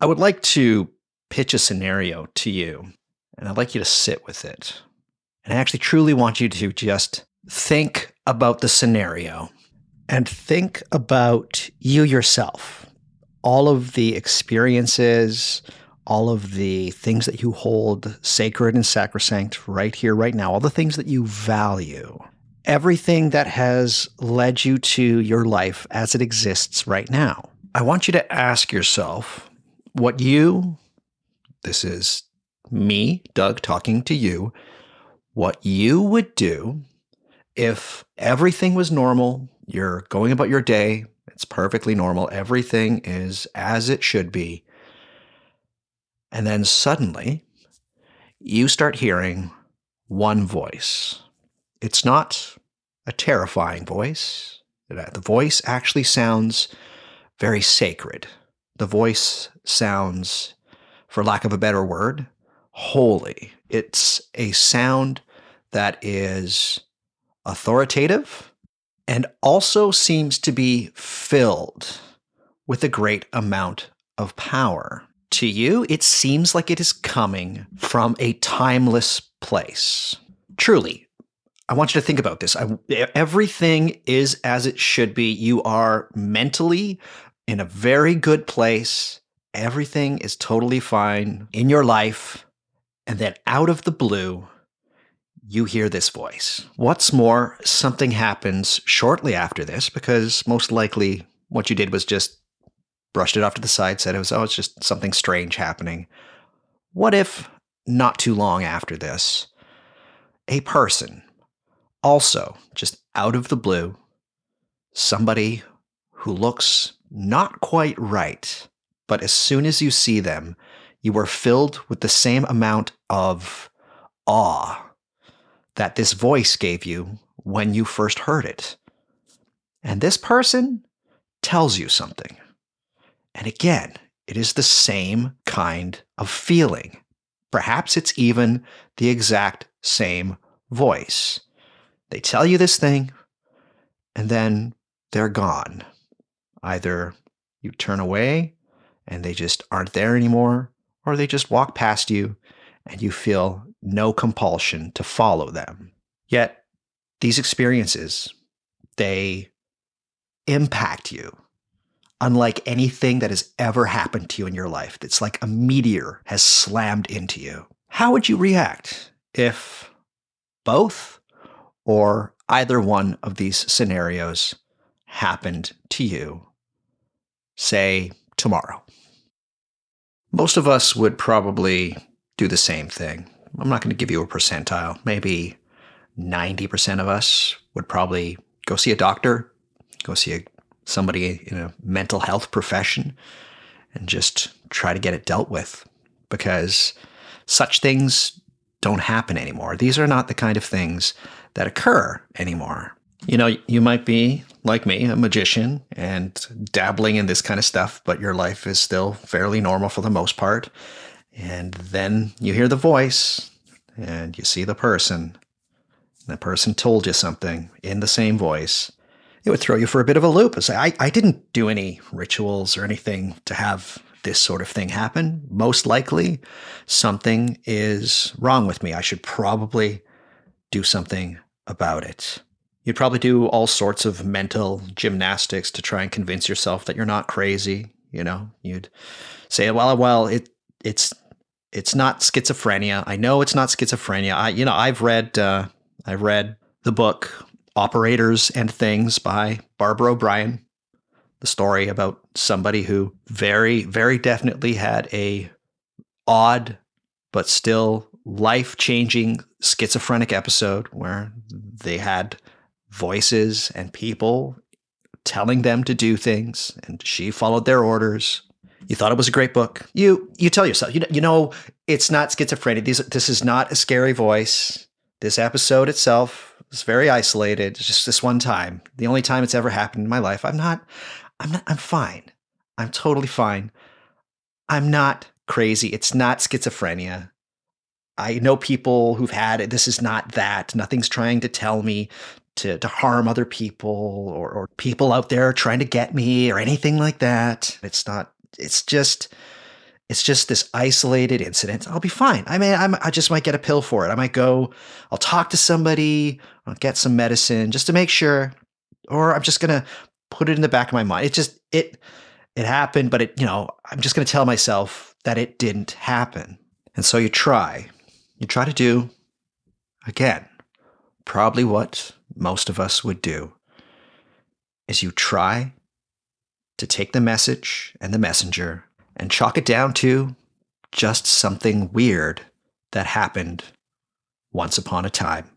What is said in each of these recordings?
I would like to pitch a scenario to you, and I'd like you to sit with it. And I actually truly want you to just think about the scenario and think about you yourself. All of the experiences, all of the things that you hold sacred and sacrosanct right here, right now, all the things that you value, everything that has led you to your life as it exists right now. I want you to ask yourself what this is me, Doug, talking to you, what you would do if everything was normal, you're going about your day, it's perfectly normal, everything is as it should be, and then suddenly you start hearing one voice. It's not a terrifying voice. The voice actually sounds very sacred. The voice sounds, for lack of a better word, holy. It's a sound that is authoritative and also seems to be filled with a great amount of power. To you, it seems like it is coming from a timeless place. Truly, I want you to think about this. Everything is as it should be. You are mentally in a very good place. Everything is totally fine in your life. And then out of the blue, you hear this voice. What's more, something happens shortly after this, because most likely what you did was just brushed it off to the side, said it's just something strange happening. What if not too long after this, a person, also just out of the blue, somebody who looks not quite right, but as soon as you see them, you are filled with the same amount of awe that this voice gave you when you first heard it. And this person tells you something. And again, it is the same kind of feeling. Perhaps it's even the exact same voice. They tell you this thing, and then they're gone. Either you turn away and they just aren't there anymore, or they just walk past you and you feel no compulsion to follow them. Yet, these experiences, they impact you unlike anything that has ever happened to you in your life. It's like a meteor has slammed into you. How would you react if both or either one of these scenarios happened to you, say, tomorrow? Most of us would probably do the same thing. I'm not going to give you a percentile. Maybe 90% of us would probably go see a doctor, go see somebody in a mental health profession, and just try to get it dealt with, because such things don't happen anymore. These are not the kind of things that occur anymore. You know, you might be, like me, a magician and dabbling in this kind of stuff, but your life is still fairly normal for the most part. And then you hear the voice and you see the person. And the person told you something in the same voice. It would throw you for a bit of a loop and say, I didn't do any rituals or anything to have this sort of thing happen. Most likely, something is wrong with me. I should probably do something about it. You'd probably do all sorts of mental gymnastics to try and convince yourself that you're not crazy. You know, you'd say, well, it's not schizophrenia. I know it's not schizophrenia. I've read the book Operators and Things by Barbara O'Brien, the story about somebody who very, very definitely had a odd but still life-changing schizophrenic episode where they had voices and people telling them to do things, and she followed their orders. You thought it was a great book. You tell yourself, it's not schizophrenia. This is not a scary voice. This episode itself is very isolated. It's just this one time. The only time it's ever happened in my life. I'm fine. I'm totally fine. I'm not crazy. It's not schizophrenia. I know people who've had it. This is not that. Nothing's trying to tell me to harm other people or people out there trying to get me or anything like that. It's not. It's just it's just this isolated incident, I'll be fine. I mean, I just might get a pill for it. I might go, I'll talk to somebody, I'll get some medicine just to make sure, or I'm just going to put it in the back of my mind. It happened, but I'm just going to tell myself that it didn't happen. And so you try to do, again, probably what most of us would do, is you try to take the message and the messenger and chalk it down to just something weird that happened once upon a time.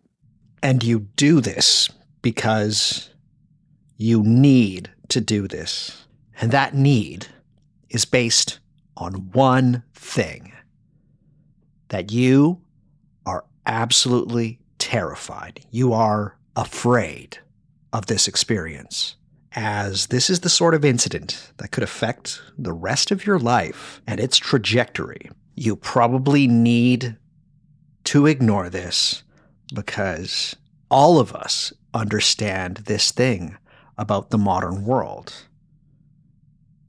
And you do this because you need to do this. And that need is based on one thing: that you are absolutely terrified. You are afraid of this experience, as this is the sort of incident that could affect the rest of your life and its trajectory. You probably need to ignore this because all of us understand this thing about the modern world,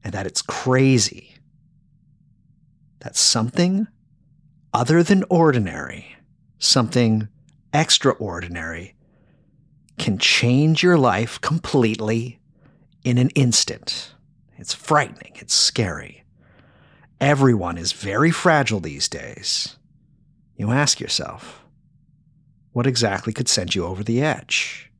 and that it's crazy that something other than ordinary, something extraordinary, can change your life completely in an instant. It's frightening. It's scary. Everyone is very fragile these days. You ask yourself, what exactly could send you over the edge?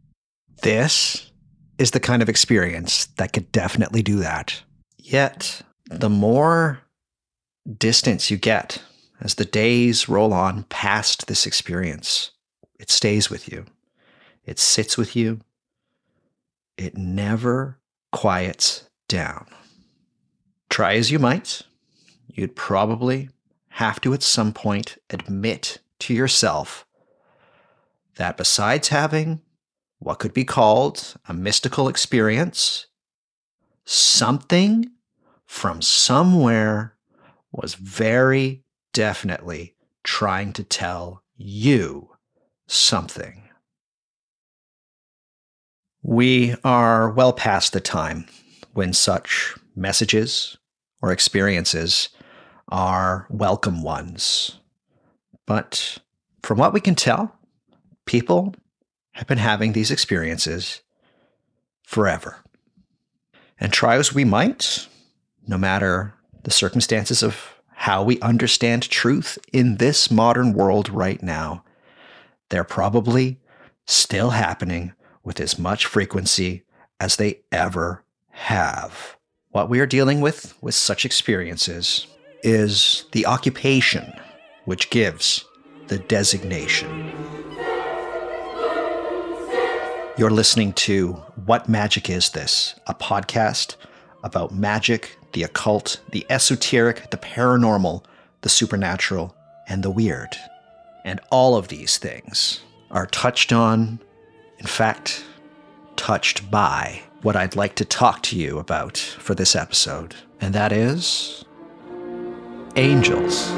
This is the kind of experience that could definitely do that. Yet, the more distance you get as the days roll on past this experience, it stays with you. It sits with you. It never quiets down. Try as you might, you'd probably have to at some point admit to yourself that besides having what could be called a mystical experience, something from somewhere was very definitely trying to tell you something. We are well past the time when such messages or experiences are welcome ones. But from what we can tell, people have been having these experiences forever. And try as we might, no matter the circumstances of how we understand truth in this modern world right now, they're probably still happening with as much frequency as they ever have. What we are dealing with such experiences is the occupation which gives the designation. You're listening to What Magic Is This? A podcast about magic, the occult, the esoteric, the paranormal, the supernatural, and the weird. And all of these things are touched on, in fact, touched by what I'd like to talk to you about for this episode. And that is angels.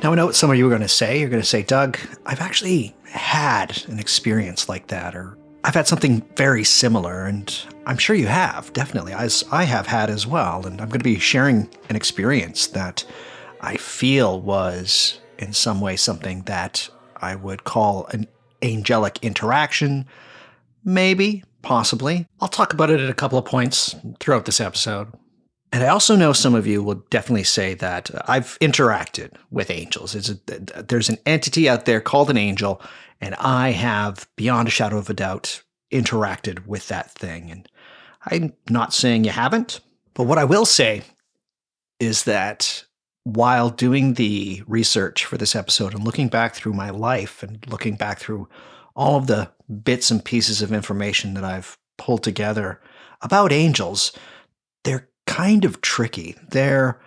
Now, I know what some of you are going to say. You're going to say, Doug, I've actually had an experience like that, or I've had something very similar, and I'm sure you have, definitely, as I have had as well. And I'm going to be sharing an experience that I feel was in some way something that I would call an angelic interaction. Maybe, possibly. I'll talk about it at a couple of points throughout this episode. And I also know some of you will definitely say that I've interacted with angels. There's an entity out there called an angel, and I have, beyond a shadow of a doubt, interacted with that thing. And I'm not saying you haven't, but what I will say is that while doing the research for this episode and looking back through my life and looking back through all of the bits and pieces of information that I've pulled together about angels, they're kind of tricky. They're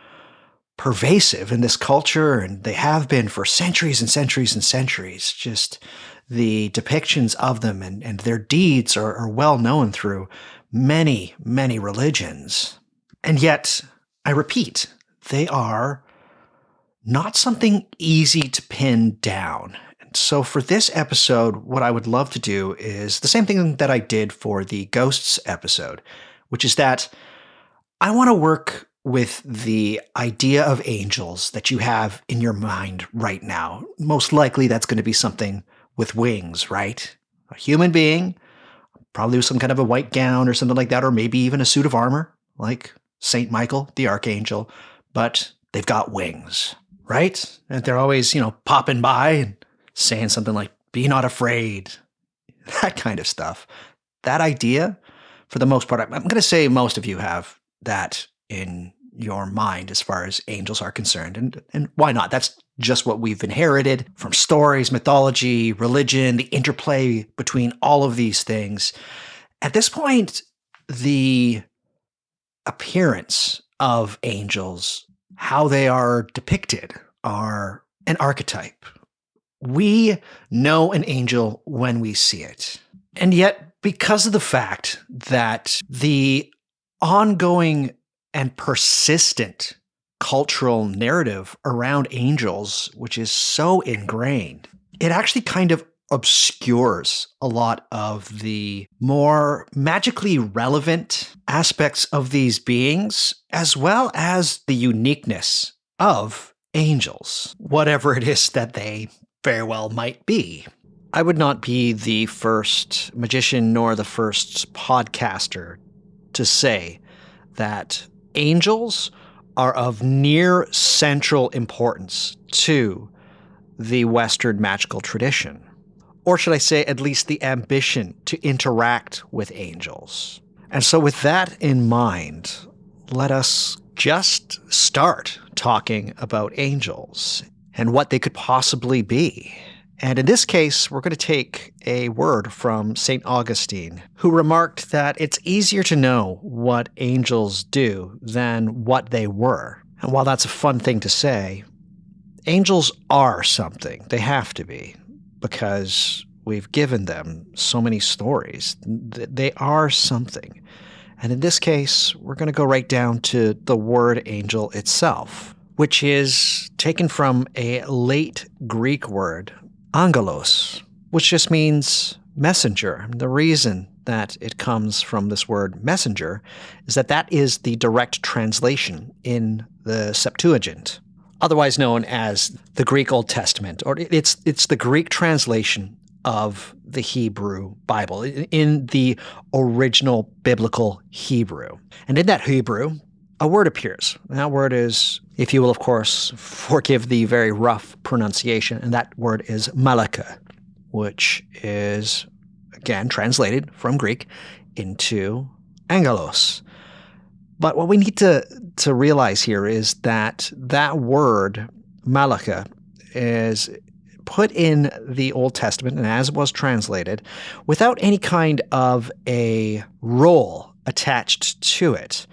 pervasive in this culture, and they have been for centuries and centuries and centuries. Just the depictions of them and their deeds are well known through many, many religions. And yet, I repeat, they are not something easy to pin down. And so for this episode, what I would love to do is the same thing that I did for the ghosts episode, which is that I want to work with the idea of angels that you have in your mind right now. Most likely that's going to be something with wings, right? A human being, probably with some kind of a white gown or something like that, or maybe even a suit of armor, like Saint Michael, the archangel, but they've got wings, right? And they're always, popping by and saying something like, "Be not afraid," that kind of stuff. That idea, for the most part, I'm going to say most of you have that in your mind as far as angels are concerned. And why not? That's just what we've inherited from stories, mythology, religion, the interplay between all of these things. At this point, the appearance of angels, how they are depicted, are an archetype. We know an angel when we see it. And yet, because of the fact that the ongoing and persistent cultural narrative around angels, which is so ingrained, it actually kind of obscures a lot of the more magically relevant aspects of these beings, as well as the uniqueness of angels, whatever it is that they very well might be. I would not be the first magician nor the first podcaster to say that angels are of near central importance to the Western magical tradition. Or should I say, at least the ambition to interact with angels. And so with that in mind, let us just start talking about angels and what they could possibly be. And in this case, we're going to take a word from St. Augustine, who remarked that it's easier to know what angels do than what they were. And while that's a fun thing to say, angels are something. They have to be, because we've given them so many stories. They are something. And in this case, we're going to go right down to the word angel itself, which is taken from a late Greek word, angelos, which just means messenger. The reason that it comes from this word messenger is that is the direct translation in the Septuagint, otherwise known as the Greek Old Testament, or it's the Greek translation of the Hebrew Bible in the original biblical Hebrew. And in that Hebrew, a word appears. And that word is, if you will, of course, forgive the very rough pronunciation, and that word is malaka, which is, again, translated from Greek into angelos. But what we need to realize here is that word, malaka, is put in the Old Testament, and as it was translated, without any kind of a role attached to it.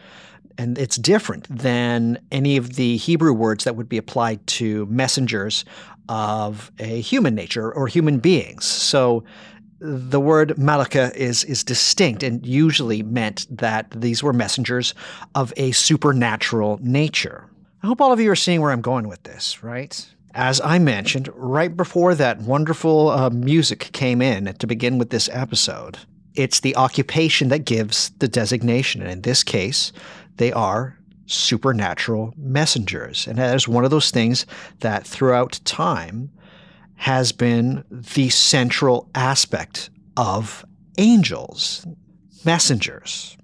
And it's different than any of the Hebrew words that would be applied to messengers of a human nature or human beings. So the word malaka is distinct and usually meant that these were messengers of a supernatural nature. I hope all of you are seeing where I'm going with this, right? As I mentioned, right before that wonderful music came in to begin with this episode, it's the occupation that gives the designation. And in this case, they are supernatural messengers. And that is one of those things that throughout time has been the central aspect of angels, messengers,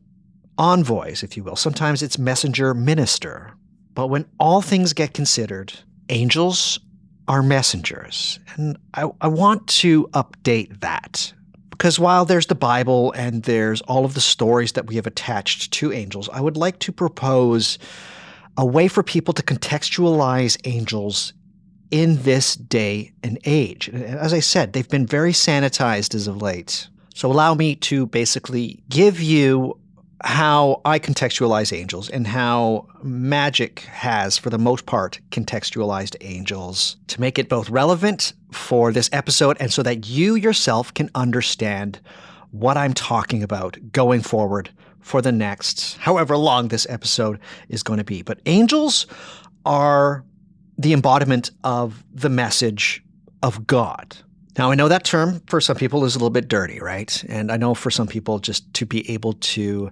envoys, if you will. Sometimes it's messenger minister. But when all things get considered, angels are messengers. And I want to update that. Because while there's the Bible and there's all of the stories that we have attached to angels, I would like to propose a way for people to contextualize angels in this day and age. As I said, they've been very sanitized as of late. So allow me to basically give you how I contextualize angels and how magic has, for the most part, contextualized angels to make it both relevant for this episode and so that you yourself can understand what I'm talking about going forward for the next however long this episode is going to be. But angels are the embodiment of the message of God. Now, I know that term for some people is a little bit dirty, right? And I know for some people just to be able to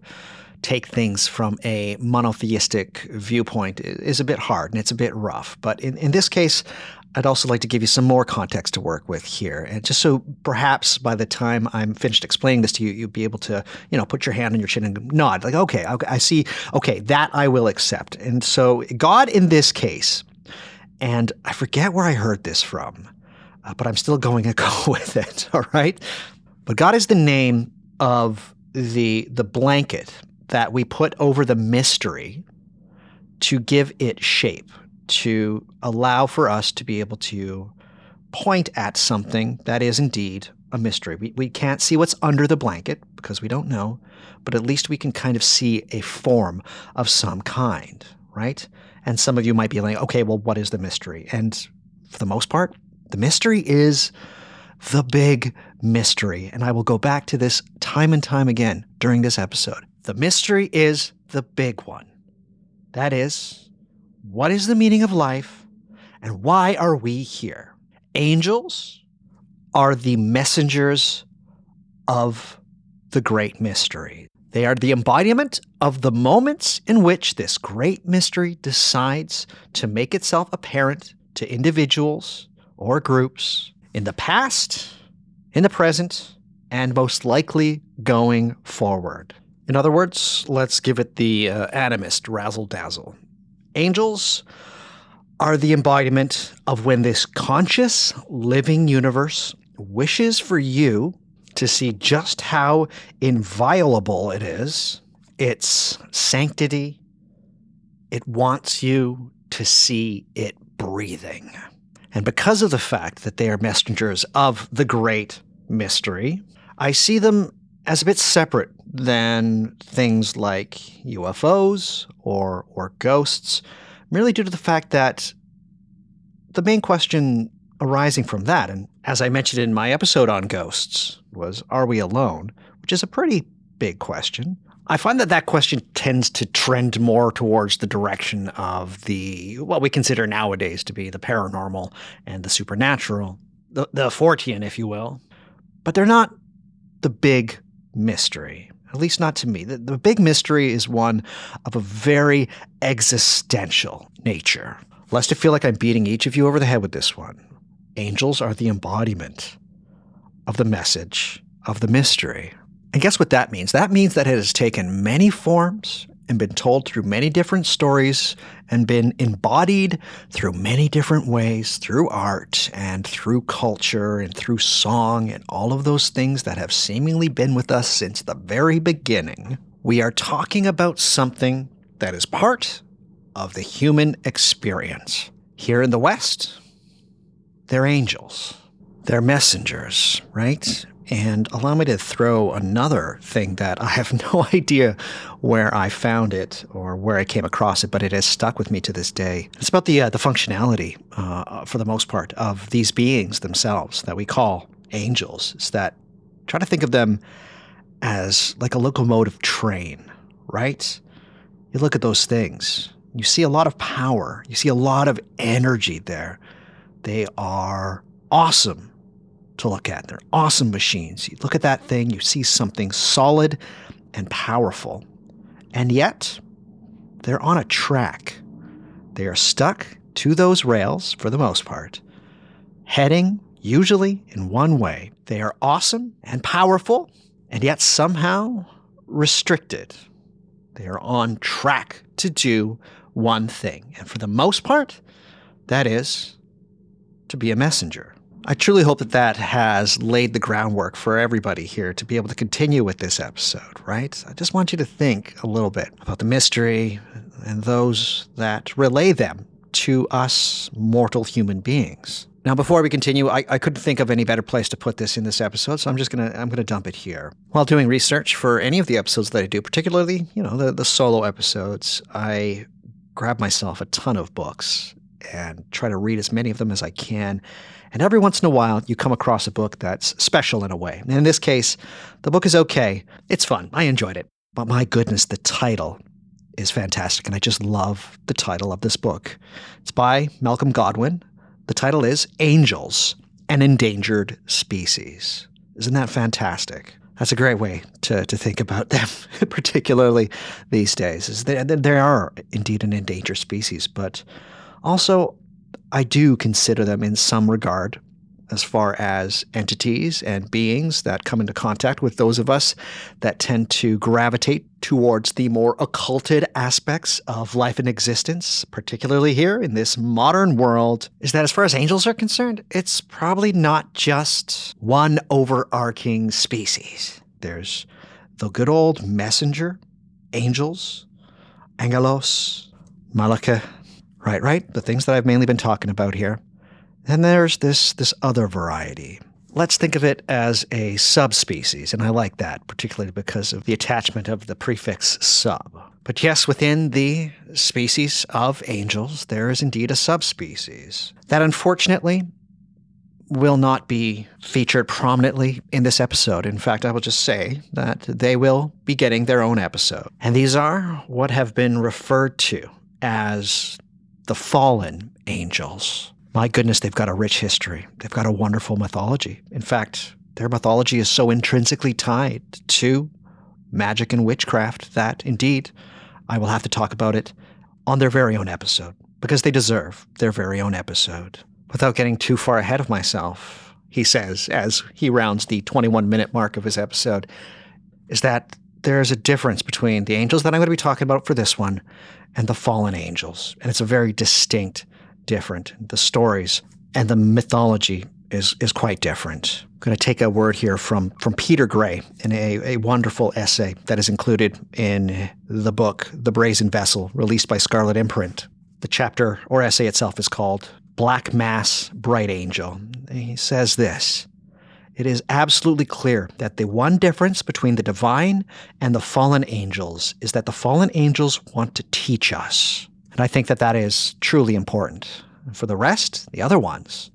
take things from a monotheistic viewpoint is a bit hard and it's a bit rough. But in this case, I'd also like to give you some more context to work with here. And just so perhaps by the time I'm finished explaining this to you, you'll be able to, put your hand on your chin and nod like, okay, I see. Okay, that I will accept. And so God in this case, and I forget where I heard this from, but I'm still going to go with it, all right? But God is the name of the blanket that we put over the mystery to give it shape, to allow for us to be able to point at something that is indeed a mystery. We can't see what's under the blanket because we don't know, but at least we can kind of see a form of some kind, right? And some of you might be like, okay, well, what is the mystery? And for the most part, the mystery is the big mystery. And I will go back to this time and time again during this episode. The mystery is the big one. That is, what is the meaning of life and why are we here? Angels are the messengers of the great mystery. They are the embodiment of the moments in which this great mystery decides to make itself apparent to individuals or groups in the past, in the present, and most likely going forward. In other words, let's give it the animist razzle-dazzle. Angels are the embodiment of when this conscious, living universe wishes for you to see just how inviolable it is, its sanctity. It wants you to see it breathing. And because of the fact that they are messengers of the great mystery, I see them as a bit separate than things like UFOs or ghosts, merely due to the fact that the main question arising from that, and as I mentioned in my episode on ghosts, was, are we alone? Which is a pretty big question. I find that question tends to trend more towards the direction of what we consider nowadays to be the paranormal and the supernatural, the Fortean, if you will. But they're not the big mystery, at least not to me. The big mystery is one of a very existential nature. Lest I feel like I'm beating each of you over the head with this one. Angels are the embodiment of the message of the mystery. And guess what that means? That means that it has taken many forms and been told through many different stories and been embodied through many different ways, through art and through culture and through song and all of those things that have seemingly been with us since the very beginning. We are talking about something that is part of the human experience. Here in the West, they're angels. They're messengers, right? And allow me to throw another thing that I have no idea where I found it or where I came across it, but it has stuck with me to this day. It's about the functionality, for the most part, of these beings themselves that we call angels. It's that, try to think of them as like a locomotive train, right? You look at those things, you see a lot of power, you see a lot of energy there. They are awesome to look at. They're awesome machines. You look at that thing, you see something solid and powerful. And yet, they're on a track. They are stuck to those rails, for the most part, heading usually in one way. They are awesome and powerful, and yet somehow restricted. They are on track to do one thing. And for the most part, that is to be a messenger. I truly hope that has laid the groundwork for everybody here to be able to continue with this episode, right? I just want you to think a little bit about the mystery and those that relay them to us mortal human beings. Now, before we continue, I couldn't think of any better place to put this in this episode, so I'm gonna dump it here. While doing research for any of the episodes that I do, particularly, the solo episodes, I grab myself a ton of books and try to read as many of them as I can. And every once in a while, you come across a book that's special in a way. And in this case, the book is okay. It's fun. I enjoyed it. But my goodness, the title is fantastic, and I just love the title of this book. It's by Malcolm Godwin. The title is Angels, an Endangered Species. Isn't that fantastic? That's a great way to think about them, particularly these days. Is they are indeed an endangered species, but also I do consider them in some regard as far as entities and beings that come into contact with those of us that tend to gravitate towards the more occulted aspects of life and existence, particularly here in this modern world, is that as far as angels are concerned, it's probably not just one overarching species. There's the good old messenger, angels, angelos, malaka, right? The things that I've mainly been talking about here. And there's this other variety. Let's think of it as a subspecies, and I like that, particularly because of the attachment of the prefix sub. But yes, within the species of angels, there is indeed a subspecies that unfortunately will not be featured prominently in this episode. In fact, I will just say that they will be getting their own episode. And these are what have been referred to as the fallen angels. My goodness, they've got a rich history. They've got a wonderful mythology. In fact, their mythology is so intrinsically tied to magic and witchcraft that, indeed, I will have to talk about it on their very own episode, because they deserve their very own episode. Without getting too far ahead of myself, he says, as he rounds the 21-minute mark of his episode, is that there's a difference between the angels that I'm going to be talking about for this one and the fallen angels. And it's a very distinct different. The stories and the mythology is quite different. I'm going to take a word here from Peter Gray in a wonderful essay that is included in the book, The Brazen Vessel, released by Scarlet Imprint. The chapter or essay itself is called Black Mass, Bright Angel. He says this: "It is absolutely clear that the one difference between the divine and the fallen angels is that the fallen angels want to teach us." And I think that is truly important. For the rest, the other ones,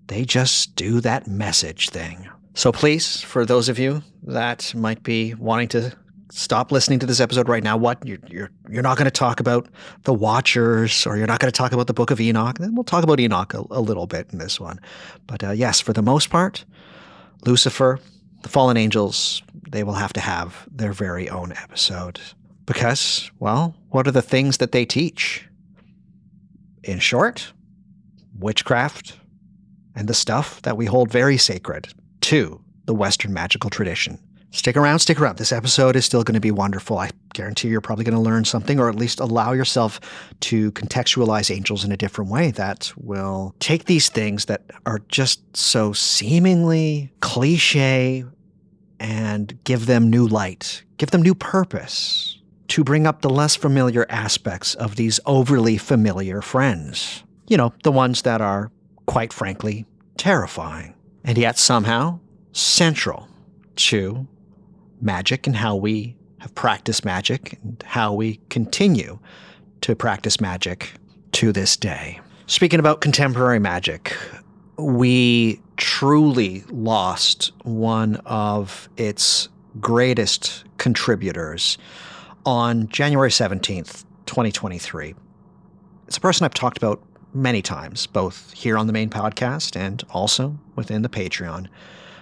they just do that message thing. So please, for those of you that might be wanting to stop listening to this episode right now, what, you're not going to talk about the Watchers, or you're not going to talk about the Book of Enoch. Then we'll talk about Enoch a little bit in this one. But yes, for the most part, Lucifer, the fallen angels, they will have to have their very own episode. Because, well, what are the things that they teach? In short, witchcraft and the stuff that we hold very sacred to the Western magical tradition. Stick around. This episode is still going to be wonderful. I guarantee you're probably going to learn something, or at least allow yourself to contextualize angels in a different way that will take these things that are just so seemingly cliche and give them new light, give them new purpose, to bring up the less familiar aspects of these overly familiar friends. You know, the ones that are, quite frankly, terrifying, and yet somehow central to magic and how we have practiced magic and how we continue to practice magic to this day. Speaking about contemporary magic, we truly lost one of its greatest contributors on January 17th, 2023. It's a person I've talked about many times, both here on the main podcast and also within the Patreon,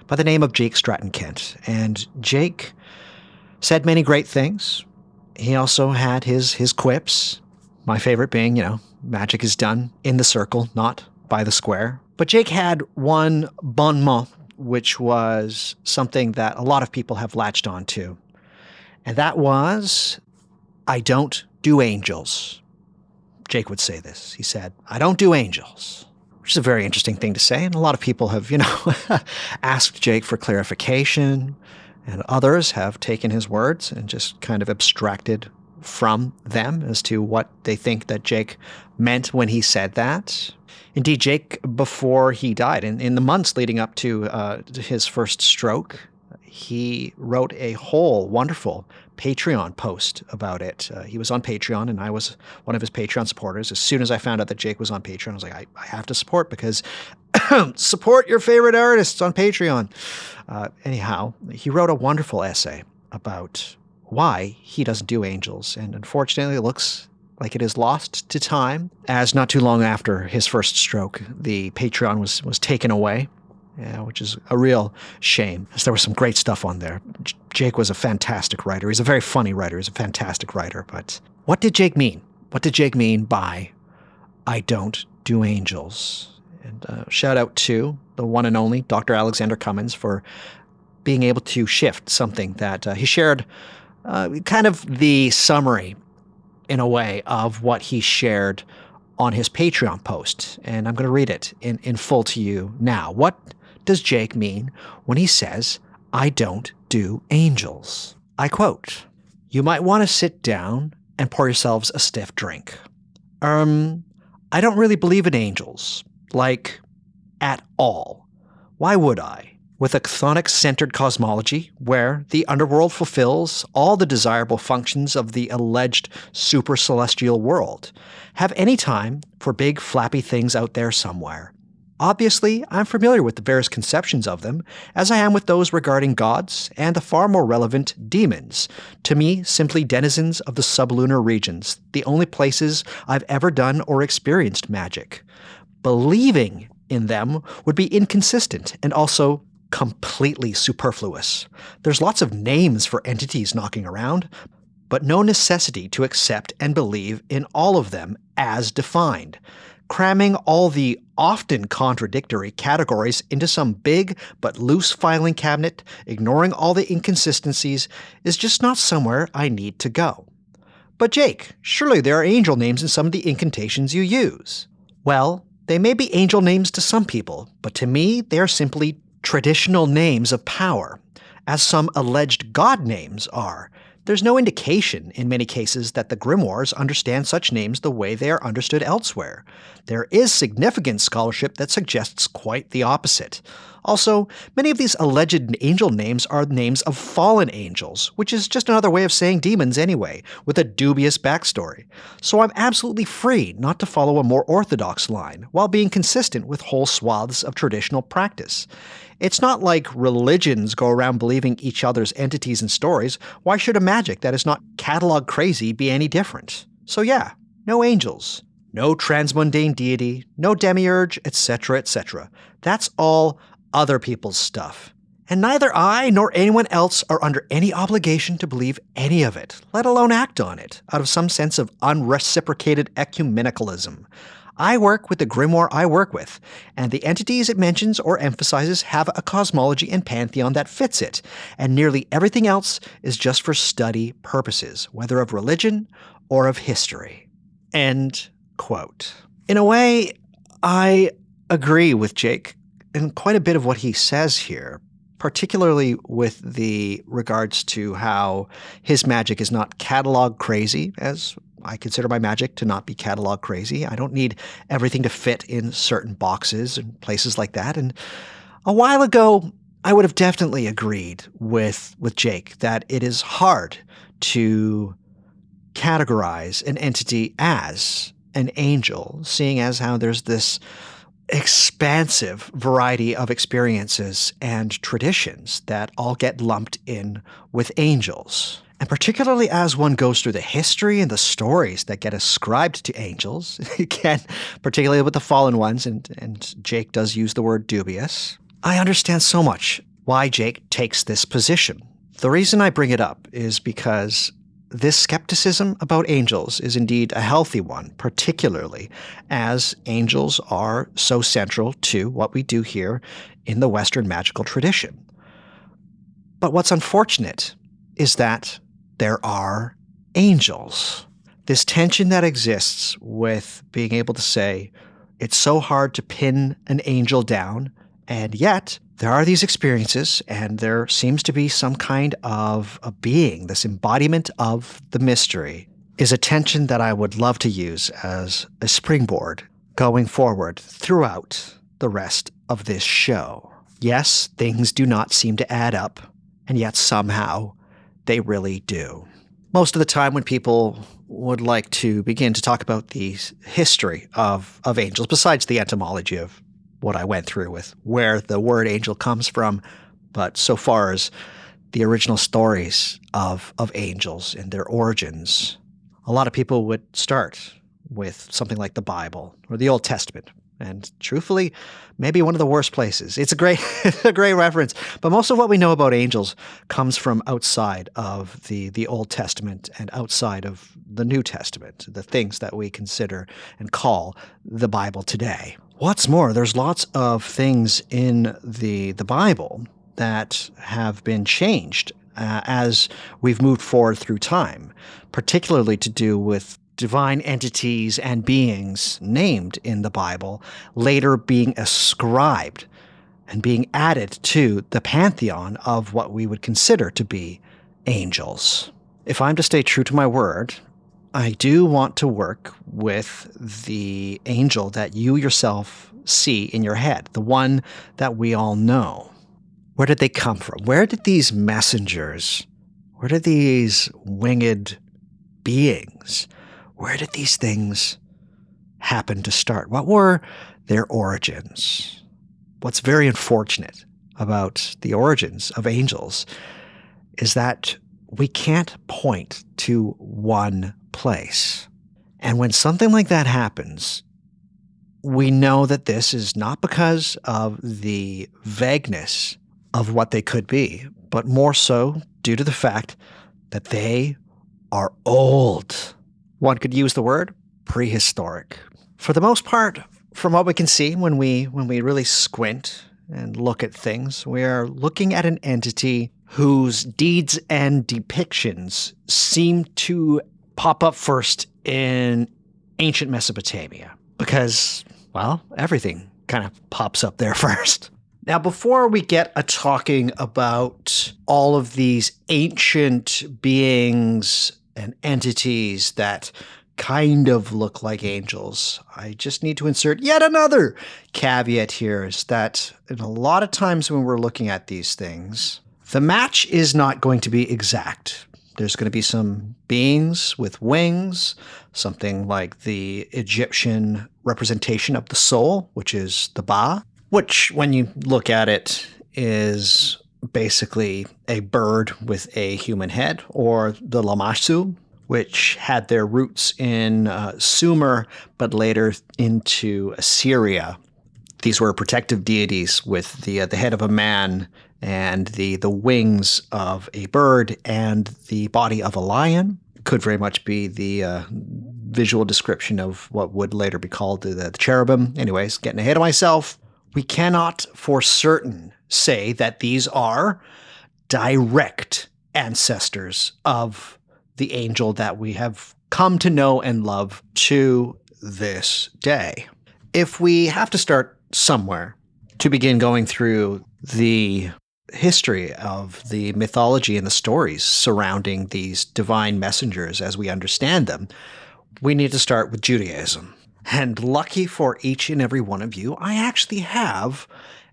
by the name of Jake Stratton-Kent. And Jake said many great things. He also had his quips, my favorite being, magic is done in the circle, not by the square. But Jake had one bon mot, which was something that a lot of people have latched onto. And that was, "I don't do angels." Jake would say this. He said, "I don't do angels," which is a very interesting thing to say. And a lot of people have, asked Jake for clarification, and others have taken his words and just kind of abstracted from them as to what they think that Jake meant when he said that. Indeed, Jake, before he died, in the months leading up to his first stroke, he wrote a whole wonderful Patreon post about it. He was on Patreon, and I was one of his Patreon supporters. As soon as I found out that Jake was on Patreon, I was like, I have to support, because support your favorite artists on Patreon. Anyhow, he wrote a wonderful essay about why he doesn't do angels. And unfortunately, it looks like it is lost to time, as not too long after his first stroke, the Patreon was taken away, which is a real shame, as there was some great stuff on there. Jake was a fantastic writer. He's a very funny writer. He's a fantastic writer. But what did Jake mean? What did Jake mean by, I don't do angels? And shout out to the one and only Dr. Alexander Cummins for being able to shift something that he shared, kind of the summary, in a way, of what he shared on his Patreon post. And I'm going to read it in full to you now. What does Jake mean when he says, I don't do angels? I quote, "You might want to sit down and pour yourselves a stiff drink. I don't really believe in angels. Like, at all. Why would I? With a chthonic-centered cosmology, where the underworld fulfills all the desirable functions of the alleged super-celestial world, have any time for big flappy things out there somewhere. Obviously, I'm familiar with the various conceptions of them, as I am with those regarding gods and the far more relevant demons, to me simply denizens of the sublunar regions, the only places I've ever done or experienced magic. Believing in them would be inconsistent and also completely superfluous. There's lots of names for entities knocking around, but no necessity to accept and believe in all of them as defined. Cramming all the often contradictory categories into some big but loose filing cabinet, ignoring all the inconsistencies, is just not somewhere I need to go. But Jake, surely there are angel names in some of the incantations you use. Well, they may be angel names to some people, but to me they are simply traditional names of power, as some alleged god names are. There's no indication, in many cases, that the grimoires understand such names the way they are understood elsewhere. There is significant scholarship that suggests quite the opposite. Also, many of these alleged angel names are names of fallen angels, which is just another way of saying demons anyway, with a dubious backstory. So I'm absolutely free not to follow a more orthodox line, while being consistent with whole swaths of traditional practice. It's not like religions go around believing each other's entities and stories. Why should a magic that is not catalog crazy be any different? So yeah, no angels, no transmundane deity, no demiurge, etc., etc. That's all other people's stuff. And neither I nor anyone else are under any obligation to believe any of it, let alone act on it, out of some sense of unreciprocated ecumenicalism. I work with the grimoire I work with, and the entities it mentions or emphasizes have a cosmology and pantheon that fits it, and nearly everything else is just for study purposes, whether of religion or of history." End quote. In a way, I agree with Jake in quite a bit of what he says here, particularly with the regards to how his magic is not catalog crazy, as I consider my magic to not be catalog crazy. I don't need everything to fit in certain boxes and places like that. And a while ago, I would have definitely agreed with Jake that it is hard to categorize an entity as an angel, seeing as how there's this expansive variety of experiences and traditions that all get lumped in with angels. And particularly as one goes through the history and the stories that get ascribed to angels, again, particularly with the fallen ones, and Jake does use the word dubious, I understand so much why Jake takes this position. The reason I bring it up is because this skepticism about angels is indeed a healthy one, particularly as angels are so central to what we do here in the Western magical tradition. But what's unfortunate is that there are angels. This tension that exists with being able to say, it's so hard to pin an angel down, and yet there are these experiences, and there seems to be some kind of a being, this embodiment of the mystery, is a tension that I would love to use as a springboard going forward throughout the rest of this show. Yes, things do not seem to add up, and yet somehow they really do. Most of the time when people would like to begin to talk about the history of angels, besides the etymology of what I went through with where the word angel comes from, but so far as the original stories of angels and their origins, a lot of people would start with something like the Bible or the Old Testament. And truthfully, maybe one of the worst places. It's a great, a great reference. But most of what we know about angels comes from outside of the Old Testament and outside of the New Testament, the things that we consider and call the Bible today. What's more, there's lots of things in the Bible that have been changed as we've moved forward through time, particularly to do with divine entities and beings named in the Bible later being ascribed and being added to the pantheon of what we would consider to be angels. If I'm to stay true to my word, I do want to work with the angel that you yourself see in your head, the one that we all know. Where did they come from? Where did these messengers, where did these winged beings, where did these things happen to start? What were their origins? What's very unfortunate about the origins of angels is that we can't point to one place. And when something like that happens, we know that this is not because of the vagueness of what they could be, but more so due to the fact that they are old. One could use the word prehistoric. For the most part, from what we can see when we really squint and look at things, we are looking at an entity whose deeds and depictions seem to pop up first in ancient Mesopotamia because, well, everything kind of pops up there first. Now, before we get a talking about all of these ancient beings and entities that kind of look like angels, I just need to insert yet another caveat here, is that in a lot of times when we're looking at these things, the match is not going to be exact. There's going to be some beings with wings, something like the Egyptian representation of the soul, which is the Ba, which when you look at it is basically a bird with a human head, or the Lamassu, which had their roots in Sumer, but later into Assyria. These were protective deities with the head of a man and the wings of a bird and the body of a lion. Could very much be the visual description of what would later be called the cherubim. Anyways, getting ahead of myself. We cannot for certain say that these are direct ancestors of the angel that we have come to know and love to this day. If we have to start somewhere to begin going through the history of the mythology and the stories surrounding these divine messengers as we understand them, we need to start with Judaism. And lucky for each and every one of you, I actually have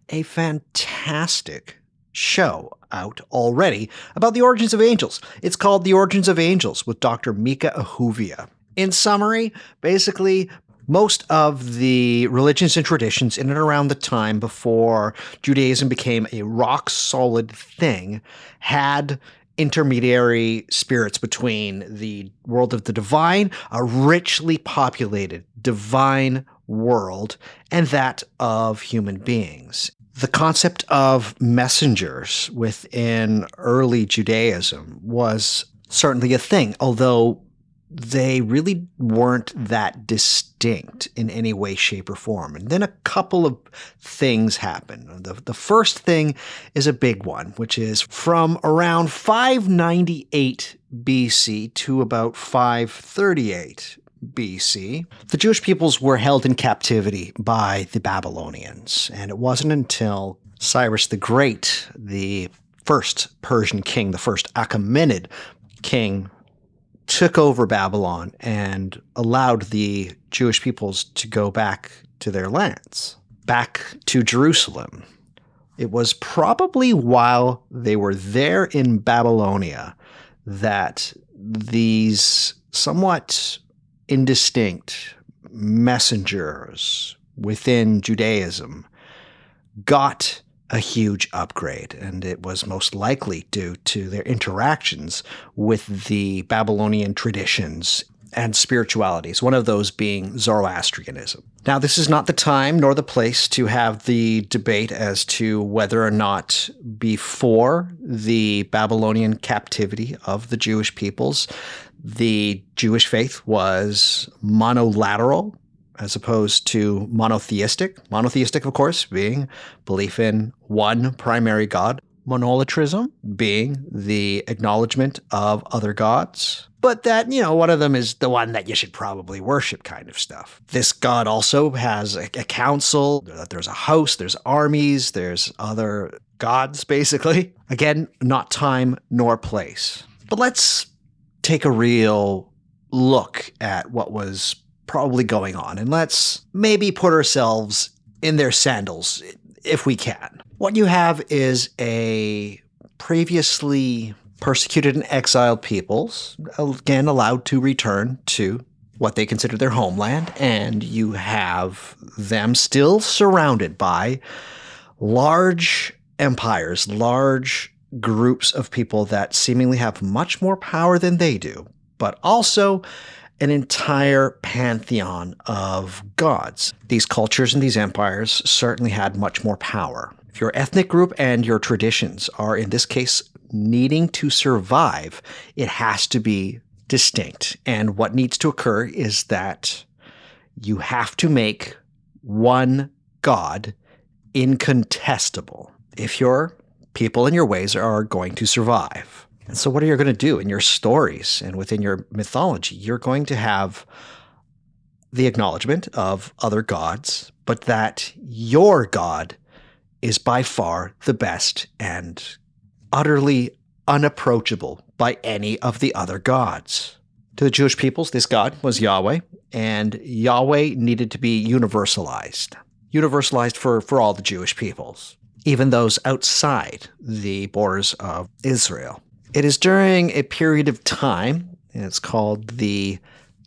a fantastic show out already about the origins of angels. It's called The Origins of Angels with Dr. Mika Ahuvia. In summary, basically, most of the religions and traditions in and around the time before Judaism became a rock-solid thing had intermediary spirits between the world of the divine, a richly populated divine world, and that of human beings. The concept of messengers within early Judaism was certainly a thing, although they really weren't that distinct in any way, shape, or form. And then a couple of things happen. The first thing is a big one, which is from around 598 BC to about 538 BC, the Jewish peoples were held in captivity by the Babylonians. And it wasn't until Cyrus the Great, the first Persian king, the first Achaemenid king, took over Babylon and allowed the Jewish peoples to go back to their lands, back to Jerusalem. It was probably while they were there in Babylonia that these somewhat indistinct messengers within Judaism got a huge upgrade, and it was most likely due to their interactions with the Babylonian traditions and spiritualities, one of those being Zoroastrianism. Now, this is not the time nor the place to have the debate as to whether or not before the Babylonian captivity of the Jewish peoples, the Jewish faith was monolateral as opposed to monotheistic. Monotheistic, of course, being belief in one primary God. Monolatrism being the acknowledgement of other gods. But that, one of them is the one that you should probably worship kind of stuff. This God also has a council, there's a host, there's armies, there's other gods, basically. Again, not time nor place. But let's take a real look at what was probably going on, and let's maybe put ourselves in their sandals if we can. What you have is a previously persecuted and exiled peoples, again allowed to return to what they consider their homeland, and you have them still surrounded by large empires, large groups of people that seemingly have much more power than they do, but also an entire pantheon of gods. These cultures and these empires certainly had much more power. If your ethnic group and your traditions are, in this case, needing to survive, it has to be distinct. And what needs to occur is that you have to make one God incontestable if your people and your ways are going to survive. And so what are you going to do in your stories and within your mythology? You're going to have the acknowledgement of other gods, but that your God is by far the best and utterly unapproachable by any of the other gods. To the Jewish peoples, this God was Yahweh, and Yahweh needed to be universalized. Universalized for all the Jewish peoples, even those outside the borders of Israel. It is during a period of time, and it's called the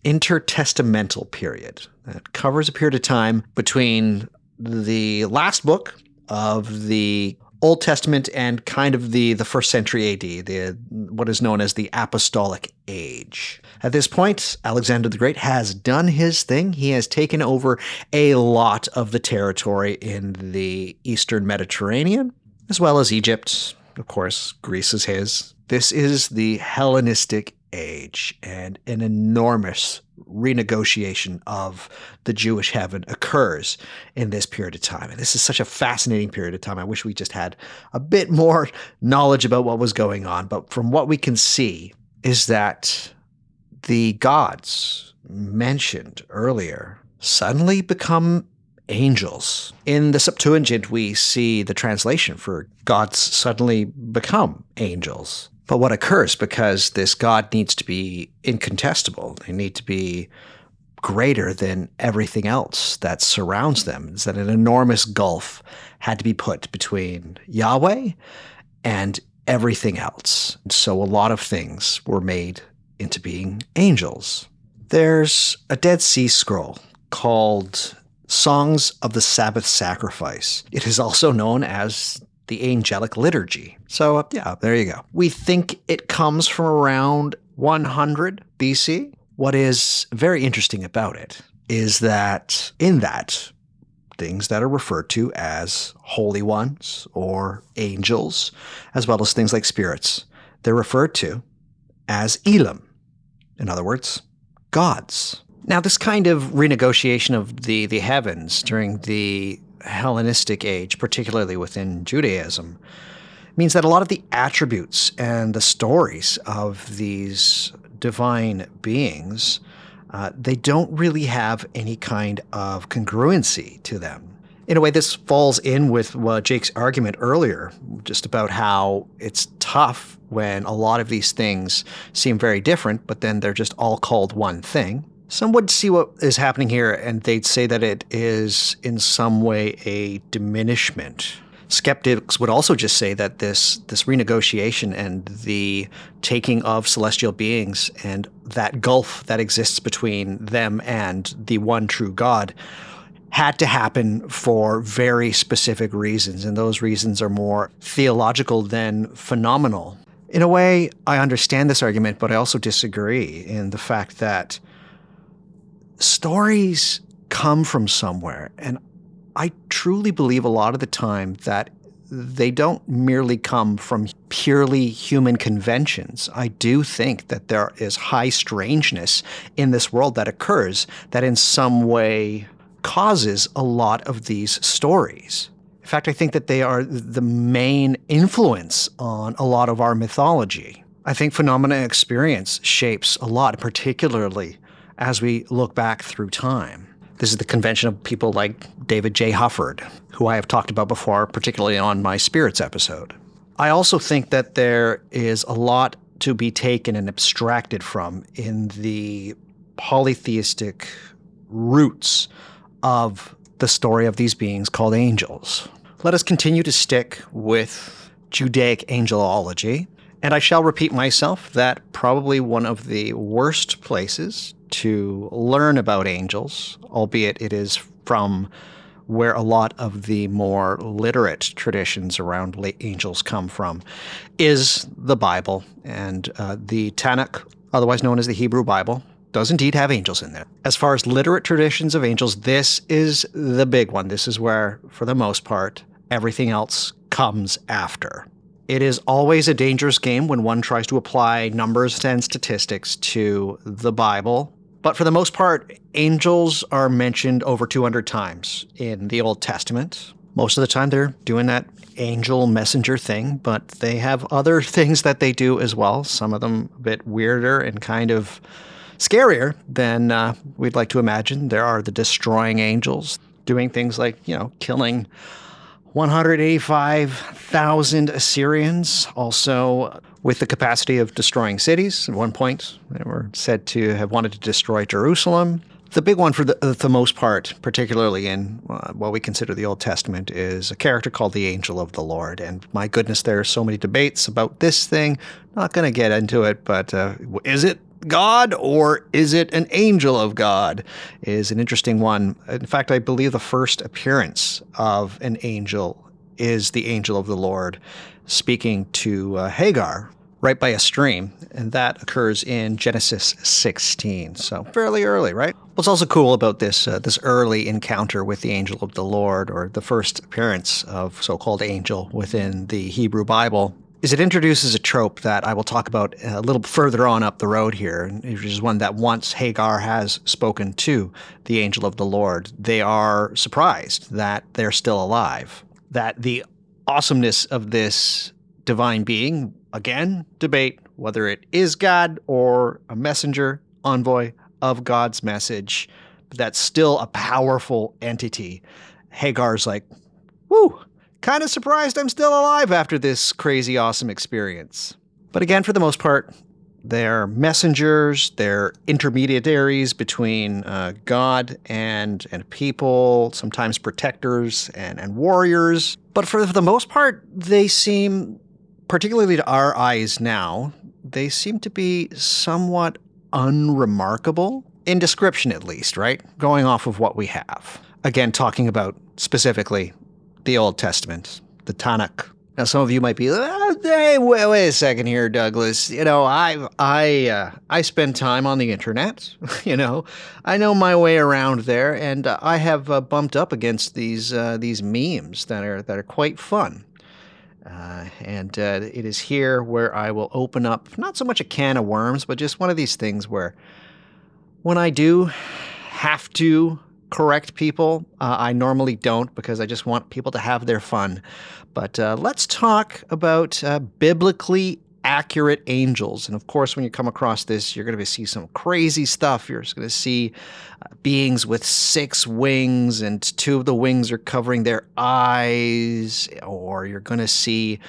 intertestamental period. It covers a period of time between the last book of the Old Testament and kind of the first century AD, what is known as the Apostolic Age. At this point, Alexander the Great has done his thing. He has taken over a lot of the territory in the Eastern Mediterranean, as well as Egypt. Of course, Greece is his. This is the Hellenistic Age, and an enormous renegotiation of the Jewish heaven occurs in this period of time. And this is such a fascinating period of time. I wish we just had a bit more knowledge about what was going on. But from what we can see is that the gods mentioned earlier suddenly become angels. In the Septuagint, we see the translation for gods suddenly become angels. But what occurs, because this God needs to be incontestable, they need to be greater than everything else that surrounds them, is that an enormous gulf had to be put between Yahweh and everything else. So a lot of things were made into being angels. There's a Dead Sea Scroll called Songs of the Sabbath Sacrifice. It is also known as the angelic liturgy. So yeah, there you go. We think it comes from around 100 BC. What is very interesting about it is that in that, things that are referred to as holy ones or angels, as well as things like spirits, they're referred to as Elam. In other words, gods. Now, this kind of renegotiation of the heavens during the Hellenistic age, particularly within Judaism, means that a lot of the attributes and the stories of these divine beings, they don't really have any kind of congruency to them. In a way, this falls in with Jake's argument earlier, just about how it's tough when a lot of these things seem very different, but then they're just all called one thing. Some would see what is happening here and they'd say that it is in some way a diminishment. Skeptics would also just say that this renegotiation and the taking of celestial beings and that gulf that exists between them and the one true God had to happen for very specific reasons, and those reasons are more theological than phenomenal. In a way, I understand this argument, but I also disagree in the fact that stories come from somewhere, and I truly believe a lot of the time that they don't merely come from purely human conventions. I do think that there is high strangeness in this world that occurs that in some way causes a lot of these stories. In fact, I think that they are the main influence on a lot of our mythology. I think phenomena experience shapes a lot, particularly as we look back through time. This is the convention of people like David J. Hufford, who I have talked about before, particularly on my spirits episode. I also think that there is a lot to be taken and abstracted from in the polytheistic roots of the story of these beings called angels. Let us continue to stick with Judaic angelology, and I shall repeat myself that probably one of the worst places to learn about angels, albeit it is from where a lot of the more literate traditions around angels come from, is the Bible. And the Tanakh, otherwise known as the Hebrew Bible, does indeed have angels in there. As far as literate traditions of angels, this is the big one. This is where, for the most part, everything else comes after. It is always a dangerous game when one tries to apply numbers and statistics to the Bible. But for the most part, angels are mentioned over 200 times in the Old Testament. Most of the time they're doing that angel messenger thing, but they have other things that they do as well, some of them a bit weirder and kind of scarier than we'd like to imagine. There are the destroying angels doing things like, killing 185,000 Assyrians, also with the capacity of destroying cities. At one point, they were said to have wanted to destroy Jerusalem. The big one for the most part, particularly in what we consider the Old Testament, is a character called the angel of the Lord. And my goodness, there are so many debates about this thing. Not going to get into it, but is it God or is it an angel of God is an interesting one. In fact, I believe the first appearance of an angel is the angel of the Lord speaking to Hagar right by a stream, and that occurs in Genesis 16, so fairly early, right? What's also cool about this early encounter with the angel of the Lord, or the first appearance of so-called angel within the Hebrew Bible, is it introduces a trope that I will talk about a little further on up the road here, which is one that once Hagar has spoken to the angel of the Lord, they are surprised that they're still alive. That the awesomeness of this divine being, again, debate whether it is God or a messenger, envoy of God's message, but that's still a powerful entity. Hagar's like, woo! Kind of surprised I'm still alive after this crazy, awesome experience. But again, for the most part, they're messengers, they're intermediaries between God and people, sometimes protectors and warriors. But for the most part, they seem, particularly to our eyes now, they seem to be somewhat unremarkable, in description at least, right? Going off of what we have. Again, talking about specifically the Old Testament, the Tanakh. Now, some of you might be, hey, wait a second here, Douglas. I spend time on the internet. I know my way around there, and I have bumped up against these memes that are quite fun. And it is here where I will open up not so much a can of worms, but just one of these things where when I do have to correct people, I normally don't, because I just want people to have their fun. But let's talk about biblically accurate angels. And of course, when you come across this, you're going to see some crazy stuff. You're just going to see beings with 6 wings, and 2 of the wings are covering their eyes, or you're going to see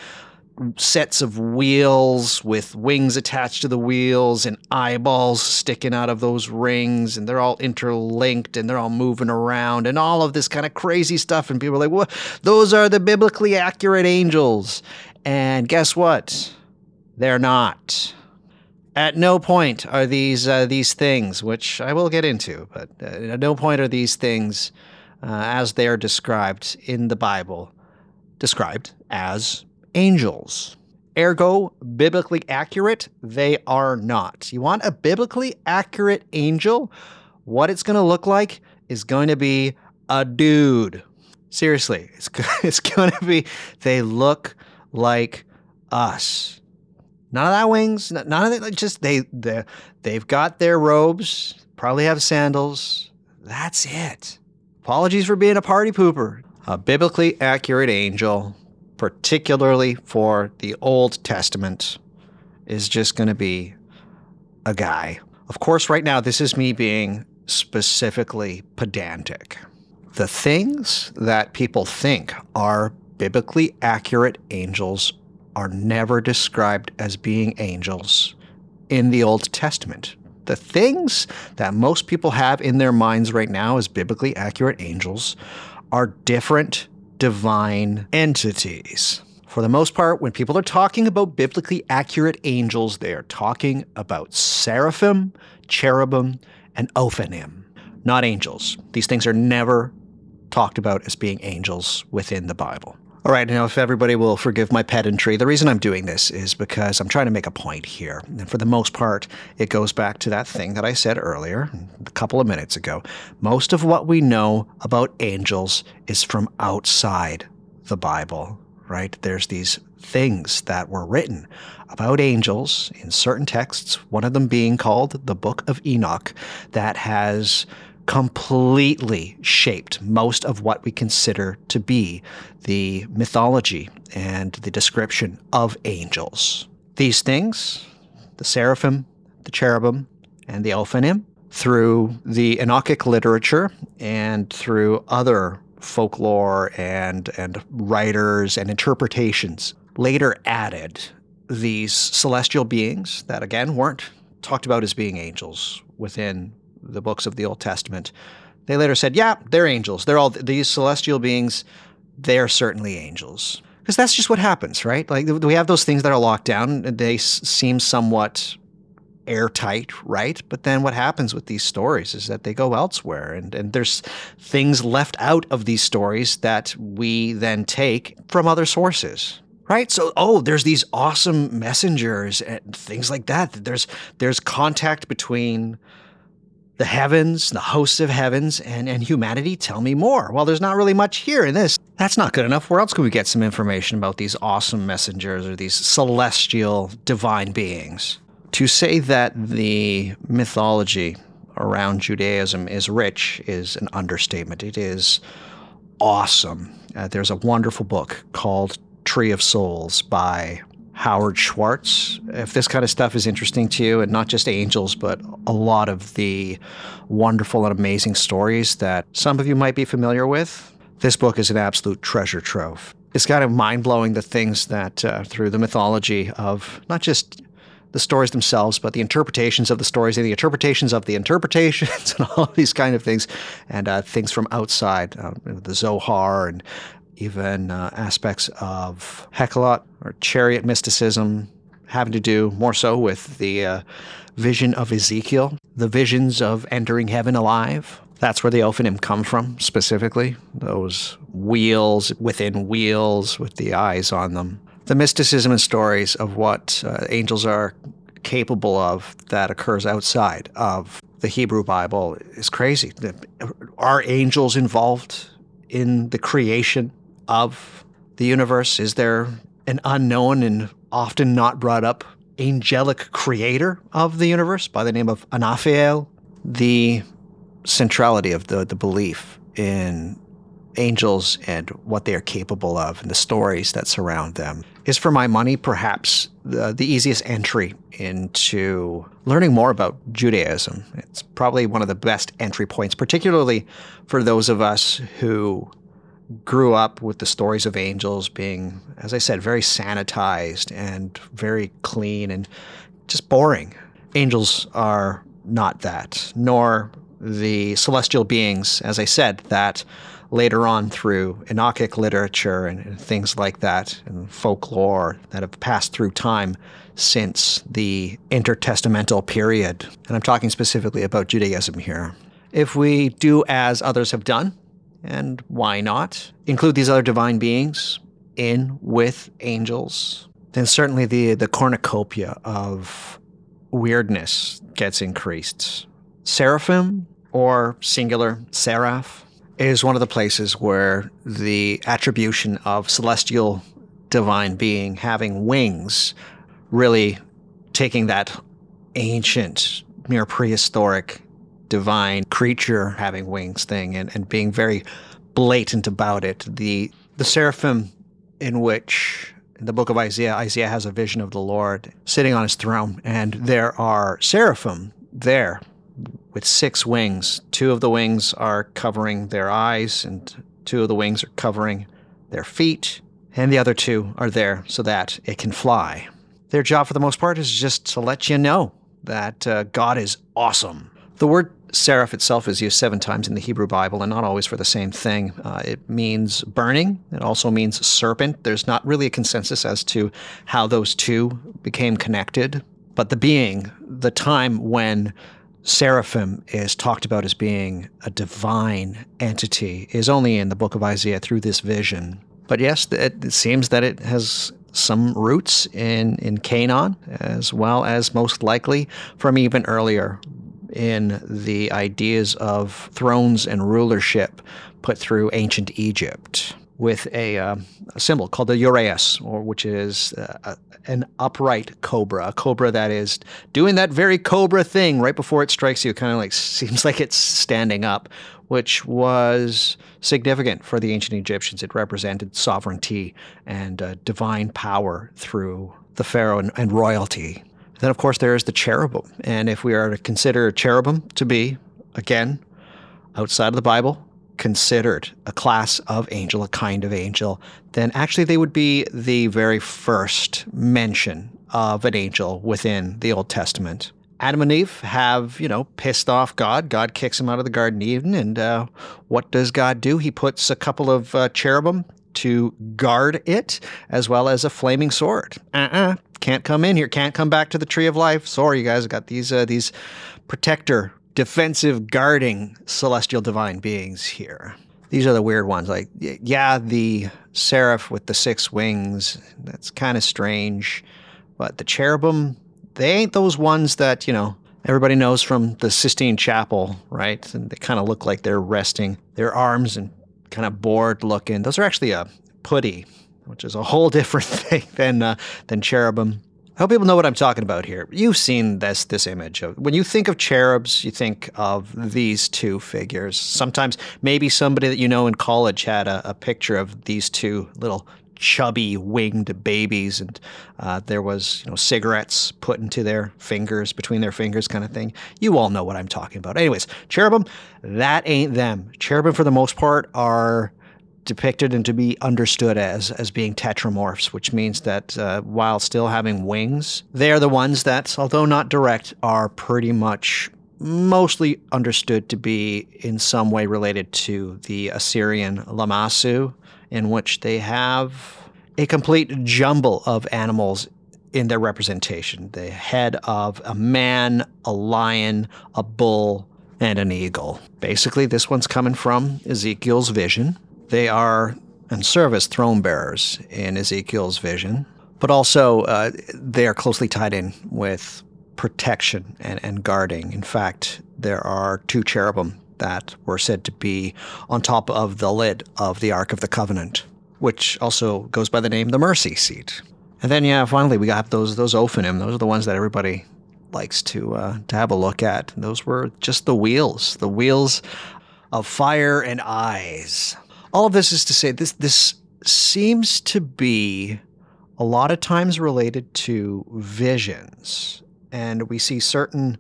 sets of wheels with wings attached to the wheels and eyeballs sticking out of those rings, and they're all interlinked and they're all moving around and all of this kind of crazy stuff. And people are like, well, those are the biblically accurate angels. And guess what? They're not. At no point are these things, which I will get into, but at no point are these things as they are described in the Bible, described as angels. Ergo, biblically accurate, they are not. You want a biblically accurate angel? What it's going to look like is going to be a dude. Seriously, it's going to be, they look like us. None of that wings, none of that, just they've got their robes, probably have sandals. That's it. Apologies for being a party pooper. A biblically accurate angel, particularly for the Old Testament, is just going to be a guy. Of course, right now, this is me being specifically pedantic. The things that people think are biblically accurate angels are never described as being angels in the Old Testament. The things that most people have in their minds right now as biblically accurate angels are different divine entities. For the most part, when people are talking about biblically accurate angels, they are talking about seraphim, cherubim, and ophanim, not angels. These things are never talked about as being angels within the Bible. All right, now if everybody will forgive my pedantry, the reason I'm doing this is because I'm trying to make a point here. And for the most part, it goes back to that thing that I said earlier, a couple of minutes ago. Most of what we know about angels is from outside the Bible, right? There's these things that were written about angels in certain texts, one of them being called the Book of Enoch, that has completely shaped most of what we consider to be the mythology and the description of angels. These things, the seraphim, the cherubim, and the ophanim, through the Enochic literature and through other folklore and writers and interpretations, later added these celestial beings that, again, weren't talked about as being angels within the books of the Old Testament. They later said, yeah, they're angels. They're all these celestial beings. They're certainly angels. Because that's just what happens, right? Like, we have those things that are locked down. They seem somewhat airtight, right? But then what happens with these stories is that they go elsewhere. And there's things left out of these stories that we then take from other sources. Right? So, there's these awesome messengers and things like that. There's contact between the heavens, the hosts of heavens, and humanity. Tell me more. Well, there's not really much here in this. That's not good enough. Where else could we get some information about these awesome messengers or these celestial divine beings? To say that the mythology around Judaism is rich is an understatement. It is awesome. There's a wonderful book called Tree of Souls by Howard Schwartz. If this kind of stuff is interesting to you, and not just angels, but a lot of the wonderful and amazing stories that some of you might be familiar with, this book is an absolute treasure trove. It's kind of mind-blowing, the things that through the mythology of not just the stories themselves, but the interpretations of the stories and the interpretations of the interpretations and all of these kind of things, and things from outside, the Zohar, and even aspects of Hecalot or chariot mysticism, having to do more so with the vision of Ezekiel, the visions of entering heaven alive. That's where the ophanim come from, specifically. Those wheels within wheels with the eyes on them. The mysticism and stories of what angels are capable of that occurs outside of the Hebrew Bible is crazy. Are angels involved in the creation of the universe? Is there an unknown and often not brought up angelic creator of the universe by the name of Anaphael? The centrality of the belief in angels and what they are capable of and the stories that surround them is, for my money, perhaps the easiest entry into learning more about Judaism. It's probably one of the best entry points, particularly for those of us who grew up with the stories of angels being, as I said, very sanitized and very clean and just boring. Angels are not that, nor the celestial beings, as I said, that later on through Enochic literature and things like that, and folklore that have passed through time since the intertestamental period. And I'm talking specifically about Judaism here. If we do as others have done and why not, include these other divine beings in with angels, then certainly the cornucopia of weirdness gets increased. Seraphim, or singular seraph, is one of the places where the attribution of celestial divine being having wings, really taking that ancient, mere prehistoric divine creature having wings thing and being very blatant about it. The seraphim, in which in the book of Isaiah has a vision of the Lord sitting on his throne, and there are seraphim there with 6 wings. 2 of the wings are covering their eyes, and 2 of the wings are covering their feet, and the other 2 are there so that it can fly. Their job, for the most part, is just to let you know that God is awesome. The word seraph itself is used 7 times in the Hebrew Bible, and not always for the same thing. It means burning. It also means serpent. There's not really a consensus as to how those 2 became connected. But the time when seraphim is talked about as being a divine entity is only in the book of Isaiah through this vision. But yes, it seems that it has some roots in Canaan, as well as most likely from even earlier in the ideas of thrones and rulership put through ancient Egypt, with a symbol called the uraeus, which is an upright cobra, a cobra that is doing that very cobra thing right before it strikes you. It kind of like seems like it's standing up, which was significant for the ancient Egyptians. It represented sovereignty and divine power through the pharaoh and royalty. Then, of course, there is the cherubim. And if we are to consider cherubim to be, again, outside of the Bible, considered a class of angel, a kind of angel, then actually they would be the very first mention of an angel within the Old Testament. Adam and Eve have, pissed off God. God kicks them out of the Garden of Eden. And what does God do? He puts a couple of cherubim to guard it, as well as a flaming sword. Can't come in here. Can't come back to the tree of life. Sorry, you guys. I got these protector, defensive, guarding celestial divine beings here. These are the weird ones. Like, yeah, the seraph with the 6 wings, that's kind of strange. But the cherubim, they ain't those ones that, everybody knows from the Sistine Chapel, right? And they kind of look like they're resting their arms and kind of bored looking. Those are actually a putti, which is a whole different thing than cherubim. I hope people know what I'm talking about here. You've seen this image. When you think of cherubs, you think of these 2 figures. Sometimes maybe somebody that you know in college had a picture of these 2 little chubby winged babies, and there was cigarettes put into their fingers, between their fingers kind of thing. You all know what I'm talking about. Anyways, cherubim, that ain't them. Cherubim, for the most part, are depicted and to be understood as being tetramorphs, which means that while still having wings, they are the ones that, although not direct, are pretty much mostly understood to be in some way related to the Assyrian Lamassu, in which they have a complete jumble of animals in their representation. The head of a man, a lion, a bull, and an eagle. Basically, this one's coming from Ezekiel's vision. They are and serve as throne bearers in Ezekiel's vision, but also they are closely tied in with protection and guarding. In fact, there are 2 cherubim that were said to be on top of the lid of the Ark of the Covenant, which also goes by the name the Mercy Seat. And then, finally, we got those Ophanim. Those are the ones that everybody likes to have a look at. Those were just the wheels of fire and eyes. All of this is to say this seems to be a lot of times related to visions, and we see certain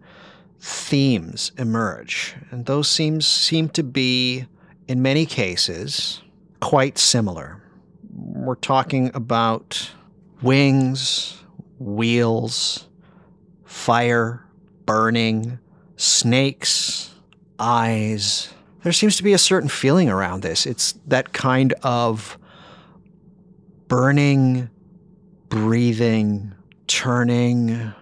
themes emerge, and those seem to be, in many cases, quite similar. We're talking about wings, wheels, fire, burning, snakes, eyes. There seems to be a certain feeling around this. It's that kind of burning, breathing, turning,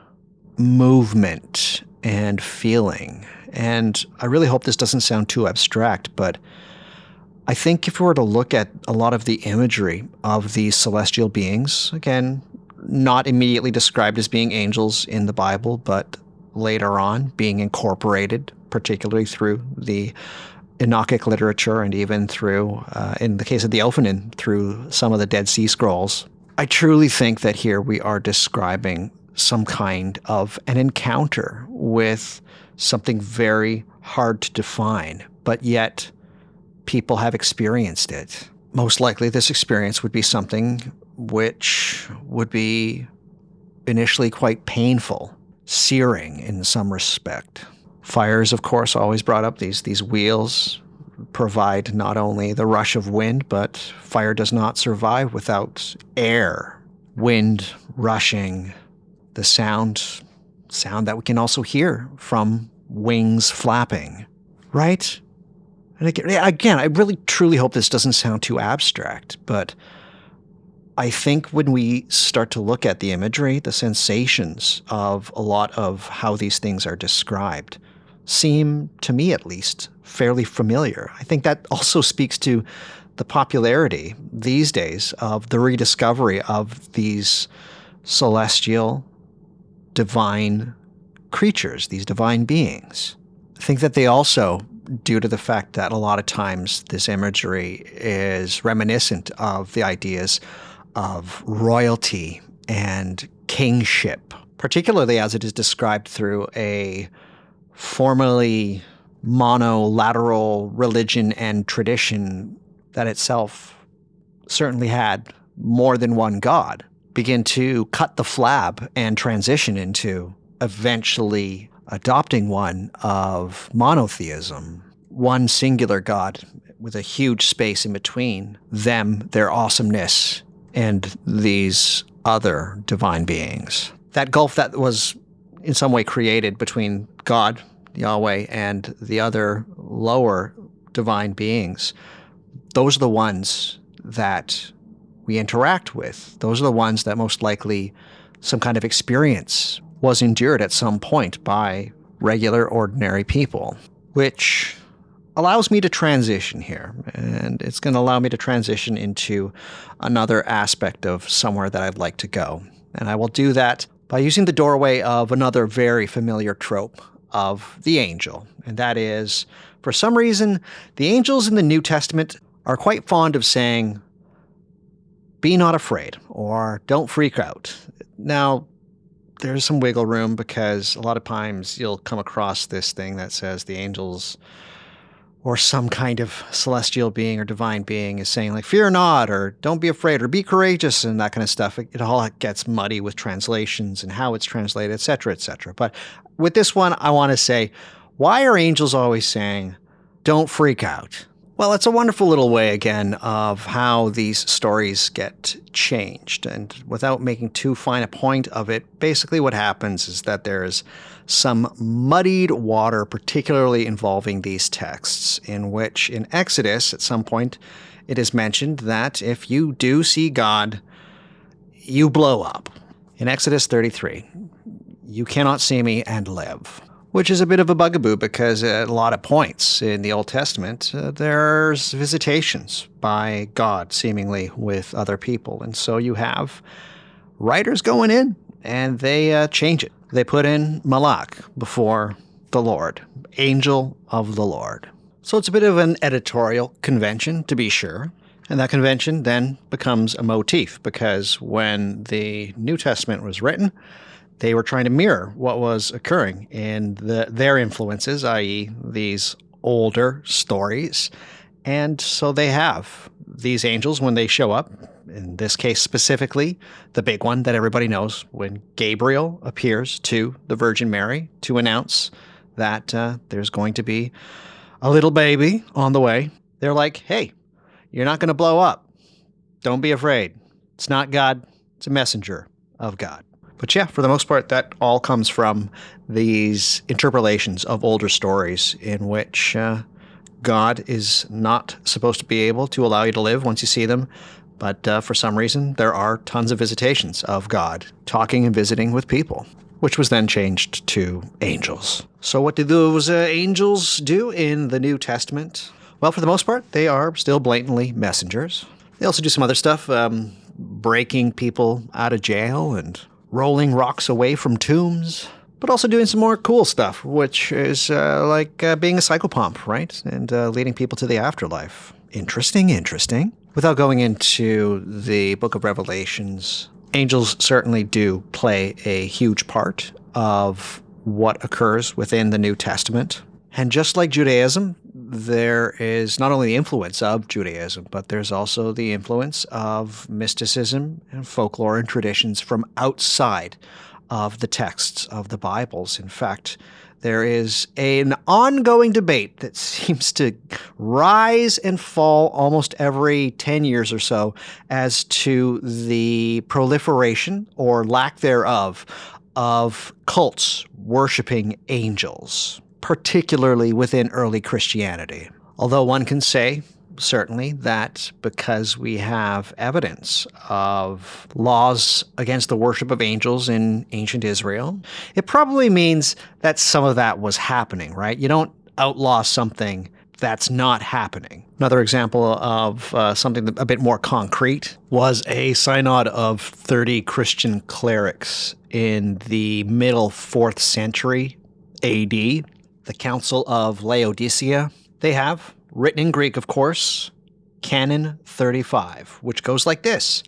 movement, and feeling. And I really hope this doesn't sound too abstract, but I think if we were to look at a lot of the imagery of these celestial beings, again, not immediately described as being angels in the Bible, but later on being incorporated, particularly through the Enochic literature and even through, in the case of the Ophanim, through some of the Dead Sea Scrolls. I truly think that here we are describing some kind of an encounter with something very hard to define, but yet people have experienced it. Most likely this experience would be something which would be initially quite painful, searing in some respect. Fires, of course, always brought up. These wheels provide not only the rush of wind, but fire does not survive without air, wind rushing, the sound that we can also hear from wings flapping, right? And again, I really truly hope this doesn't sound too abstract, but I think when we start to look at the imagery, the sensations of a lot of how these things are described seem, to me at least, fairly familiar. I think that also speaks to the popularity these days of the rediscovery of these celestial, divine creatures, these divine beings. I think that they also, due to the fact that a lot of times this imagery is reminiscent of the ideas of royalty and kingship, particularly as it is described through a formerly monolateral religion and tradition that itself certainly had more than one god, begin to cut the flab and transition into eventually adopting one of monotheism, one singular god with a huge space in between them, their awesomeness, and these other divine beings. That gulf that was in some way created between God, Yahweh, and the other lower divine beings, those are the ones that we interact with. Those are the ones that most likely some kind of experience was endured at some point by regular, ordinary people, which allows me to transition here. And it's going to allow me to transition into another aspect of somewhere that I'd like to go. And I will do that by using the doorway of another very familiar trope of the angel. And that is, for some reason, the angels in the New Testament are quite fond of saying, "Be not afraid," or "Don't freak out." Now, there's some wiggle room because a lot of times you'll come across this thing that says the angels or some kind of celestial being or divine being is saying like, "Fear not," or "Don't be afraid," or "Be courageous," and that kind of stuff. It all gets muddy with translations and how it's translated, etc., etc. But with this one, I want to say, why are angels always saying, "Don't freak out"? Well, it's a wonderful little way, again, of how these stories get changed. And without making too fine a point of it, basically what happens is that there's some muddied water, particularly involving these texts, in which in Exodus, at some point, it is mentioned that if you do see God, you blow up. In Exodus 33, "You cannot see me and live." Which is a bit of a bugaboo because at a lot of points in the Old Testament, there's visitations by God, seemingly, with other people. And so you have writers going in and they change it. They put in Malak before the Lord, angel of the Lord. So it's a bit of an editorial convention, to be sure. And that convention then becomes a motif because when the New Testament was written, they were trying to mirror what was occurring in their influences, i.e. these older stories. And so they have these angels when they show up, in this case specifically, the big one that everybody knows, when Gabriel appears to the Virgin Mary to announce that there's going to be a little baby on the way. They're like, "Hey, you're not going to blow up. Don't be afraid. It's not God. It's a messenger of God." But yeah, for the most part, that all comes from these interpolations of older stories in which God is not supposed to be able to allow you to live once you see them. But for some reason, there are tons of visitations of God talking and visiting with people, which was then changed to angels. So what did those angels do in the New Testament? Well, for the most part, they are still blatantly messengers. They also do some other stuff, breaking people out of jail and rolling rocks away from tombs, but also doing some more cool stuff, which is like being a psychopomp, right? And leading people to the afterlife. Interesting. Without going into the Book of Revelations, angels certainly do play a huge part of what occurs within the New Testament. And just like Judaism, there is not only the influence of Judaism, but there's also the influence of mysticism and folklore and traditions from outside of the texts of the Bibles. In fact, there is an ongoing debate that seems to rise and fall almost every 10 years or so as to the proliferation or lack thereof of cults worshiping angels, particularly within early Christianity. Although one can say, certainly, that because we have evidence of laws against the worship of angels in ancient Israel, it probably means that some of that was happening, right? You don't outlaw something that's not happening. Another example of something a bit more concrete was a synod of 30 Christian clerics in the middle 4th century AD, the Council of Laodicea. They have, written in Greek, of course, Canon 35, which goes like this.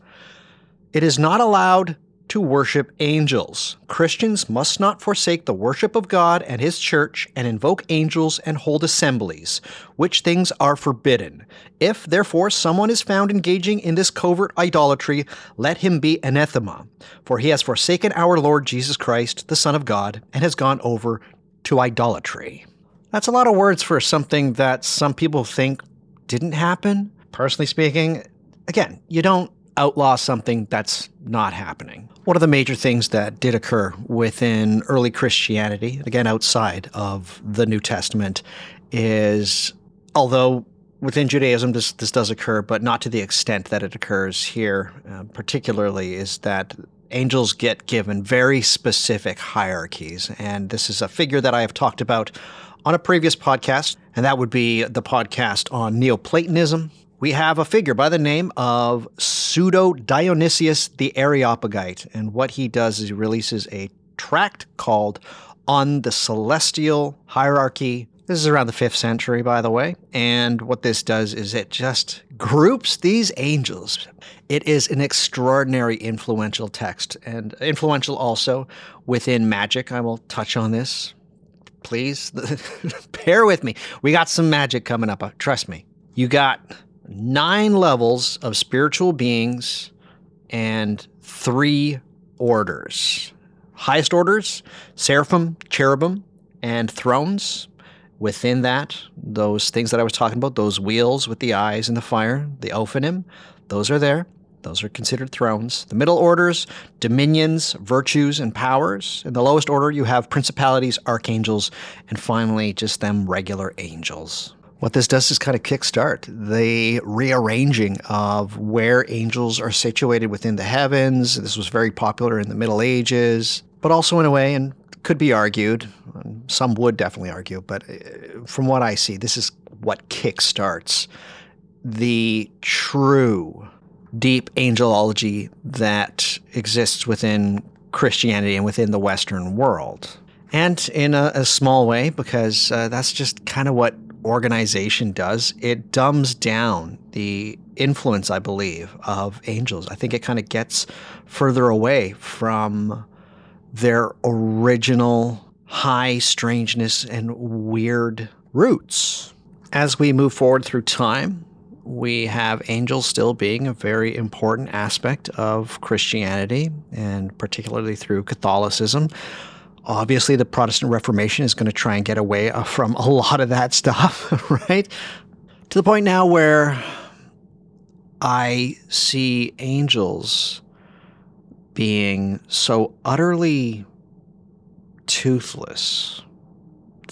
It is not allowed to worship angels. Christians must not forsake the worship of God and his church and invoke angels and hold assemblies, which things are forbidden. If, therefore, someone is found engaging in this covert idolatry, let him be anathema, for he has forsaken our Lord Jesus Christ, the Son of God, and has gone over to idolatry. That's a lot of words for something that some people think didn't happen. Personally speaking, again, you don't outlaw something that's not happening. One of the major things that did occur within early Christianity, again outside of the New Testament, is, although within Judaism this does occur, but not to the extent that it occurs here, particularly, is that angels get given very specific hierarchies. And this is a figure that I have talked about on a previous podcast, and that would be the podcast on Neoplatonism. We have a figure by the name of Pseudo-Dionysius the Areopagite, and what he does is he releases a tract called On the Celestial Hierarchy. This is around the 5th century, by the way, and what this does is it just groups these angels. It is an extraordinary influential text, and influential also within magic. I will touch on this. Please, bear with me. We got some magic coming up, trust me. You got 9 levels of spiritual beings and 3 orders. Highest orders, Seraphim, Cherubim, and thrones. Within that, those things that I was talking about, those wheels with the eyes and the fire, the Ophanim, those are there. Those are considered thrones. The middle orders, dominions, virtues, and powers. In the lowest order, you have principalities, archangels, and finally, just them regular angels. What this does is kind of kickstart the rearranging of where angels are situated within the heavens. This was very popular in the Middle Ages, but also in a way, and could be argued, some would definitely argue, but from what I see, this is what kickstarts the true deep angelology that exists within Christianity and within the Western world. And in a small way, because that's just kind of what organization does, it dumbs down the influence, I believe, of angels. I think it kind of gets further away from their original high strangeness and weird roots. As we move forward through time, we have angels still being a very important aspect of Christianity, and particularly through Catholicism. Obviously, the Protestant Reformation is going to try and get away from a lot of that stuff, right? To the point now where I see angels being so utterly toothless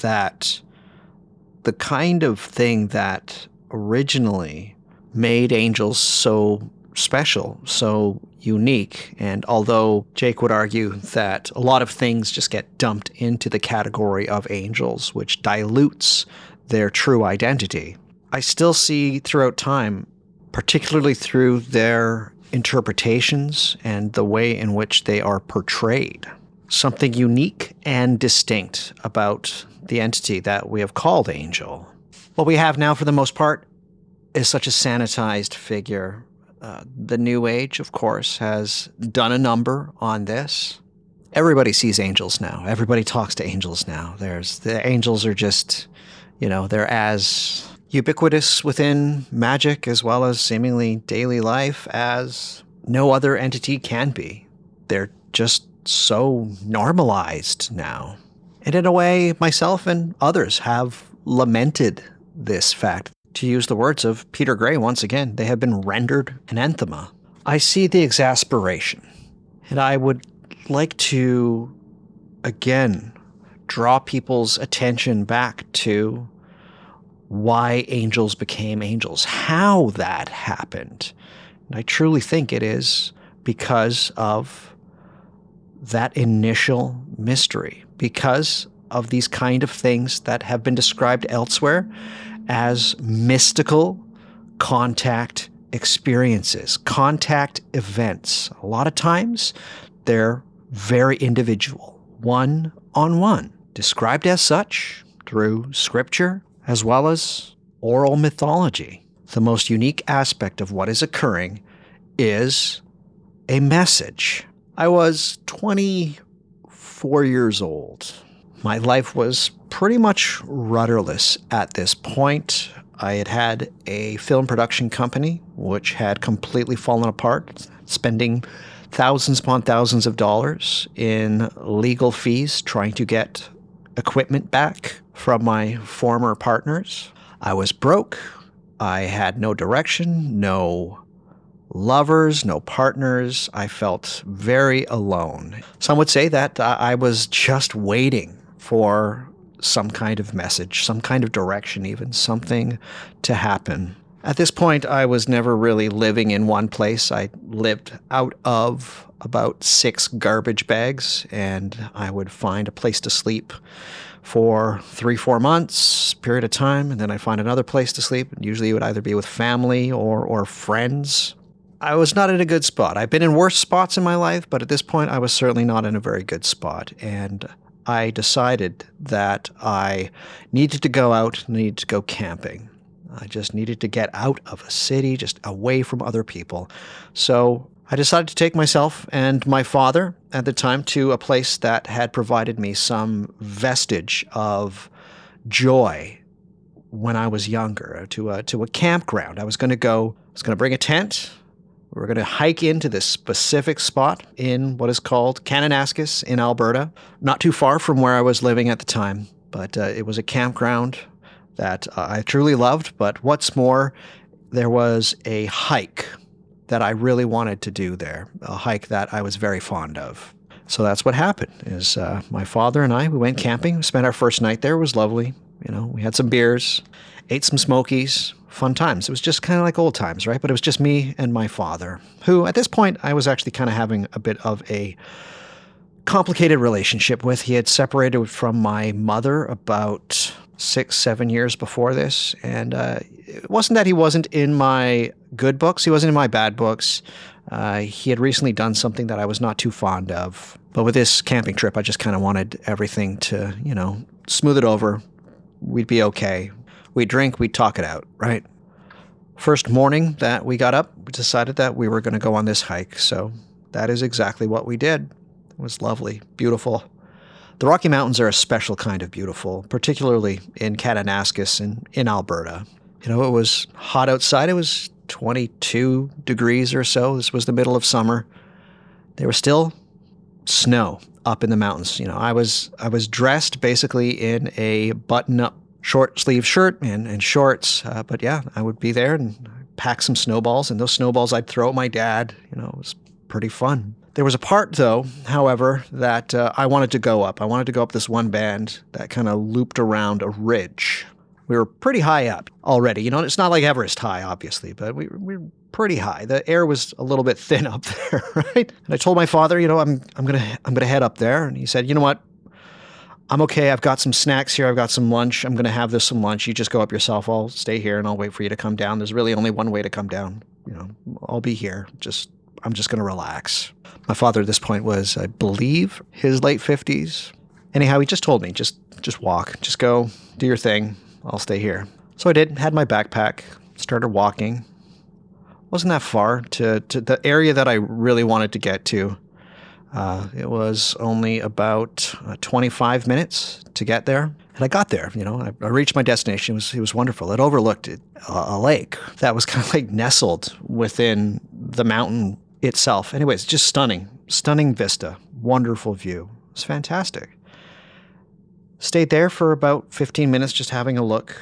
that the kind of thing that originally made angels so special, so unique, and although Jake would argue that a lot of things just get dumped into the category of angels, which dilutes their true identity, I still see throughout time, particularly through their interpretations and the way in which they are portrayed, something unique and distinct about the entity that we have called angel. What we have now, for the most part, is such a sanitized figure. The New Age, of course, has done a number on this. Everybody sees angels now. Everybody talks to angels now. The angels are just, they're as ubiquitous within magic as well as seemingly daily life as no other entity can be. They're just so normalized now. And in a way, myself and others have lamented this fact. To use the words of Peter Gray once again, they have been rendered anathema. I see the exasperation, and I would like to, again, draw people's attention back to why angels became angels, how that happened. And I truly think it is because of that initial mystery, because of these kind of things that have been described elsewhere as mystical contact experiences, contact events. A lot of times, they're very individual, one-on-one, described as such through scripture as well as oral mythology. The most unique aspect of what is occurring is a message. I was 24 years old. My life was pretty much rudderless at this point. I had had a film production company which had completely fallen apart, spending thousands upon thousands of dollars in legal fees trying to get equipment back from my former partners. I was broke. I had no direction, no lovers, no partners. I felt very alone. Some would say that I was just waiting for some kind of message, some kind of direction even, something to happen. At this point, I was never really living in one place. I lived out of about 6 garbage bags, and I would find a place to sleep for 3-4 months period of time, and then I'd find another place to sleep. Usually it would either be with family or friends. I was not in a good spot. I've been in worse spots in my life, but at this point I was certainly not in a very good spot. And I decided that I needed to go out, needed to go camping. I just needed to get out of a city, just away from other people. So I decided to take myself and my father at the time to a place that had provided me some vestige of joy when I was younger, to a campground. I was going to bring a tent. We were going to hike into this specific spot in what is called Kananaskis in Alberta, not too far from where I was living at the time. But it was a campground that I truly loved. But what's more, there was a hike that I really wanted to do there, a hike that I was very fond of. So that's what happened, is my father and I, we went camping. We spent our first night there. It was lovely. We had some beers, ate some Smokies, fun times. It was just kind of like old times, right? But it was just me and my father, who at this point I was actually kind of having a bit of a complicated relationship with. He had separated from my mother about 6-7 years before this. And it wasn't that he wasn't in my good books. He wasn't in my bad books. He had recently done something that I was not too fond of. But with this camping trip, I just kind of wanted everything to, smooth it over. We'd be okay. We'd drink, we'd talk it out, right? First morning that we got up, we decided that we were going to go on this hike. So that is exactly what we did. It was lovely, beautiful. The Rocky Mountains are a special kind of beautiful, particularly in Kananaskis in Alberta. It was hot outside. It was 22 degrees or so. This was the middle of summer. There was still snow up in the mountains. I was dressed basically in a button-up short sleeve shirt and shorts. But yeah, I would be there and pack some snowballs, and those snowballs I'd throw at my dad. It was pretty fun. There was a part, though, however, that I wanted to go up. I wanted to go up this one band that kind of looped around a ridge. We were pretty high up already. It's not like Everest high, obviously, but we were pretty high. The air was a little bit thin up there, right? And I told my father, I'm gonna head up there, and he said, "You know what? I'm okay. I've got some snacks here. I've got some lunch. I'm going to have some lunch. You just go up yourself. I'll stay here and I'll wait for you to come down. There's really only one way to come down. I'll be here. I'm just going to relax. My father at this point was, I believe, his late 50s. Anyhow, he just told me, just walk. Just go, do your thing. I'll stay here. So I did, had my backpack, started walking. Wasn't that far to the area that I really wanted to get to. It was only about 25 minutes to get there. And I got there, I reached my destination. It was wonderful. It overlooked a lake that was kind of like nestled within the mountain itself. Anyways, just stunning vista, wonderful view. It was fantastic. Stayed there for about 15 minutes just having a look.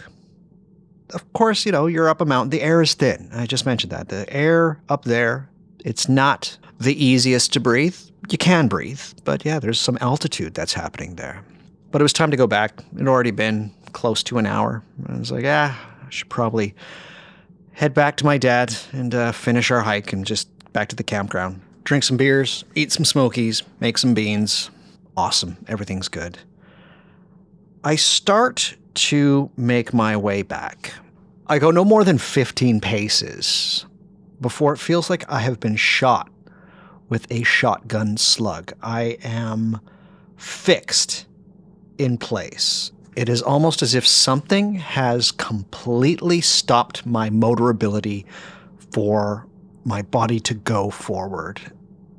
Of course, you're up a mountain. The air is thin. I just mentioned that. The air up there, it's not the easiest to breathe. You can breathe, but yeah, there's some altitude that's happening there. But it was time to go back. It had already been close to an hour. I was like, I should probably head back to my dad and finish our hike and just back to the campground. Drink some beers, eat some smokies, make some beans. Awesome. Everything's good. I start to make my way back. I go no more than 15 paces before it feels like I have been shot with a shotgun slug. I am fixed in place. It is almost as if something has completely stopped my motor ability for my body to go forward.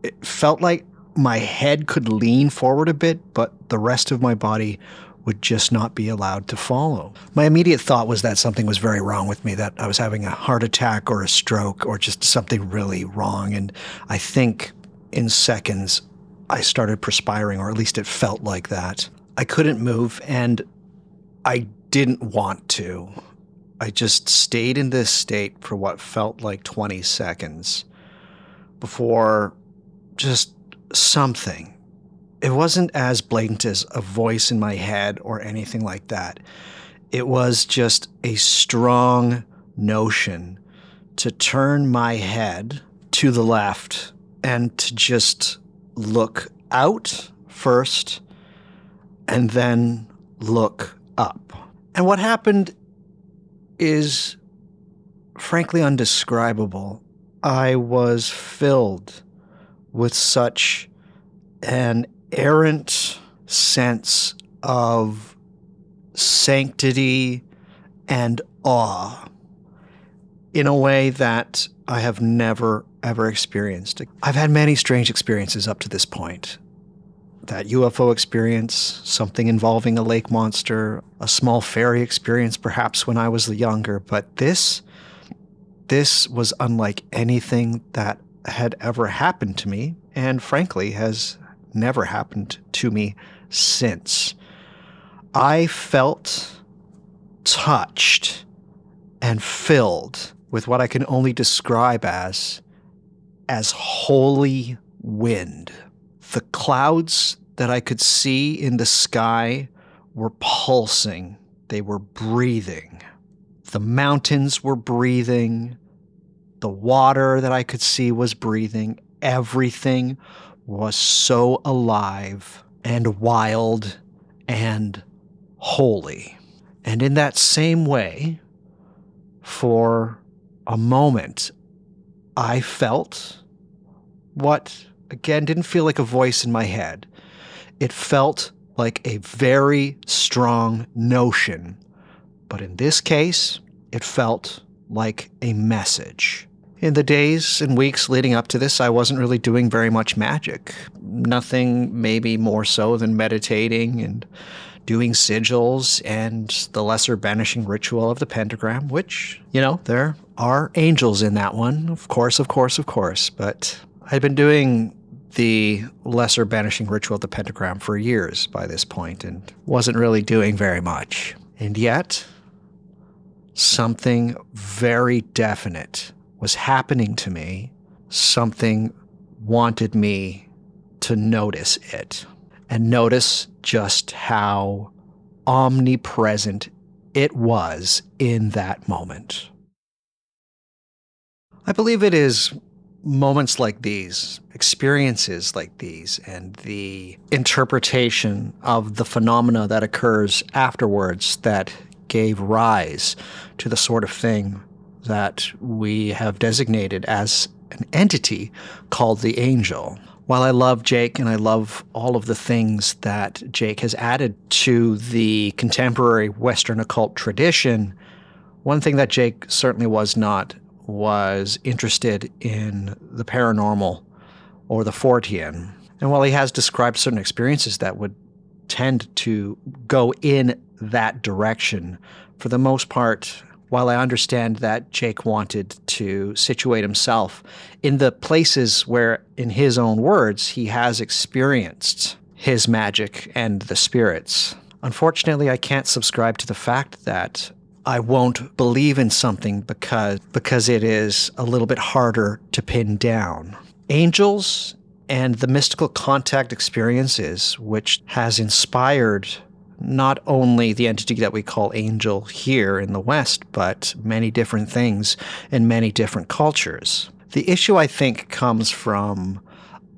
It felt like my head could lean forward a bit, but the rest of my body would just not be allowed to follow. My immediate thought was that something was very wrong with me, that I was having a heart attack or a stroke or just something really wrong. And I think in seconds, I started perspiring, or at least it felt like that. I couldn't move, and I didn't want to. I just stayed in this state for what felt like 20 seconds before just something. It wasn't as blatant as a voice in my head or anything like that. It was just a strong notion to turn my head to the left and to just look out first and then look up. And what happened is frankly undescribable. I was filled with such an errant sense of sanctity and awe in a way that I have never, ever experienced. I've had many strange experiences up to this point. That UFO experience, something involving a lake monster, a small fairy experience perhaps when I was younger, but this was unlike anything that had ever happened to me, and frankly has never happened to me since. I felt touched and filled with what I can only describe as holy wind. The clouds that I could see in the sky were pulsing. They were breathing. The mountains were breathing. The water that I could see was breathing. Everything was so alive and wild and holy. And in that same way, for a moment, I felt what, again, didn't feel like a voice in my head. It felt like a very strong notion. But in this case, it felt like a message. In the days and weeks leading up to this, I wasn't really doing very much magic. Nothing maybe more so than meditating and doing sigils and the lesser banishing ritual of the pentagram, which, there are angels in that one. Of course. But I'd been doing the lesser banishing ritual of the pentagram for years by this point and wasn't really doing very much. And yet, something very definite was happening to me. Something wanted me to notice it and notice just how omnipresent it was in that moment. I believe it is moments like these, experiences like these, and the interpretation of the phenomena that occurs afterwards that gave rise to the sort of thing that we have designated as an entity called the angel. While I love Jake and I love all of the things that Jake has added to the contemporary Western occult tradition, one thing that Jake certainly was not was interested in the paranormal or the Fortean. And while he has described certain experiences that would tend to go in that direction, for the most part, while I understand that Jake wanted to situate himself in the places where, in his own words, he has experienced his magic and the spirits, unfortunately, I can't subscribe to the fact that I won't believe in something because it is a little bit harder to pin down. Angels and the mystical contact experiences, which has inspired not only the entity that we call angel here in the West, but many different things in many different cultures. The issue, I think, comes from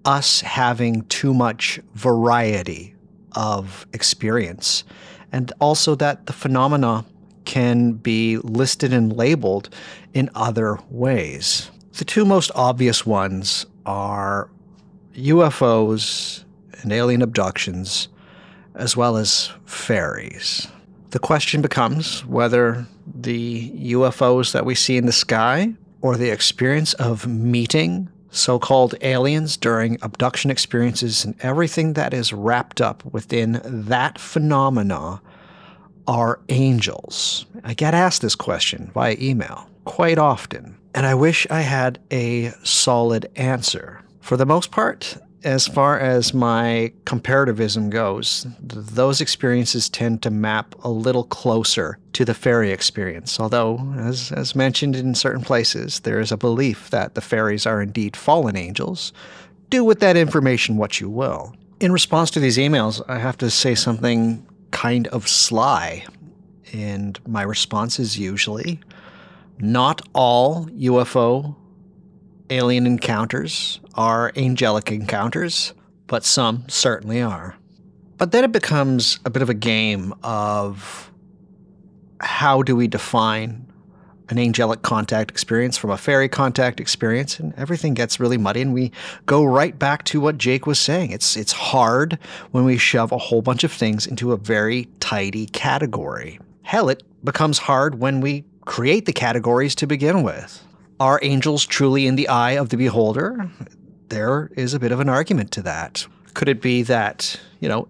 us having too much variety of experience, and also that the phenomena can be listed and labeled in other ways. The two most obvious ones are UFOs and alien abductions, as well as fairies. The question becomes whether the UFOs that we see in the sky or the experience of meeting so-called aliens during abduction experiences and everything that is wrapped up within that phenomena are angels. I get asked this question via email quite often, and I wish I had a solid answer. For the most part, as far as my comparativism goes, those experiences tend to map a little closer to the fairy experience, although, as mentioned in certain places, there is a belief that the fairies are indeed fallen angels. Do with that information what you will. In response to these emails, I have to say something kind of sly, and my response is usually, not all UFO alien encounters are angelic encounters, but some certainly are. But then it becomes a bit of a game of how do we define an angelic contact experience from a fairy contact experience, and everything gets really muddy, and we go right back to what Jake was saying. It's hard when we shove a whole bunch of things into a very tidy category. Hell, it becomes hard when we create the categories to begin with. Are angels truly in the eye of the beholder? There is a bit of an argument to that. Could it be that,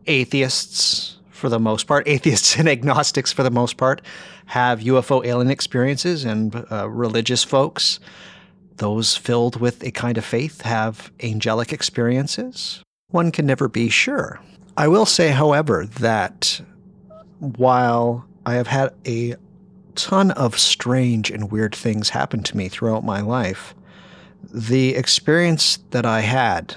atheists, for the most part, atheists and agnostics for the most part, have UFO alien experiences, and religious folks, those filled with a kind of faith, have angelic experiences? One can never be sure. I will say, however, that while I have had a ton of strange and weird things happen to me throughout my life, the experience that I had,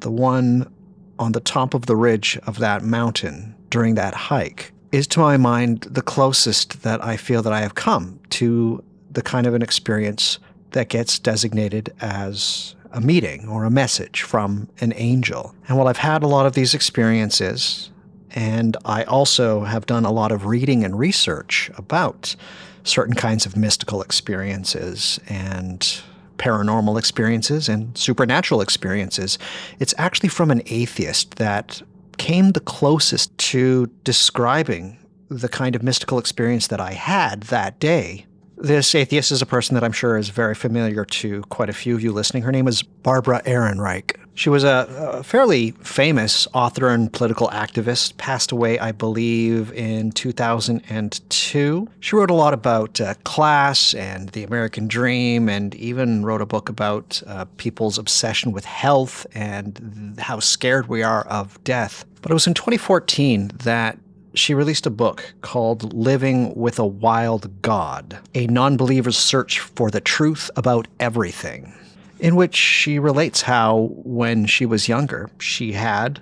the one on the top of the ridge of that mountain during that hike, is to my mind the closest that I feel that I have come to the kind of an experience that gets designated as a meeting or a message from an angel. And while I've had a lot of these experiences, and I also have done a lot of reading and research about certain kinds of mystical experiences and paranormal experiences and supernatural experiences, it's actually from an atheist that came the closest to describing the kind of mystical experience that I had that day. This atheist is a person that I'm sure is very familiar to quite a few of you listening. Her name is Barbara Ehrenreich. She was a fairly famous author and political activist, passed away, I believe, in 2002. She wrote a lot about class and the American dream, and even wrote a book about people's obsession with health and how scared we are of death. But it was in 2014 that she released a book called Living with a Wild God, a non-believer's search for the truth about everything, in which she relates how, when she was younger, she had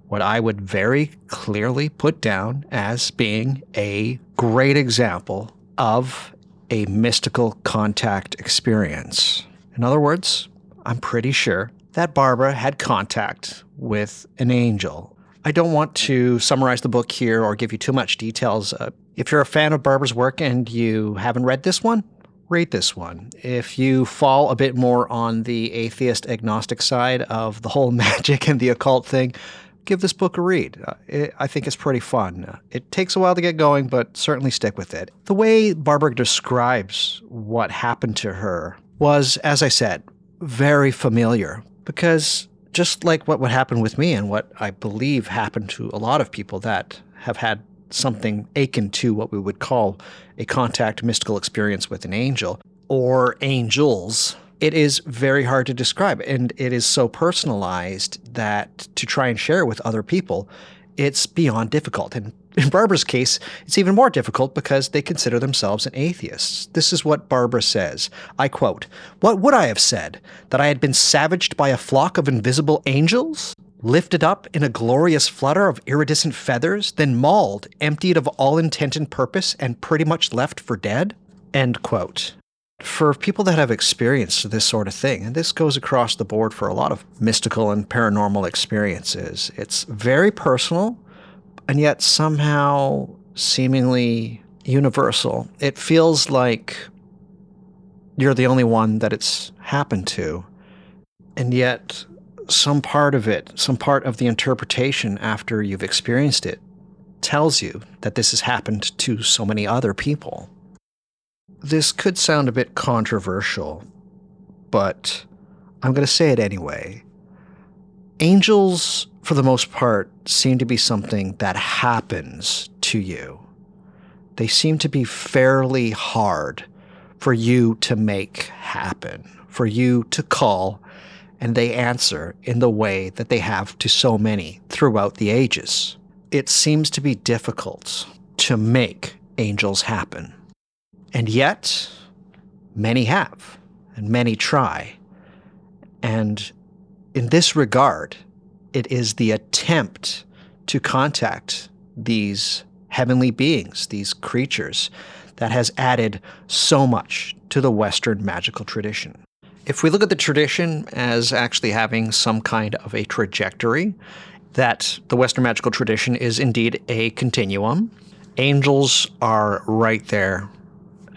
what I would very clearly put down as being a great example of a mystical contact experience. In other words, I'm pretty sure that Barbara had contact with an angel. I don't want to summarize the book here or give you too much details. If you're a fan of Barbara's work and you haven't read this one, read this one. If you fall a bit more on the atheist agnostic side of the whole magic and the occult thing, give this book a read. I think it's pretty fun. It takes a while to get going, but certainly stick with it. The way Barbara describes what happened to her was, as I said, very familiar, because just like what would happen with me and what I believe happened to a lot of people that have had something akin to what we would call a contact mystical experience with an angel or angels, it is very hard to describe, and it is so personalized that to try and share with other people, it's beyond difficult. And in Barbara's case, it's even more difficult because they consider themselves an atheist. This is what Barbara says. I quote, "What would I have said? That I had been savaged by a flock of invisible angels? Lifted up in a glorious flutter of iridescent feathers, then mauled, emptied of all intent and purpose, and pretty much left for dead?" End quote. For people that have experienced this sort of thing, and this goes across the board for a lot of mystical and paranormal experiences, it's very personal, and yet somehow seemingly universal. It feels like you're the only one that it's happened to, and yet some part of it, some part of the interpretation after you've experienced it, tells you that this has happened to so many other people. This could sound a bit controversial, but I'm going to say it anyway. Angels, for the most part, seem to be something that happens to you. They seem to be fairly hard for you to make happen, for you to call, and they answer in the way that they have to so many throughout the ages. It seems to be difficult to make angels happen. And yet, many have, and many try. And in this regard, it is the attempt to contact these heavenly beings, these creatures, that has added so much to the Western magical tradition. If we look at the tradition as actually having some kind of a trajectory, that the Western magical tradition is indeed a continuum. Angels are right there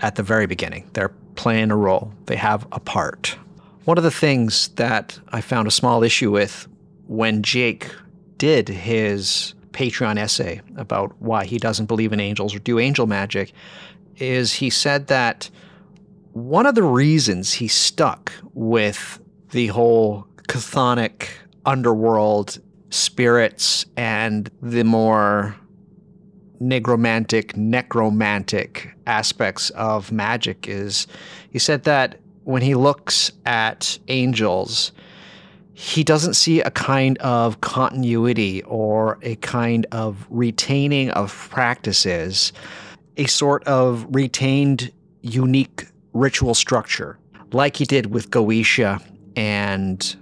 at the very beginning. They're playing a role. They have a part. One of the things that I found a small issue with when Jake did his Patreon essay about why he doesn't believe in angels or do angel magic is he said that one of the reasons he stuck with the whole chthonic underworld spirits and the more necromantic aspects of magic is he said that when he looks at angels, he doesn't see a kind of continuity or a kind of retaining of practices, a sort of retained unique ritual structure, like he did with Goetia and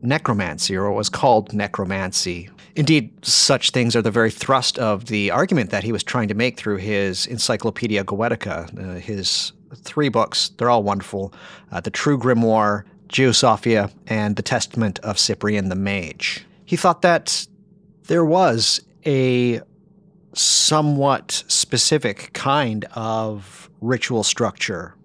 necromancy, or what was called necromancy. Indeed, such things are the very thrust of the argument that he was trying to make through his Encyclopedia Goetica, his 3 books. They're all wonderful. The True Grimoire, Geosophia, and the Testament of Cyprian the Mage. He thought that there was a somewhat specific kind of ritual structure,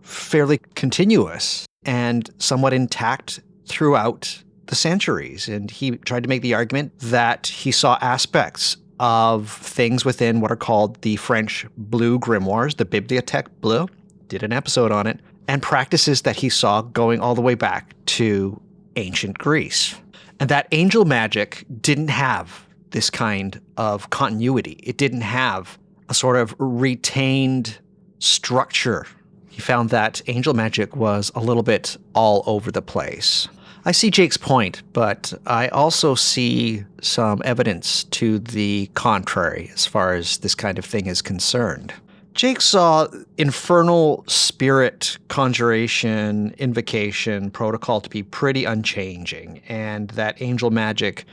fairly continuous and somewhat intact throughout the centuries. And he tried to make the argument that he saw aspects of things within what are called the French Blue Grimoires, the Bibliothèque Bleue, did an episode on it, and practices that he saw going all the way back to ancient Greece. And that angel magic didn't have this kind of continuity. It didn't have a sort of retained structure. He found that angel magic was a little bit all over the place. I see Jake's point, but I also see some evidence to the contrary as far as this kind of thing is concerned. Jake saw infernal spirit conjuration, invocation, protocol to be pretty unchanging, and that angel magic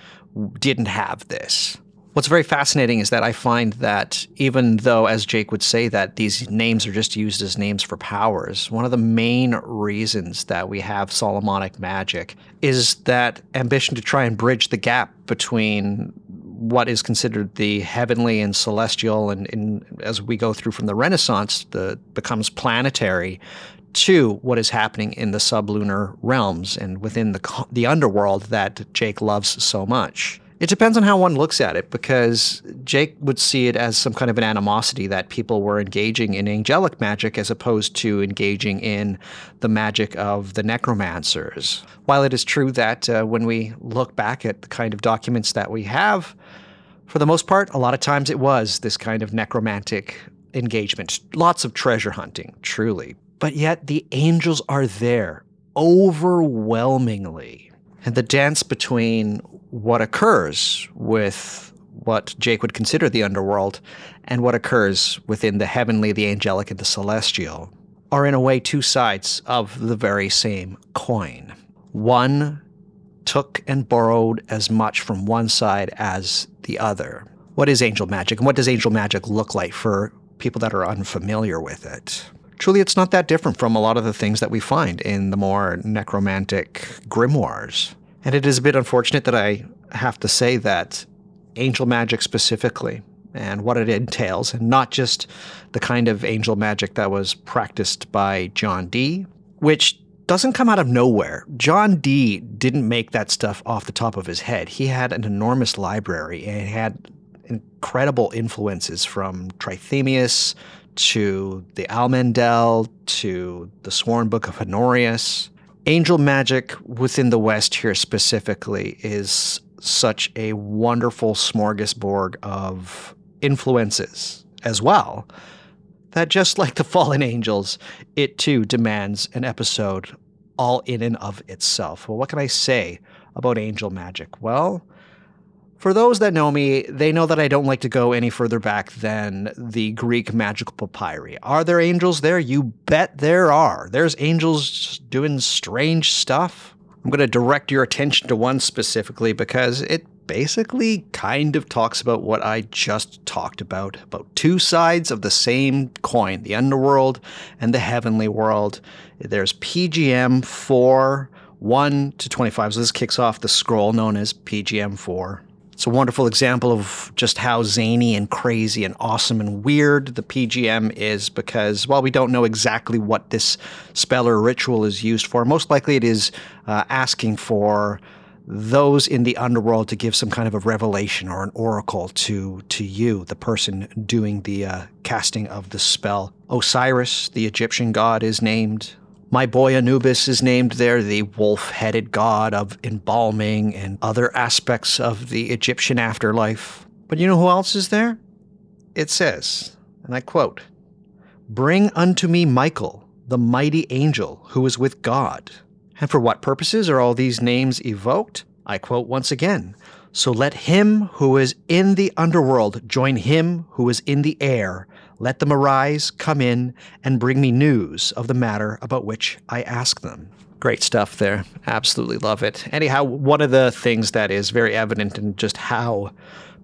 didn't have this. What's very fascinating is that I find that even though, as Jake would say, that these names are just used as names for powers, one of the main reasons that we have Solomonic magic is that ambition to try and bridge the gap between what is considered the heavenly and celestial, and as we go through from the Renaissance, becomes planetary, to what is happening in the sublunar realms and within the underworld that Jake loves so much. It depends on how one looks at it, because Jake would see it as some kind of an animosity that people were engaging in angelic magic as opposed to engaging in the magic of the necromancers. While it is true that when we look back at the kind of documents that we have, for the most part, a lot of times it was this kind of necromantic engagement. Lots of treasure hunting, truly. But yet the angels are there overwhelmingly. And the dance between what occurs with what Jake would consider the underworld and what occurs within the heavenly, the angelic, and the celestial are in a way two sides of the very same coin. One took and borrowed as much from one side as the other. What is angel magic, and what does angel magic look like for people that are unfamiliar with it? Truly, it's not that different from a lot of the things that we find in the more necromantic grimoires. And it is a bit unfortunate that I have to say that angel magic specifically, and what it entails, and not just the kind of angel magic that was practiced by John Dee, which doesn't come out of nowhere. John Dee didn't make that stuff off the top of his head. He had an enormous library, and he had incredible influences from Trithemius to the Almendel to the Sworn Book of Honorius. Angel magic within the West here specifically is such a wonderful smorgasbord of influences as well, that just like the fallen angels, it too demands an episode all in and of itself. Well, what can I say about angel magic? Well, for those that know me, they know that I don't like to go any further back than the Greek magical papyri. Are there angels there? You bet there are. There's angels doing strange stuff. I'm going to direct your attention to one specifically because it basically kind of talks about what I just talked about two sides of the same coin, the underworld and the heavenly world. There's PGM 4, 1 to 25. So this kicks off the scroll known as PGM 4. It's a wonderful example of just how zany and crazy and awesome and weird the PGM is, because while we don't know exactly what this spell or ritual is used for, most likely it is asking for those in the underworld to give some kind of a revelation or an oracle to you, the person doing the casting of the spell. Osiris, the Egyptian god, is named. My boy Anubis is named there, the wolf-headed god of embalming and other aspects of the Egyptian afterlife. But you know who else is there? It says, and I quote, "Bring unto me Michael, the mighty angel, who is with God." And for what purposes are all these names evoked? I quote once again, "So let him who is in the underworld join him who is in the air. Let them arise, come in, and bring me news of the matter about which I ask them." Great stuff there. Absolutely love it. Anyhow, one of the things that is very evident in just how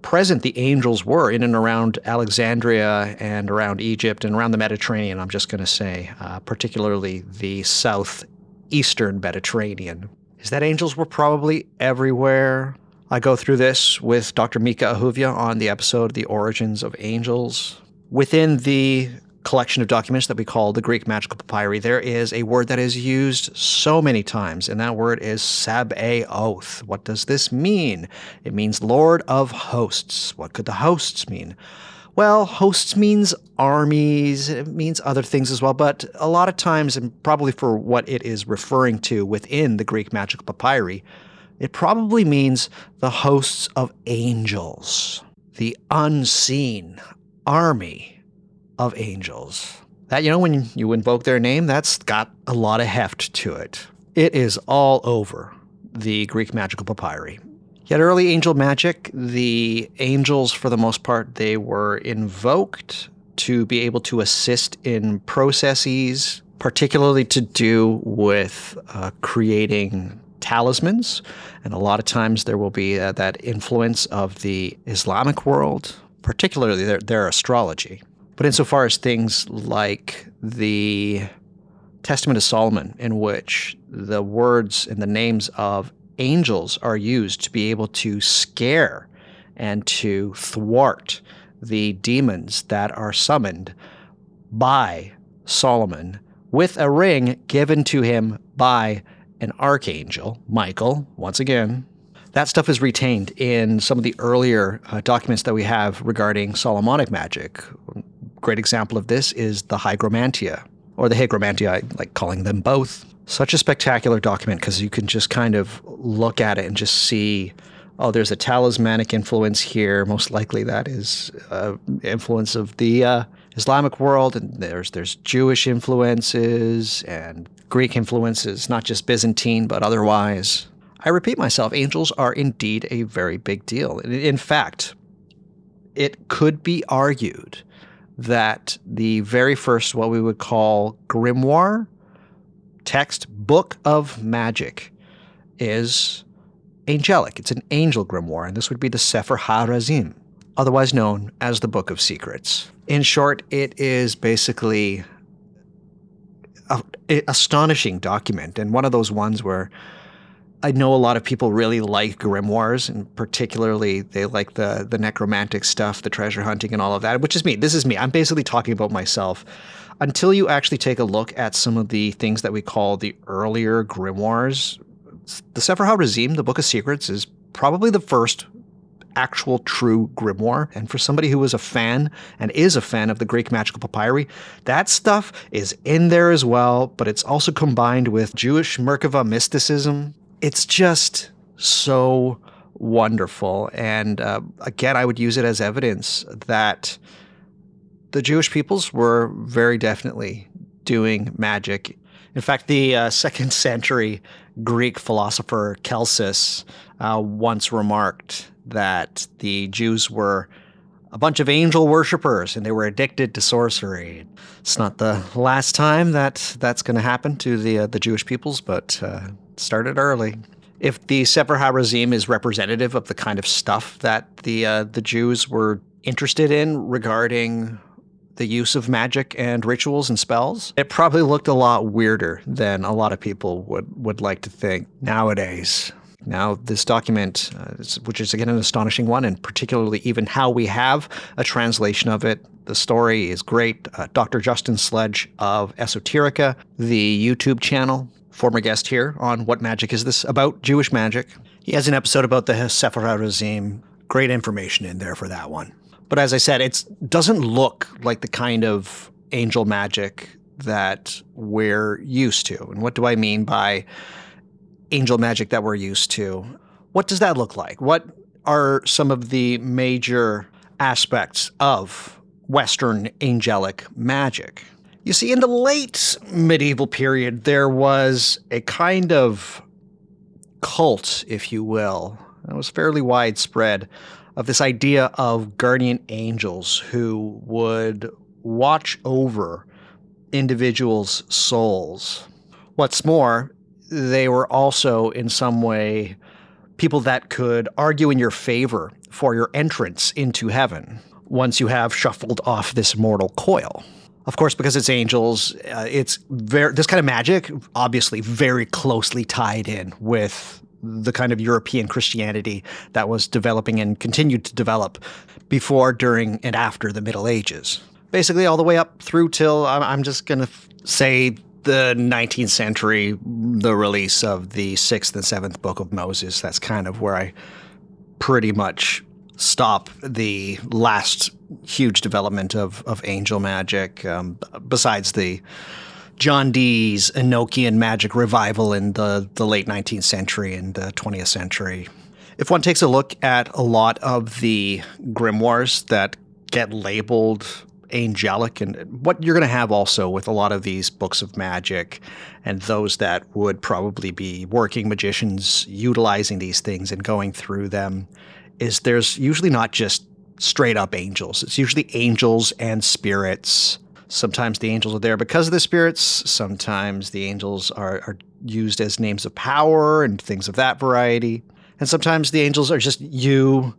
present the angels were in and around Alexandria and around Egypt and around the Mediterranean, I'm just going to say, particularly the southeastern Mediterranean, is that angels were probably everywhere. I go through this with Dr. Mika Ahuvia on the episode The Origins of Angels. Within the collection of documents that we call the Greek magical papyri, there is a word that is used so many times, and that word is Sabaoth. What does this mean? It means Lord of Hosts. What could the hosts mean? Well, hosts means armies, it means other things as well, but a lot of times, and probably for what it is referring to within the Greek magical papyri, it probably means the hosts of angels, the unseen army of angels. That, when you invoke their name, that's got a lot of heft to it. It is all over the Greek magical papyri. Yet early angel magic, the angels, for the most part, they were invoked to be able to assist in processes, particularly to do with creating talismans, and a lot of times there will be that influence of the Islamic world, particularly their astrology. But insofar as things like the Testament of Solomon, in which the words and the names of angels are used to be able to scare and to thwart the demons that are summoned by Solomon with a ring given to him by an archangel, Michael, once again. That stuff is retained in some of the earlier documents that we have regarding Solomonic magic. Great example of this is the Hygromantia, or the Hygromantia, I like calling them both. Such a spectacular document because you can just kind of look at it and just see, oh, there's a talismanic influence here. Most likely that is influence of the Islamic world, and there's Jewish influences and Greek influences, not just Byzantine, but otherwise. I repeat myself, angels are indeed a very big deal. In fact, it could be argued that the very first, what we would call grimoire, text, book of magic, is angelic. It's an angel grimoire, and this would be the Sefer HaRazim, otherwise known as the Book of Secrets. In short, it is basically an astonishing document, and one of those ones where I know a lot of people really like grimoires, and particularly they like the necromantic stuff, the treasure hunting and all of that, which is me. This is me. I'm basically talking about myself. Until you actually take a look at some of the things that we call the earlier grimoires, the Sefer HaRazim, the Book of Secrets, is probably the first actual true grimoire. And for somebody who was a fan and is a fan of the Greek magical papyri, that stuff is in there as well, but it's also combined with Jewish Merkava mysticism. It's just so wonderful. And again, I would use it as evidence that the Jewish peoples were very definitely doing magic. In fact, the 2nd century Greek philosopher Celsus once remarked that the Jews were a bunch of angel worshippers and they were addicted to sorcery. It's not the last time that that's going to happen to the Jewish peoples, but it started early. If the Sefer HaRazim is representative of the kind of stuff that the Jews were interested in regarding the use of magic and rituals and spells, it probably looked a lot weirder than a lot of people would like to think nowadays. Now, this document, which is again an astonishing one, and particularly even how we have a translation of it, the story is great. Dr. Justin Sledge of Esoterica, the YouTube channel, former guest here on What Magic Is This? About Jewish magic. He has an episode about the Sefer HaRazim. Great information in there for that one. But as I said, it doesn't look like the kind of angel magic that we're used to. And what do I mean by angel magic that we're used to? What does that look like? What are some of the major aspects of Western angelic magic? You see, in the late medieval period, there was a kind of cult, if you will, that was fairly widespread, of this idea of guardian angels who would watch over individuals' souls. What's more, they were also in some way people that could argue in your favor for your entrance into heaven once you have shuffled off this mortal coil. Of course, because it's angels, it's this kind of magic, obviously very closely tied in with the kind of European Christianity that was developing and continued to develop before, during, and after the Middle Ages. Basically all the way up through till, I'm just going to say, the 19th century, the release of the 6th and 7th book of Moses. That's kind of where I pretty much stop the last huge development of angel magic, besides the John Dee's Enochian magic revival in the late 19th century and the 20th century. If one takes a look at a lot of the grimoires that get labeled angelic, and what you're going to have also with a lot of these books of magic and those that would probably be working magicians utilizing these things and going through them, is there's usually not just straight up angels. It's usually angels and spirits. Sometimes the angels are there because of the spirits. Sometimes the angels are used as names of power and things of that variety. And sometimes the angels are just you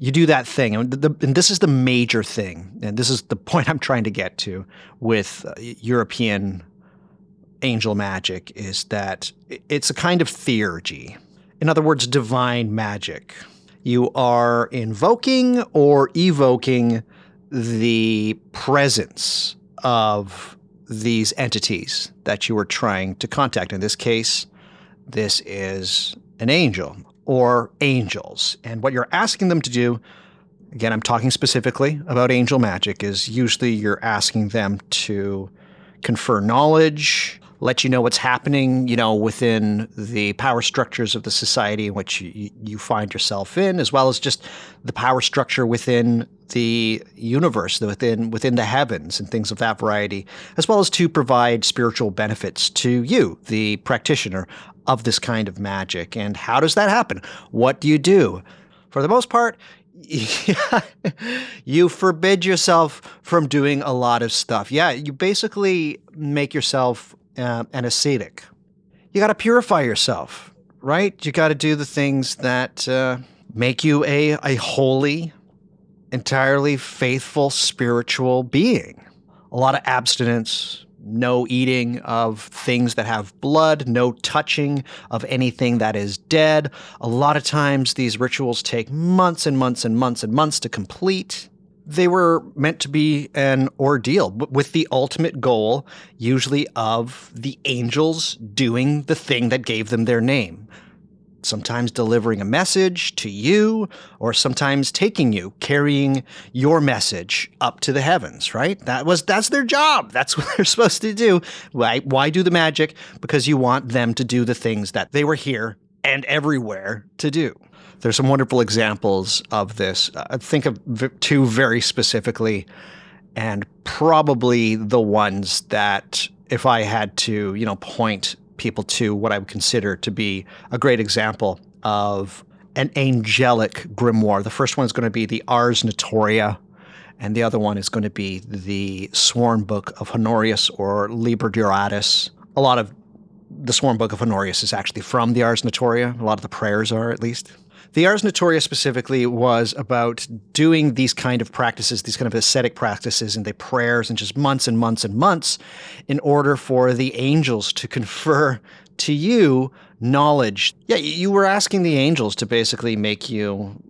do that thing. And this is the major thing. And this is the point I'm trying to get to with European angel magic, is that it's a kind of theurgy. In other words, divine magic. You are invoking or evoking the presence of these entities that you are trying to contact. In this case, this is an angel or angels. And what you're asking them to do, again, I'm talking specifically about angel magic, is usually you're asking them to confer knowledge, let you know what's happening, within the power structures of the society in which you find yourself in, as well as just the power structure within the universe, within the heavens and things of that variety, as well as to provide spiritual benefits to you, the practitioner of this kind of magic. And how does that happen? What do you do? For the most part, you forbid yourself from doing a lot of stuff. Yeah, you basically make yourself an ascetic. You got to purify yourself, right? You got to do the things that make you a holy, entirely faithful spiritual being. A lot of abstinence, no eating of things that have blood, no touching of anything that is dead. A lot of times these rituals take months and months and months and months to complete. They were meant to be an ordeal, with the ultimate goal usually of the angels doing the thing that gave them their name. Sometimes delivering a message to you, or sometimes taking you, carrying your message up to the heavens, right? That's their job. That's what they're supposed to do. Why do the magic? Because you want them to do the things that they were here and everywhere to do. There's some wonderful examples of this. I think of two very specifically, and probably the ones that, if I had to, point people to what I would consider to be a great example of an angelic grimoire. The first one is going to be the Ars Notoria, and the other one is going to be the Sworn Book of Honorius, or Liber Juratus. A lot of the Sworn Book of Honorius is actually from the Ars Notoria. A lot of the prayers are, at least. The Ars Notoria specifically was about doing these kind of practices, these kind of ascetic practices, and the prayers, and just months and months and months, in order for the angels to confer to you knowledge. Yeah, you were asking the angels to basically make you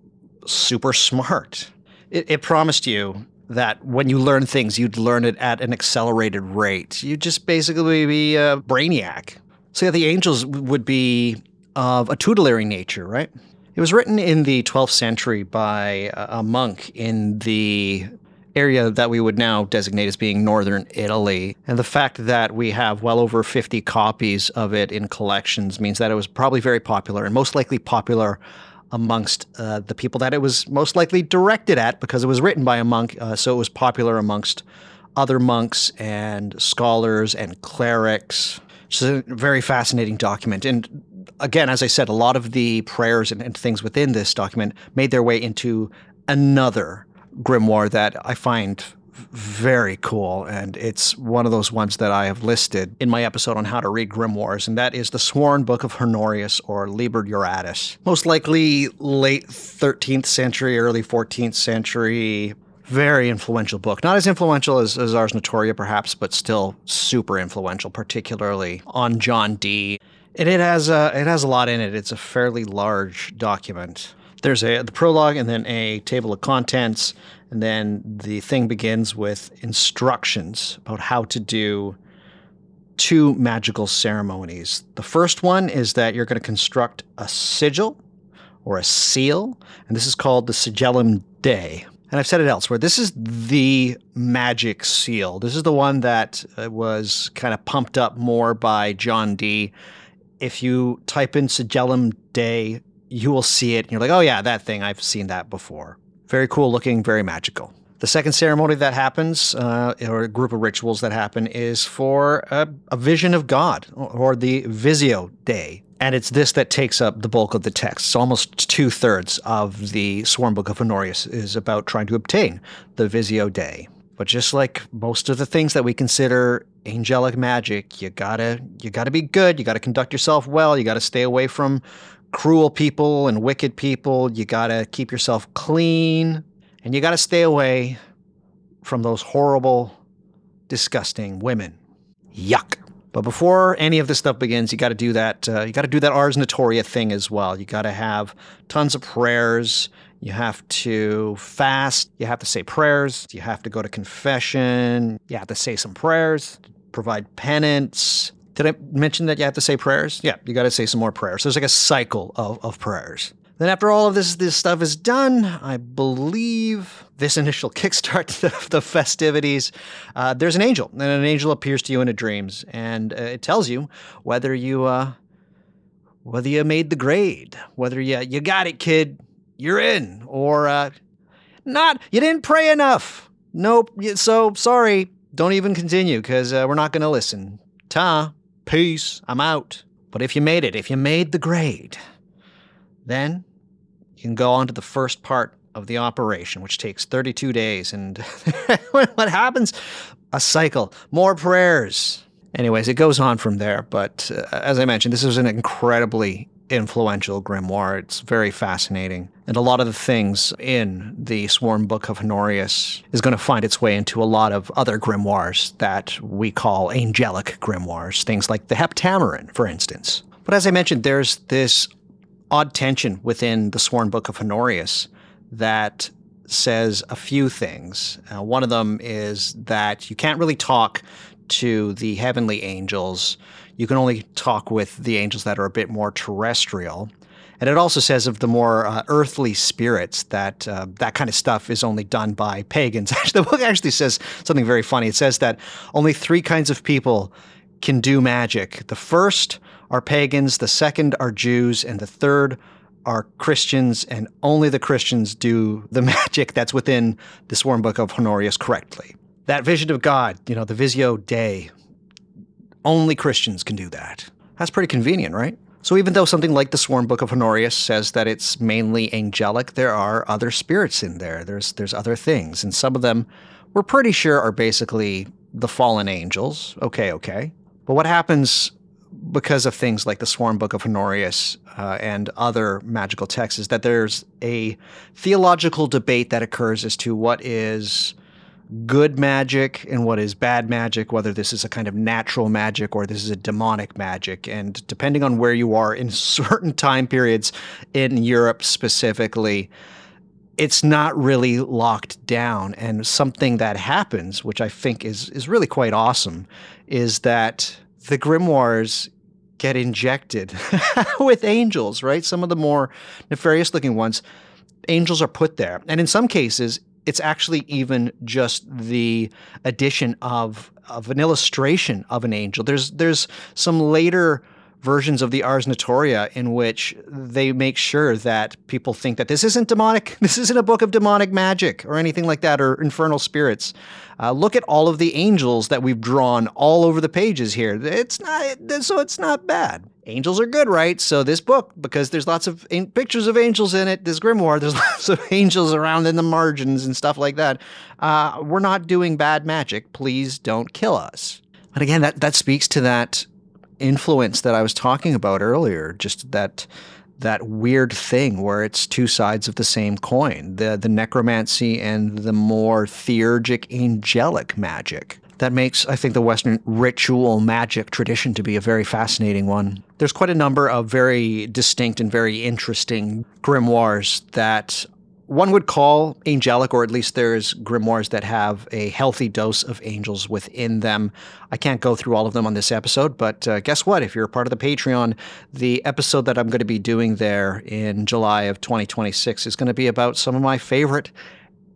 super smart. It promised you that when you learn things, you'd learn it at an accelerated rate. You'd just basically be a brainiac. So yeah, the angels would be of a tutelary nature, right? It was written in the 12th century by a monk in the area that we would now designate as being northern Italy. And the fact that we have well over 50 copies of it in collections means that it was probably very popular, and most likely popular amongst the people that it was most likely directed at, because it was written by a monk, so it was popular amongst other monks and scholars and clerics. It's a very fascinating document. And again, as I said, a lot of the prayers and things within this document made their way into another grimoire that I find very cool, and it's one of those ones that I have listed in my episode on how to read grimoires, and that is the Sworn Book of Honorius, or Liber Juratus. Most likely late 13th century, early 14th century. Very influential book. Not as influential as Ars Notoria, perhaps, but still super influential, particularly on John Dee. And it has a lot in it. It's a fairly large document. There's the prologue, and then a table of contents, and then the thing begins with instructions about how to do two magical ceremonies. The first one is that you're going to construct a sigil or a seal, and this is called the Sigillum Dei. And I've said it elsewhere. This is the magic seal. This is the one that was kind of pumped up more by John Dee. If you type in Sigillum Dei, you will see it, and you're like, oh yeah, that thing, I've seen that before. Very cool looking, very magical. The second ceremony that happens, or a group of rituals that happen, is for a vision of God, or the Visio Dei. And it's this that takes up the bulk of the text. So almost 2/3 of the Sworn Book of Honorius is about trying to obtain the Visio Dei. But just like most of the things that we consider angelic magic, you gotta be good. You gotta conduct yourself well. You gotta stay away from cruel people and wicked people. You gotta keep yourself clean, and you gotta stay away from those horrible, disgusting women. Yuck. But before any of this stuff begins, you got to do that. You got to do that Ars Notoria thing as well. You got to have tons of prayers. You have to fast. You have to say prayers. You have to go to confession. You have to say some prayers. Provide penance. Did I mention that you have to say prayers? Yeah, you got to say some more prayers. There's like a cycle of prayers. Then after all of this stuff is done, I believe this initial kickstart to the festivities, there's an angel, and an angel appears to you in the dreams, and it tells you whether you made the grade, whether you got it, kid, you're in, or not, you didn't pray enough. Nope, so sorry, don't even continue, because we're not going to listen. Peace, I'm out. But if you made it, if you made the grade, then you can go on to the first part of the operation, which takes 32 days. And what happens? A cycle. More prayers. Anyways, it goes on from there. But as I mentioned, this is an incredibly influential grimoire. It's very fascinating. And a lot of the things in the Sworn Book of Honorius is going to find its way into a lot of other grimoires that we call angelic grimoires. Things like the Heptameron, for instance. But as I mentioned, there's this odd tension within the Sworn Book of Honorius that says a few things. One of them is that you can't really talk to the heavenly angels. You can only talk with the angels that are a bit more terrestrial. And it also says of the more earthly spirits that that kind of stuff is only done by pagans. The book actually says something very funny. It says that only 3 kinds of people can do magic. The first are pagans, the second are Jews, and the third are Christians, and only the Christians do the magic that's within the Sworn Book of Honorius correctly. That vision of God, the Visio Dei, only Christians can do that. That's pretty convenient, right? So even though something like the Sworn Book of Honorius says that it's mainly angelic, there are other spirits in there. There's other things, and some of them we're pretty sure are basically the fallen angels. Okay. But what happens because of things like the Sworn Book of Honorius and other magical texts is that there's a theological debate that occurs as to what is good magic and what is bad magic, whether this is a kind of natural magic or this is a demonic magic. And depending on where you are in certain time periods in Europe specifically, it's not really locked down. And something that happens, which I think is really quite awesome, is that the grimoires get injected with angels, right? Some of the more nefarious looking ones, angels are put there. And in some cases, it's actually even just the addition of an illustration of an angel. There's some later versions of the Ars Notoria in which they make sure that people think that this isn't demonic, this isn't a book of demonic magic or anything like that, or infernal spirits. Look at all of the angels that we've drawn all over the pages here. It's not bad. Angels are good, right? So this book, because there's lots of pictures of angels in it, this grimoire, there's lots of angels around in the margins and stuff like that. We're not doing bad magic. Please don't kill us. But again, that speaks to that influence that I was talking about earlier, just that weird thing where it's 2 sides of the same coin, the necromancy and the more theurgic angelic magic. That makes, I think, the Western ritual magic tradition to be a very fascinating one. There's quite a number of very distinct and very interesting grimoires that one would call angelic, or at least there's grimoires that have a healthy dose of angels within them. I can't go through all of them on this episode, but guess what? If you're a part of the Patreon, the episode that I'm going to be doing there in July of 2026 is going to be about some of my favorite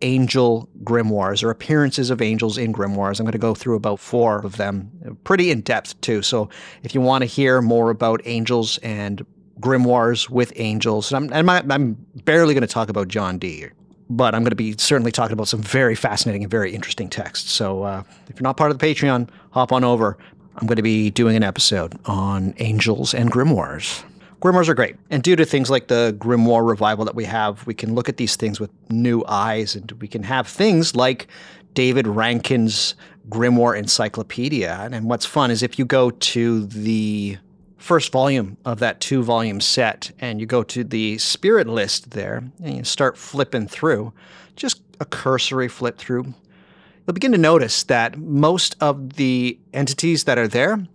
angel grimoires, or appearances of angels in grimoires. I'm going to go through about 4 of them, pretty in depth too. So if you want to hear more about angels and grimoires with angels, and I'm barely going to talk about John Dee, but I'm going to be certainly talking about some very fascinating and very interesting texts. So if you're not part of the Patreon, hop on over. I'm going to be doing an episode on angels and grimoires. Grimoires are great. And due to things like the grimoire revival that we have, we can look at these things with new eyes, and we can have things like David Rankin's Grimoire Encyclopedia. And what's fun is if you go to the first volume of that 2-volume set and you go to the spirit list there and you start flipping through, just a cursory flip through, you'll begin to notice that most of the entities that are there,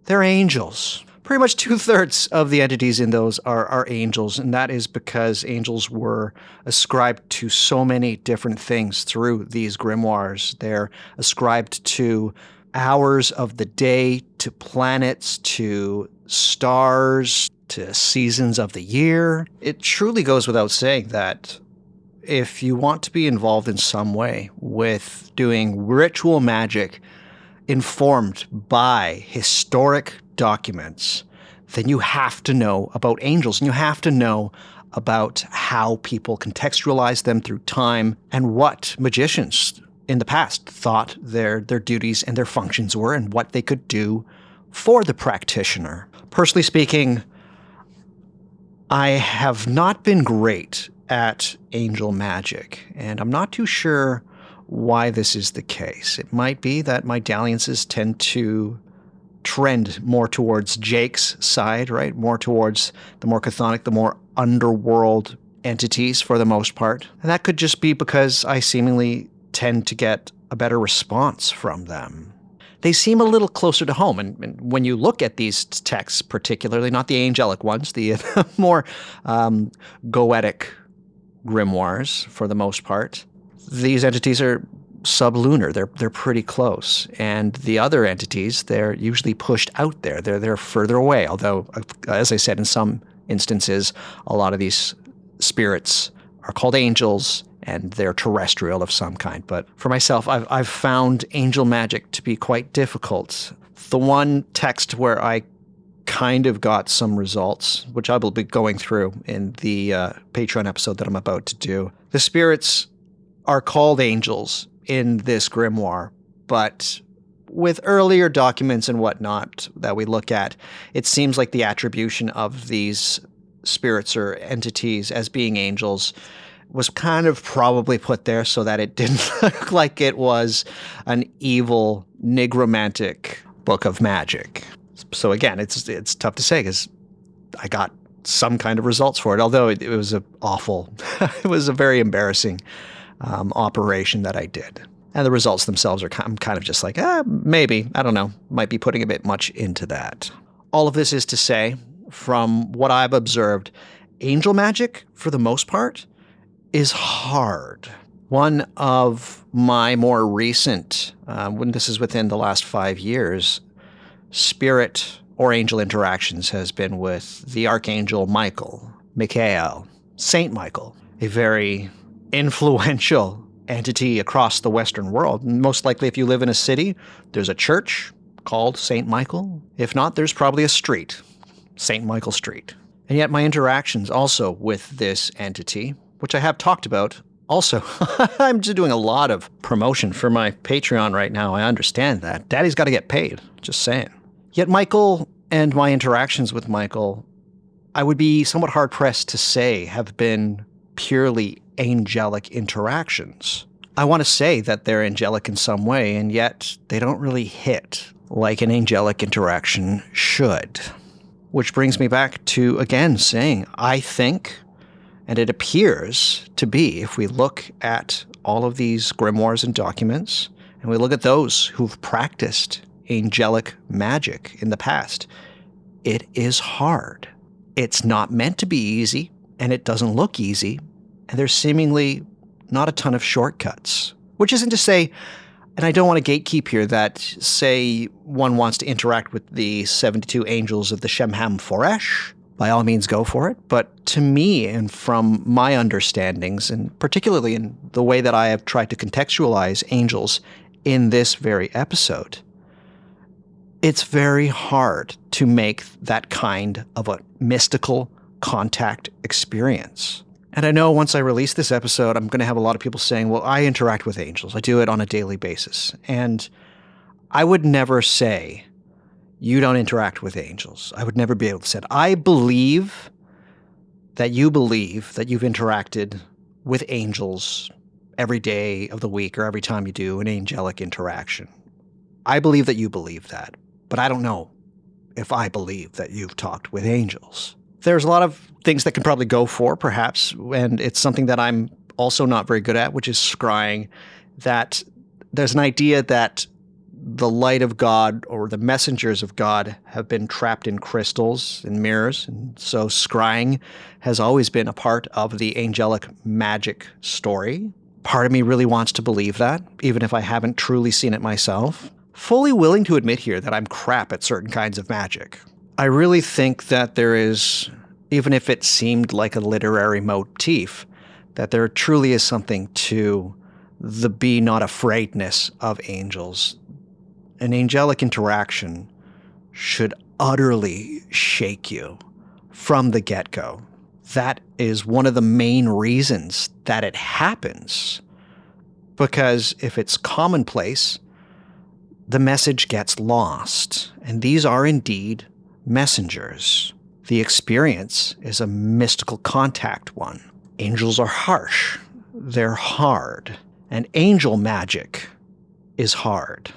they're angels. Pretty much 2/3 of the entities in those are angels, and that is because angels were ascribed to so many different things through these grimoires. They're ascribed to hours of the day, to planets, to stars, to seasons of the year. It truly goes without saying that if you want to be involved in some way with doing ritual magic informed by historic documents, then you have to know about angels, and you have to know about how people contextualize them through time and what magicians in the past thought their duties and their functions were and what they could do for the practitioner. Personally speaking, I have not been great at angel magic, and I'm not too sure why this is the case. It might be that my dalliances tend to trend more towards Jake's side, right? More towards the more chthonic, the more underworld entities for the most part. And that could just be because I seemingly tend to get a better response from them. They seem a little closer to home. And when you look at these texts, particularly, not the angelic ones, the more goetic grimoires for the most part, these entities are sublunar. They're pretty close. And the other entities, they're usually pushed out there. They're further away. Although, as I said, in some instances, a lot of these spirits are called angels and they're terrestrial of some kind. But for myself, I've found angel magic to be quite difficult. The one text where I kind of got some results, which I will be going through in the Patreon episode that I'm about to do. The spirits are called angels in this grimoire, but with earlier documents and whatnot that we look at, it seems like the attribution of these spirits or entities as being angels was kind of probably put there so that it didn't look like it was an evil, nigromantic book of magic. So again, it's tough to say because I got some kind of results for it, although it was a awful, it was a very embarrassing operation that I did. And the results themselves are kind of just like, maybe, I don't know, might be putting a bit much into that. All of this is to say, from what I've observed, angel magic, for the most part, is hard. One of my more recent, when this is within the last 5 years, spirit or angel interactions has been with the Archangel Michael, Saint Michael, a very influential entity across the Western world. Most likely, if you live in a city, there's a church called Saint Michael. If not, there's probably a street, Saint Michael Street. And yet my interactions also with this entity, which I have talked about, also, I'm just doing a lot of promotion for my Patreon right now. I understand that. Daddy's got to get paid, just saying. Yet Michael and my interactions with Michael, I would be somewhat hard-pressed to say have been purely angelic interactions. I want to say that they're angelic in some way, and yet they don't really hit like an angelic interaction should. Which brings me back to, again, saying, I think, and it appears to be, if we look at all of these grimoires and documents, and we look at those who've practiced angelic magic in the past, it is hard. It's not meant to be easy, and it doesn't look easy, and there's seemingly not a ton of shortcuts. Which isn't to say, and I don't want to gatekeep here, that, say, one wants to interact with the 72 angels of the Shemham Foresh, by all means go for it. But to me, and from my understandings, and particularly in the way that I have tried to contextualize angels in this very episode, it's very hard to make that kind of a mystical contact experience. And I know once I release this episode, I'm going to have a lot of people saying, well, I interact with angels. I do it on a daily basis. And I would never say you don't interact with angels. I would never be able to say it. I believe that you've interacted with angels every day of the week or every time you do an angelic interaction. I believe that you believe that, but I don't know if I believe that you've talked with angels. There's a lot of things that can probably go for, perhaps, and it's something that I'm also not very good at, which is scrying, that there's an idea that the light of God or the messengers of God have been trapped in crystals and mirrors, and so scrying has always been a part of the angelic magic story. Part of me really wants to believe that, even if I haven't truly seen it myself. Fully willing to admit here that I'm crap at certain kinds of magic. I really think that there is, even if it seemed like a literary motif, that there truly is something to the be not afraidness of angels. An angelic interaction should utterly shake you from the get-go. That is one of the main reasons that it happens. Because if it's commonplace, the message gets lost. And these are indeed messengers. The experience is a mystical contact one. Angels are harsh. They're hard. And angel magic is hard.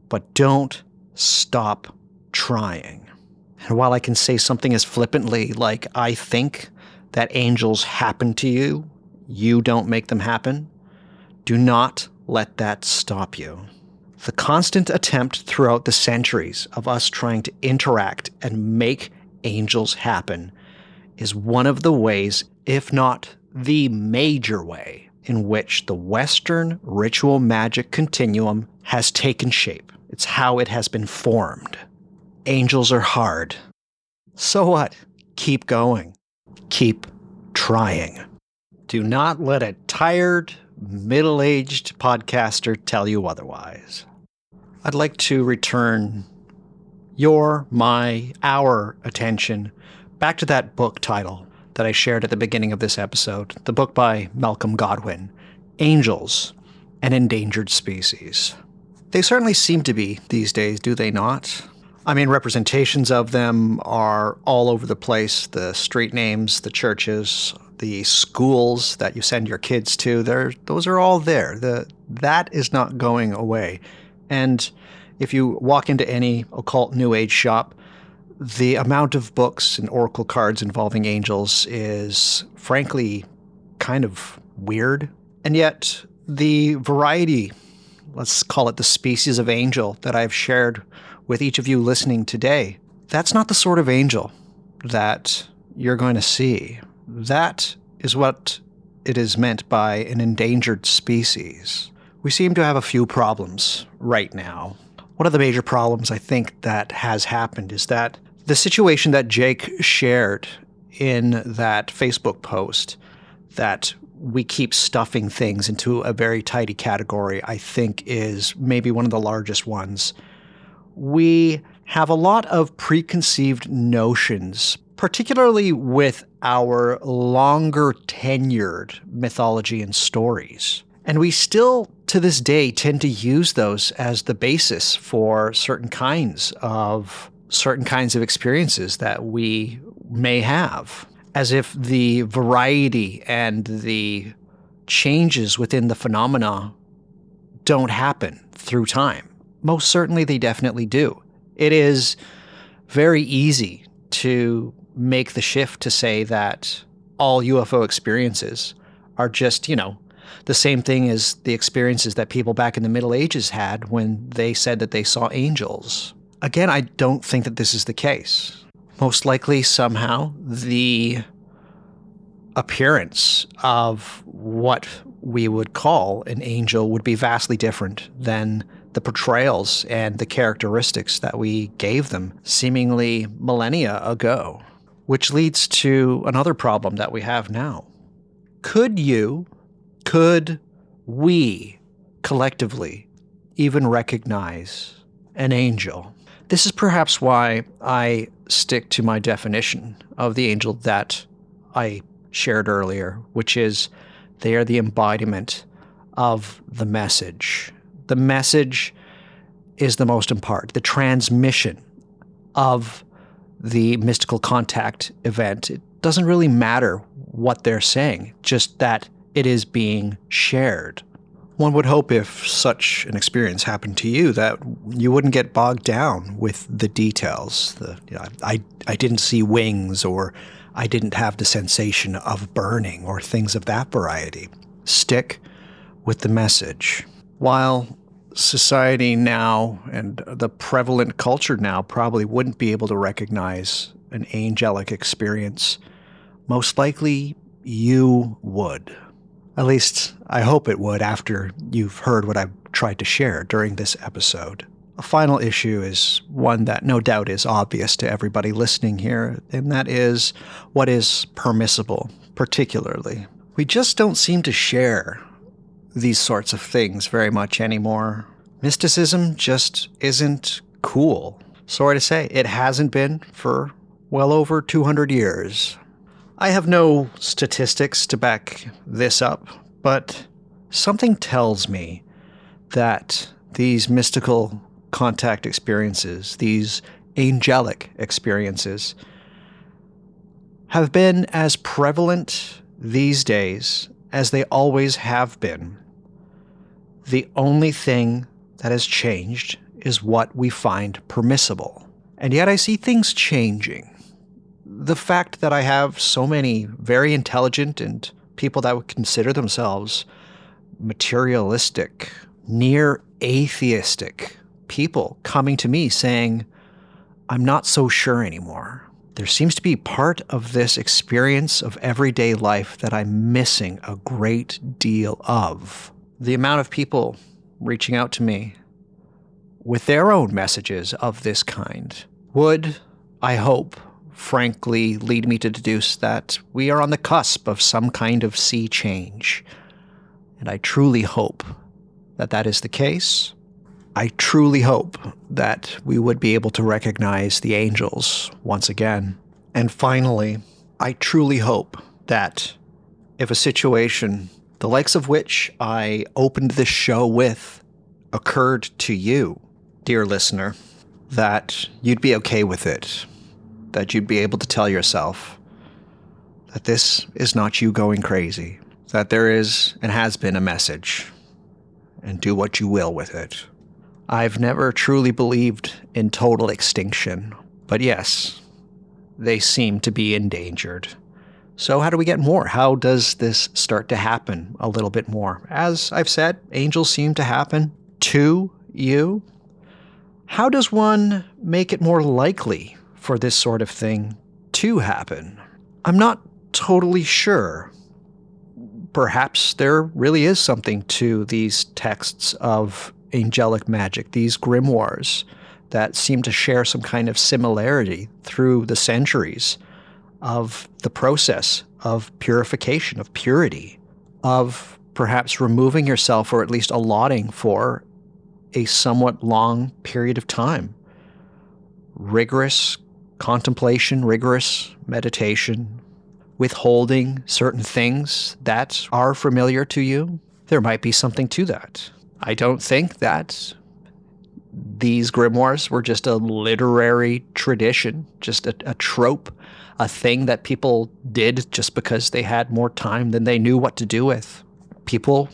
But don't stop trying. And while I can say something as flippantly like, I think that angels happen to you, you don't make them happen, do not let that stop you. The constant attempt throughout the centuries of us trying to interact and make angels happen is one of the ways, if not the major way, in which the Western ritual magic continuum has taken shape. It's how it has been formed. Angels are hard. So what? Keep going. Keep trying. Do not let a tired, middle-aged podcaster tell you otherwise. I'd like to return our attention back to that book title that I shared at the beginning of this episode, the book by Malcolm Godwin, Angels, an Endangered Species. They certainly seem to be these days, do they not? I mean, representations of them are all over the place. The street names, the churches, the schools that you send your kids to, those are all there. That is not going away. And if you walk into any occult New Age shop, the amount of books and oracle cards involving angels is, frankly, kind of weird. And yet, the variety, let's call it the species of angel that I've shared with each of you listening today, that's not the sort of angel that you're going to see. That is what it is meant by an endangered species. We seem to have a few problems right now. One of the major problems I think that has happened is that the situation that Jake shared in that Facebook post, that we keep stuffing things into a very tidy category, I think is maybe one of the largest ones. We have a lot of preconceived notions, particularly with our longer tenured mythology and stories. And we still, to this day, tend to use those as the basis for certain kinds of experiences that we may have, as if the variety and the changes within the phenomena don't happen through time. Most certainly they definitely do. It is very easy to make the shift to say that all UFO experiences are just, the same thing as the experiences that people back in the Middle Ages had when they said that they saw angels. Again, I don't think that this is the case. Most likely, somehow, the appearance of what we would call an angel would be vastly different than the portrayals and the characteristics that we gave them seemingly millennia ago. Which leads to another problem that we have now. Could we collectively even recognize an angel? This is perhaps why I stick to my definition of the angel that I shared earlier, which is they are the embodiment of the message. The message is the most important. The transmission of the mystical contact event. It doesn't really matter what they're saying, just that it is being shared. One would hope if such an experience happened to you that you wouldn't get bogged down with the details. I didn't see wings, or I didn't have the sensation of burning, or things of that variety. Stick with the message. While society now and the prevalent culture now probably wouldn't be able to recognize an angelic experience, most likely you would. At least I hope it would after you've heard what I've tried to share during this episode. A final issue is one that no doubt is obvious to everybody listening here, and that is what is permissible, particularly. We just don't seem to share these sorts of things very much anymore. Mysticism just isn't cool. Sorry to say, it hasn't been for well over 200 years. I have no statistics to back this up, but something tells me that these mystical contact experiences, these angelic experiences, have been as prevalent these days as they always have been. The only thing that has changed is what we find permissible. And yet I see things changing. The fact that I have so many very intelligent and people that would consider themselves materialistic, near atheistic people coming to me saying, I'm not so sure anymore. There seems to be part of this experience of everyday life that I'm missing a great deal of. The amount of people reaching out to me with their own messages of this kind would, I hope, frankly lead me to deduce that we are on the cusp of some kind of sea change. And I truly hope that that is the case. I truly hope that we would be able to recognize the angels once again. And finally, I truly hope that if a situation, the likes of which I opened this show with, occurred to you, dear listener, that you'd be okay with it. That you'd be able to tell yourself that this is not you going crazy. That there is and has been a message, and do what you will with it. I've never truly believed in total extinction, but yes, they seem to be endangered. So how do we get more? How does this start to happen a little bit more? As I've said, angels seem to happen to you. How does one make it more likely for this sort of thing to happen? I'm not totally sure. Perhaps there really is something to these texts of angelic magic, these grimoires that seem to share some kind of similarity through the centuries of the process of purification, of purity, of perhaps removing yourself or at least allotting for a somewhat long period of time. Rigorous contemplation, rigorous meditation, withholding certain things that are familiar to you. There might be something to that. I don't think that these grimoires were just a literary tradition, just a trope, a thing that people did just because they had more time than they knew what to do with. People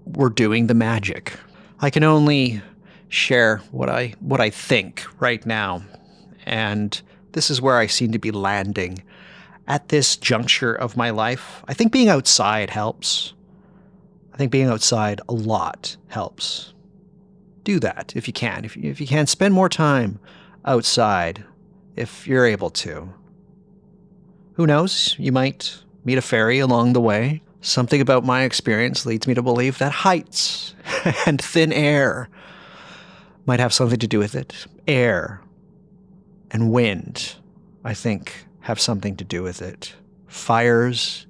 were doing the magic. I can only share what I think right now, and this is where I seem to be landing at this juncture of my life. I think being outside helps. I think being outside a lot helps. Do that if you can. If you can, spend more time outside if you're able to. Who knows? You might meet a fairy along the way. Something about my experience leads me to believe that heights and thin air might have something to do with it. Air and wind, I think, have something to do with it. Fires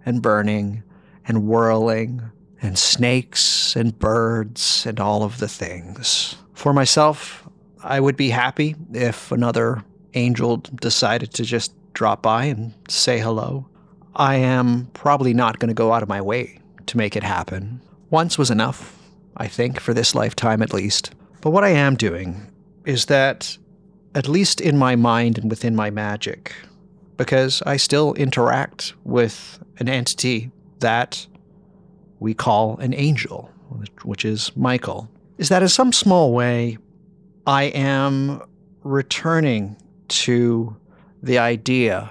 and burning and whirling and snakes and birds and all of the things. For myself, I would be happy if another angel decided to just drop by and say hello. I am probably not going to go out of my way to make it happen. Once was enough, I think, for this lifetime at least. But what I am doing is that, at least in my mind and within my magic, because I still interact with an entity that we call an angel, which is Michael, is that in some small way, I am returning to the idea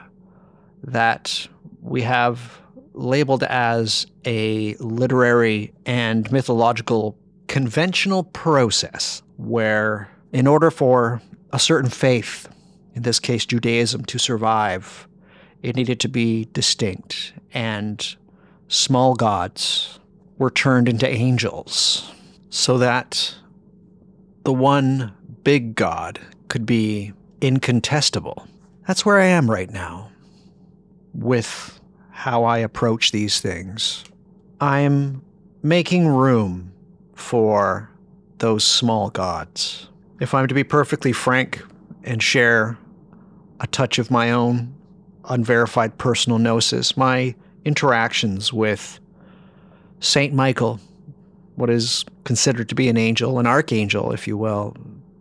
that we have labeled as a literary and mythological conventional process where, in order for a certain faith, in this case Judaism, to survive, it needed to be distinct, and small gods were turned into angels so that the one big god could be incontestable. That's where I am right now with how I approach these things. I'm making room for those small gods. If I'm to be perfectly frank and share a touch of my own unverified personal gnosis, my interactions with Saint Michael, what is considered to be an angel, an archangel, if you will,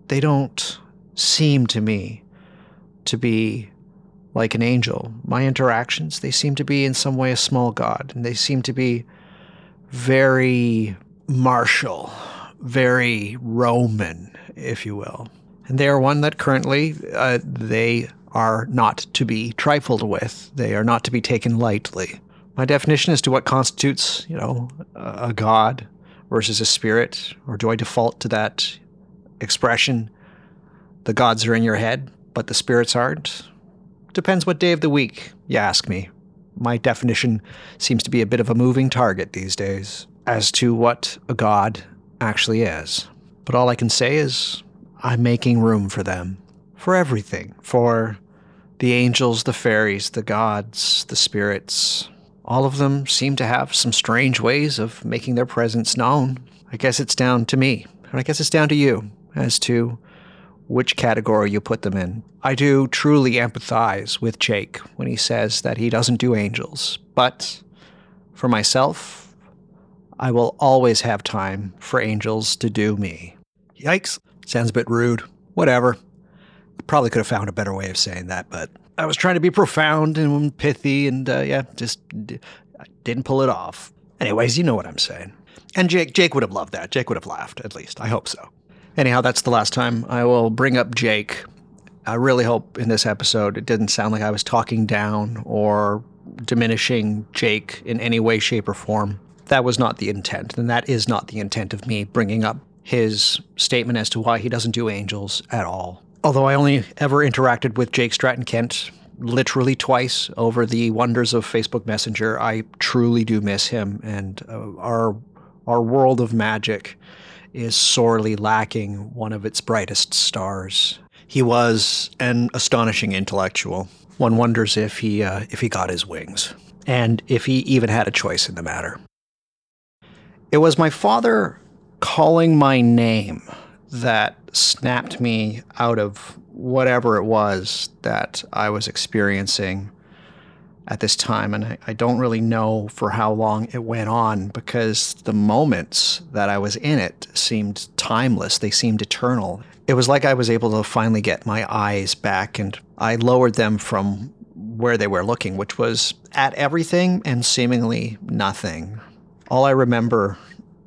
they don't seem to me to be like an angel. My interactions, they seem to be in some way a small god, and they seem to be very martial, very Roman, if you will. And they are one that currently they are not to be trifled with. They are not to be taken lightly. My definition as to what constitutes, a god versus a spirit, or do I default to that expression, the gods are in your head, but the spirits aren't? Depends what day of the week you ask me. My definition seems to be a bit of a moving target these days as to what a god actually is. But all I can say is I'm making room for them, for everything, for the angels, the fairies, the gods, the spirits. All of them seem to have some strange ways of making their presence known. I guess it's down to me, and I guess it's down to you as to which category you put them in. I do truly empathize with Jake when he says that he doesn't do angels, but for myself, I will always have time for angels to do me. Yikes. Sounds a bit rude. Whatever. Probably could have found a better way of saying that, but I was trying to be profound and pithy, and just didn't pull it off. Anyways, you know what I'm saying. And Jake would have loved that. Jake would have laughed, at least. I hope so. Anyhow, that's the last time I will bring up Jake. I really hope in this episode it didn't sound like I was talking down or diminishing Jake in any way, shape, or form. That was not the intent, and that is not the intent of me bringing up his statement as to why he doesn't do angels at all. Although I only ever interacted with Jake Stratton-Kent literally twice over the wonders of Facebook Messenger, I truly do miss him, and our world of magic is sorely lacking one of its brightest stars. He was an astonishing intellectual. One wonders if he got his wings, and if he even had a choice in the matter. It was my father calling my name that snapped me out of whatever it was that I was experiencing at this time, and I don't really know for how long it went on, because the moments that I was in it seemed timeless. They seemed eternal. It was like I was able to finally get my eyes back, and I lowered them from where they were looking, which was at everything and seemingly nothing. All I remember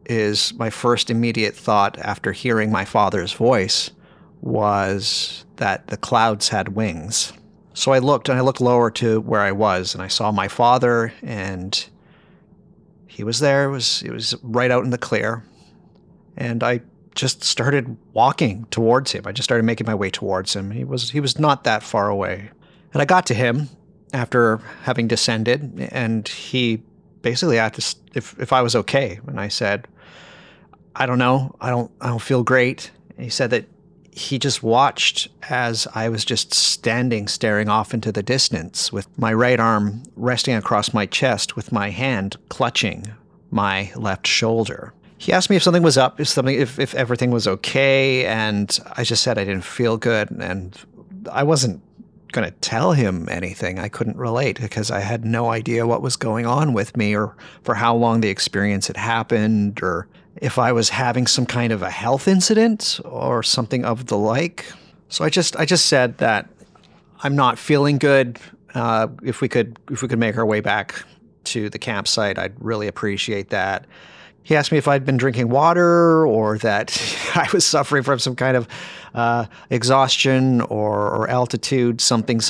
is my first immediate thought after hearing my father's voice was that the clouds had wings. So I looked lower to where I was, and I saw my father, and he was there. It was right out in the clear. And I just started walking towards him. I just started making my way towards him. He was not that far away. And I got to him after having descended, and he basically asked if I was okay. And I said, I don't know. I don't feel great. And he said that he just watched as I was just staring off into the distance with my right arm resting across my chest with my hand clutching my left shoulder. He asked me if something was up, if everything was okay, and I just said I didn't feel good, and I wasn't going to tell him anything. I couldn't relate because I had no idea what was going on with me or for how long the experience had happened or if I was having some kind of a health incident or something of the like. So I just said that I'm not feeling good. If we could make our way back to the campsite, I'd really appreciate that. He asked me if I'd been drinking water or that I was suffering from some kind of exhaustion or altitude, something.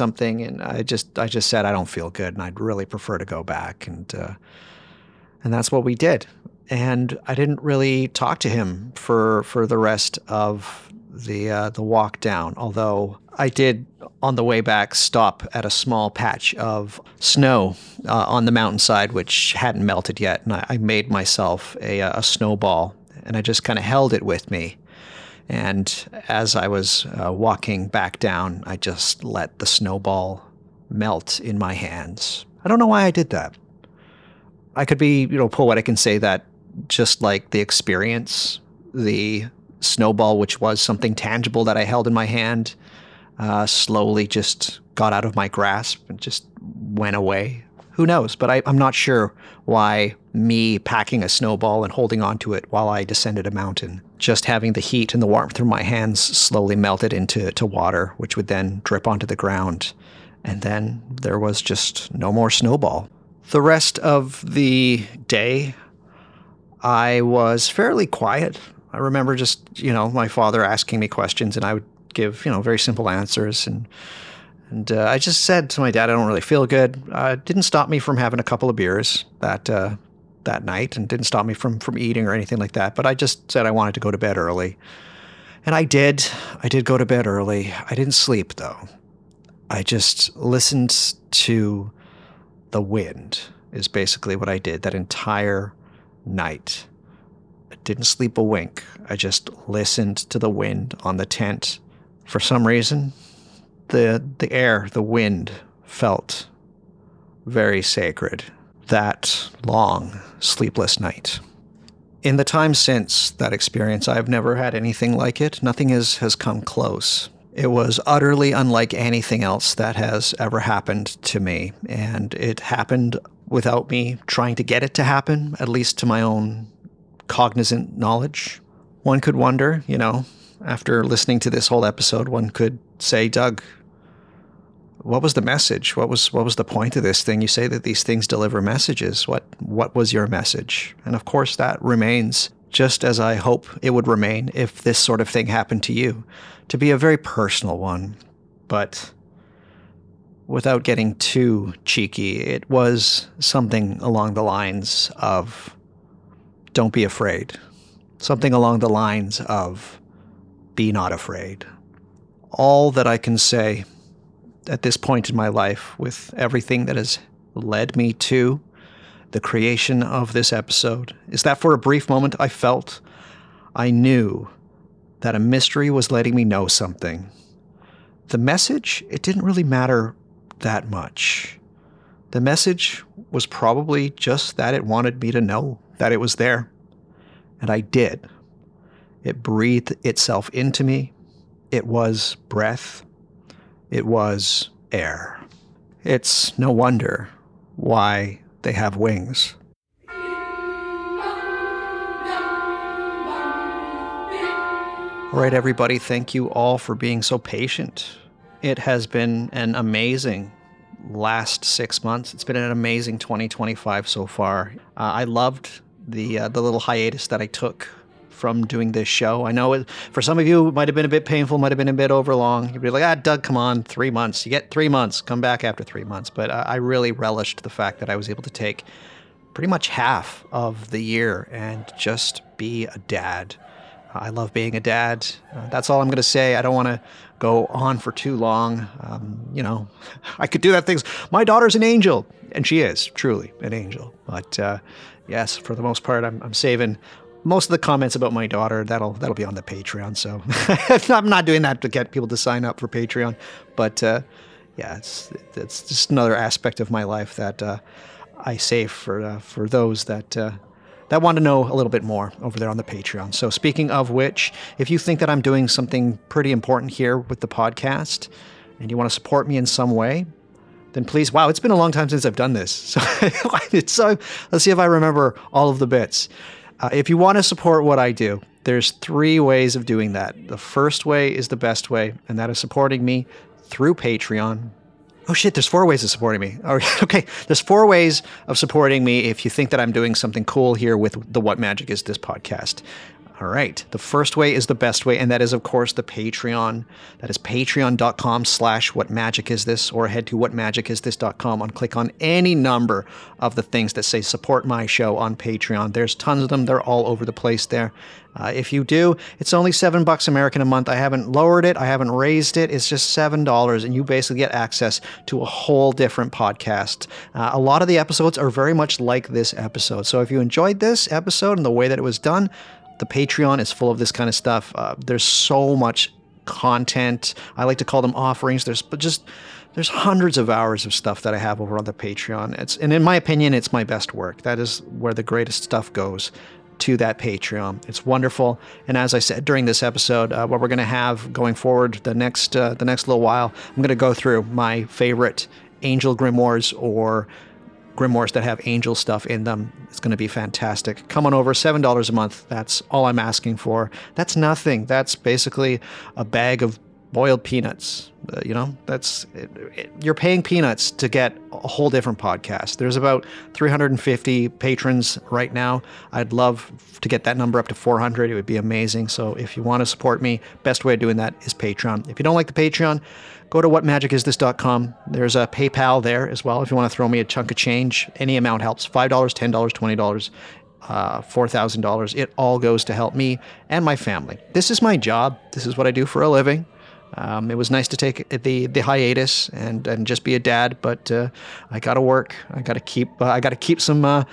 And I just said I don't feel good and I'd really prefer to go back. And that's what we did. And I didn't really talk to him for the rest of the walk down, although I did on the way back stop at a small patch of snow on the mountainside, which hadn't melted yet. And I made myself a snowball, and I just kind of held it with me. And as I was walking back down, I just let the snowball melt in my hands. I don't know why I did that. I could be, poetic and say that just like the experience, the snowball, which was something tangible that I held in my hand, slowly just got out of my grasp and just went away. Who knows? But I'm not sure why me packing a snowball and holding onto it while I descended a mountain, just having the heat and the warmth from my hands slowly melted into water, which would then drip onto the ground. And then there was just no more snowball. The rest of the day, I was fairly quiet. I remember just, my father asking me questions, and I would give, very simple answers. And I just said to my dad, I don't really feel good. It didn't stop me from having a couple of beers that night, and didn't stop me from eating or anything like that. But I just said I wanted to go to bed early. And I did. I did go to bed early. I didn't sleep, though. I just listened to the wind is basically what I did that entire night. I didn't sleep a wink. I just listened to the wind on the tent. For some reason, the air, the wind felt very sacred that long, sleepless night. In the time since that experience, I've never had anything like it. Nothing has come close. It was utterly unlike anything else that has ever happened to me, and it happened without me trying to get it to happen, at least to my own cognizant knowledge. One could wonder, after listening to this whole episode, one could say, Doug, what was the message? What was the point of this thing? You say that these things deliver messages. What was your message? And of course, that remains, just as I hope it would remain if this sort of thing happened to you, to be a very personal one. But without getting too cheeky, it was something along the lines of, don't be afraid. Something along the lines of, be not afraid. All that I can say at this point in my life, with everything that has led me to the creation of this episode, is that for a brief moment I knew that a mystery was letting me know something. The message, it didn't really matter that much. The message was probably just that it wanted me to know that it was there. And I did. It breathed itself into me. It was breath. It was air. It's no wonder why they have wings. All right, everybody, thank you all for being so patient. It has been an amazing last 6 months. It's been an amazing 2025 so far. I loved the little hiatus that I took from doing this show. I know for some of you, it might have been a bit painful, might have been a bit overlong. You'd be like, Doug, come on, 3 months. You get 3 months. Come back after 3 months. But I really relished the fact that I was able to take pretty much half of the year and just be a dad. I love being a dad. That's all I'm going to say. I don't want to go on for too long. I could do that things. My daughter's an angel, and she is truly an angel. But yes, for the most part, I'm saving most of the comments about my daughter. That'll be on the Patreon. So I'm not doing that to get people to sign up for Patreon. But it's just another aspect of my life that I save for those that want to know a little bit more over there on the Patreon. So speaking of which, if you think that I'm doing something pretty important here with the podcast and you want to support me in some way, then please, wow, it's been a long time since I've done this. So let's see if I remember all of the bits. If you want to support what I do, there's 3 ways of doing that. The first way is the best way, and that is supporting me through Patreon. Oh shit, there's 4 ways of supporting me. Okay, there's 4 ways of supporting me if you think that I'm doing something cool here with the What Magic Is This podcast. All right, the first way is the best way, and that is, of course, the Patreon. That is patreon.com/whatmagicisthis, or head to whatmagicisthis.com and click on any number of the things that say support my show on Patreon. There's tons of them. They're all over the place there. If you do, it's only $7 American a month. I haven't lowered it. I haven't raised it. It's just $7, and you basically get access to a whole different podcast. A lot of the episodes are very much like this episode. So if you enjoyed this episode and the way that it was done, the Patreon is full of this kind of stuff. There's so much content. I like to call them offerings. There's hundreds of hours of stuff that I have over on the Patreon. And in my opinion, it's my best work. That is where the greatest stuff goes, to that Patreon. It's wonderful. And as I said during this episode, what we're going to have going forward the next little while, I'm going to go through my favorite angel grimoires, or grimoires that have angel stuff in them. It's going to be fantastic. Come on over, $7 a month. That's all I'm asking for. That's nothing. That's basically a bag of boiled peanuts. You're paying peanuts to get a whole different podcast. There's about 350 patrons right now. I'd love to get that number up to 400. It would be amazing. So if you want to support me, best way of doing that is Patreon. If you don't like the Patreon, go to whatmagicisthis.com. There's a PayPal there as well if you want to throw me a chunk of change. Any amount helps. $5, $10, $20, $4,000. It all goes to help me and my family. This is my job. This is what I do for a living. It was nice to take the hiatus and just be a dad, but I got to work. I got to keep some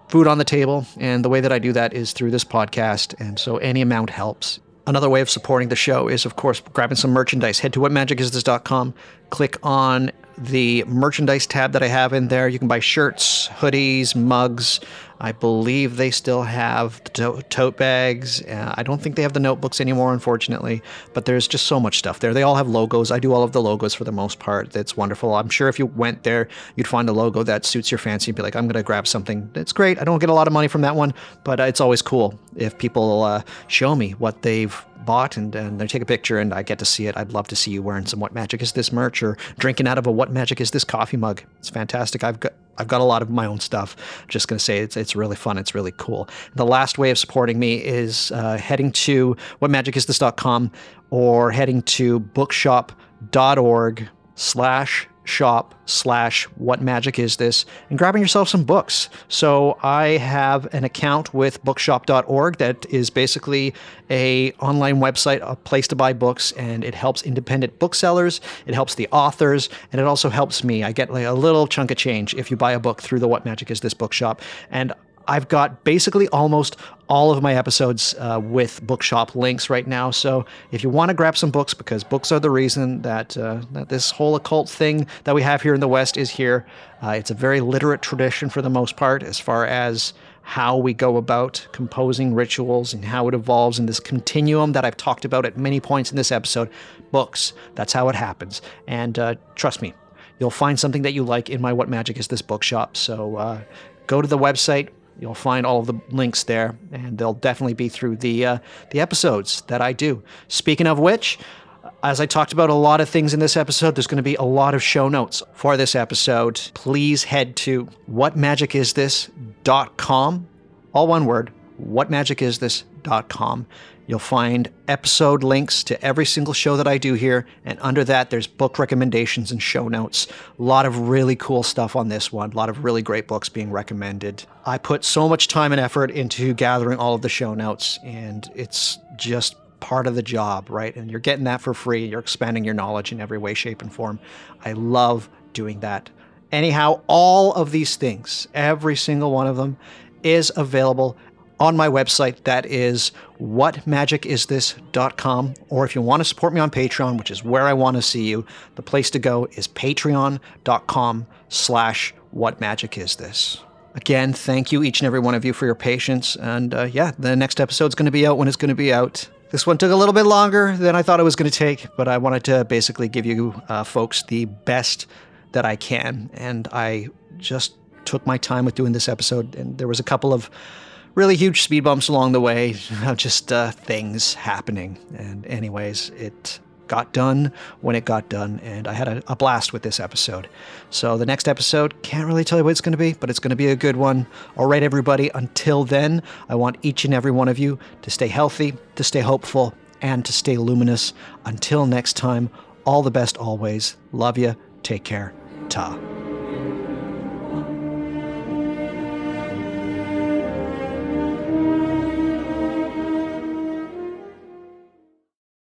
food on the table, and the way that I do that is through this podcast, and so any amount helps. Another way of supporting the show is, of course, grabbing some merchandise. Head to whatmagicisthis.com, click on the merchandise tab that I have in there. You can buy shirts, hoodies, mugs. I believe they still have the tote bags. I don't think they have the notebooks anymore, unfortunately, but there's just so much stuff there. They all have logos. I do all of the logos for the most part. That's wonderful. I'm sure if you went there, you'd find a logo that suits your fancy and be like, I'm going to grab something. It's great. I don't get a lot of money from that one, but it's always cool if people show me what they've bought and they take a picture and I get to see it. I'd love to see you wearing some What Magic Is This merch, or drinking out of a What Magic Is This coffee mug. It's fantastic. I've got a lot of my own stuff. Just going to say it's really fun. It's really cool. The last way of supporting me is heading to whatmagicisthis.com or heading to bookshop.org/shop/whatmagicisthis and grabbing yourself some books. So I have an account with bookshop.org that is basically a online website, a place to buy books, and it helps independent booksellers, it helps the authors, and it also helps me. I get like a little chunk of change if you buy a book through the What Magic Is This bookshop. And I've got basically almost all of my episodes with bookshop links right now. So if you want to grab some books, because books are the reason that this whole occult thing that we have here in the West is here. It's a very literate tradition for the most part, as far as how we go about composing rituals and how it evolves in this continuum that I've talked about at many points in this episode. Books, that's how it happens. And trust me, you'll find something that you like in my What Magic Is This bookshop. So go to the website. You'll find all of the links there, and they'll definitely be through the episodes that I do. Speaking of which, as I talked about a lot of things in this episode, there's going to be a lot of show notes for this episode. Please head to whatmagicisthis.com, all one word, whatmagicisthis.com. You'll find episode links to every single show that I do here, and under that, there's book recommendations and show notes. A lot of really cool stuff on this one, a lot of really great books being recommended. I put so much time and effort into gathering all of the show notes, and it's just part of the job, right? And you're getting that for free. You're expanding your knowledge in every way, shape, and form. I love doing that. Anyhow, all of these things, every single one of them, is available on my website. That is whatmagicisthis.com. Or if you want to support me on Patreon, which is where I want to see you, the place to go is patreon.com/whatmagicisthis. Again, thank you, each and every one of you, for your patience. And the next episode's going to be out when it's going to be out. This one took a little bit longer than I thought it was going to take, but I wanted to basically give you folks the best that I can. And I just took my time with doing this episode, and there was a couple of really huge speed bumps along the way, just things happening. And anyways, it got done when it got done, and I had a blast with this episode. So the next episode, can't really tell you what it's going to be, but it's going to be a good one. All right, everybody, until then, I want each and every one of you to stay healthy, to stay hopeful, and to stay luminous. Until next time, all the best always. Love you. Take care. Ta.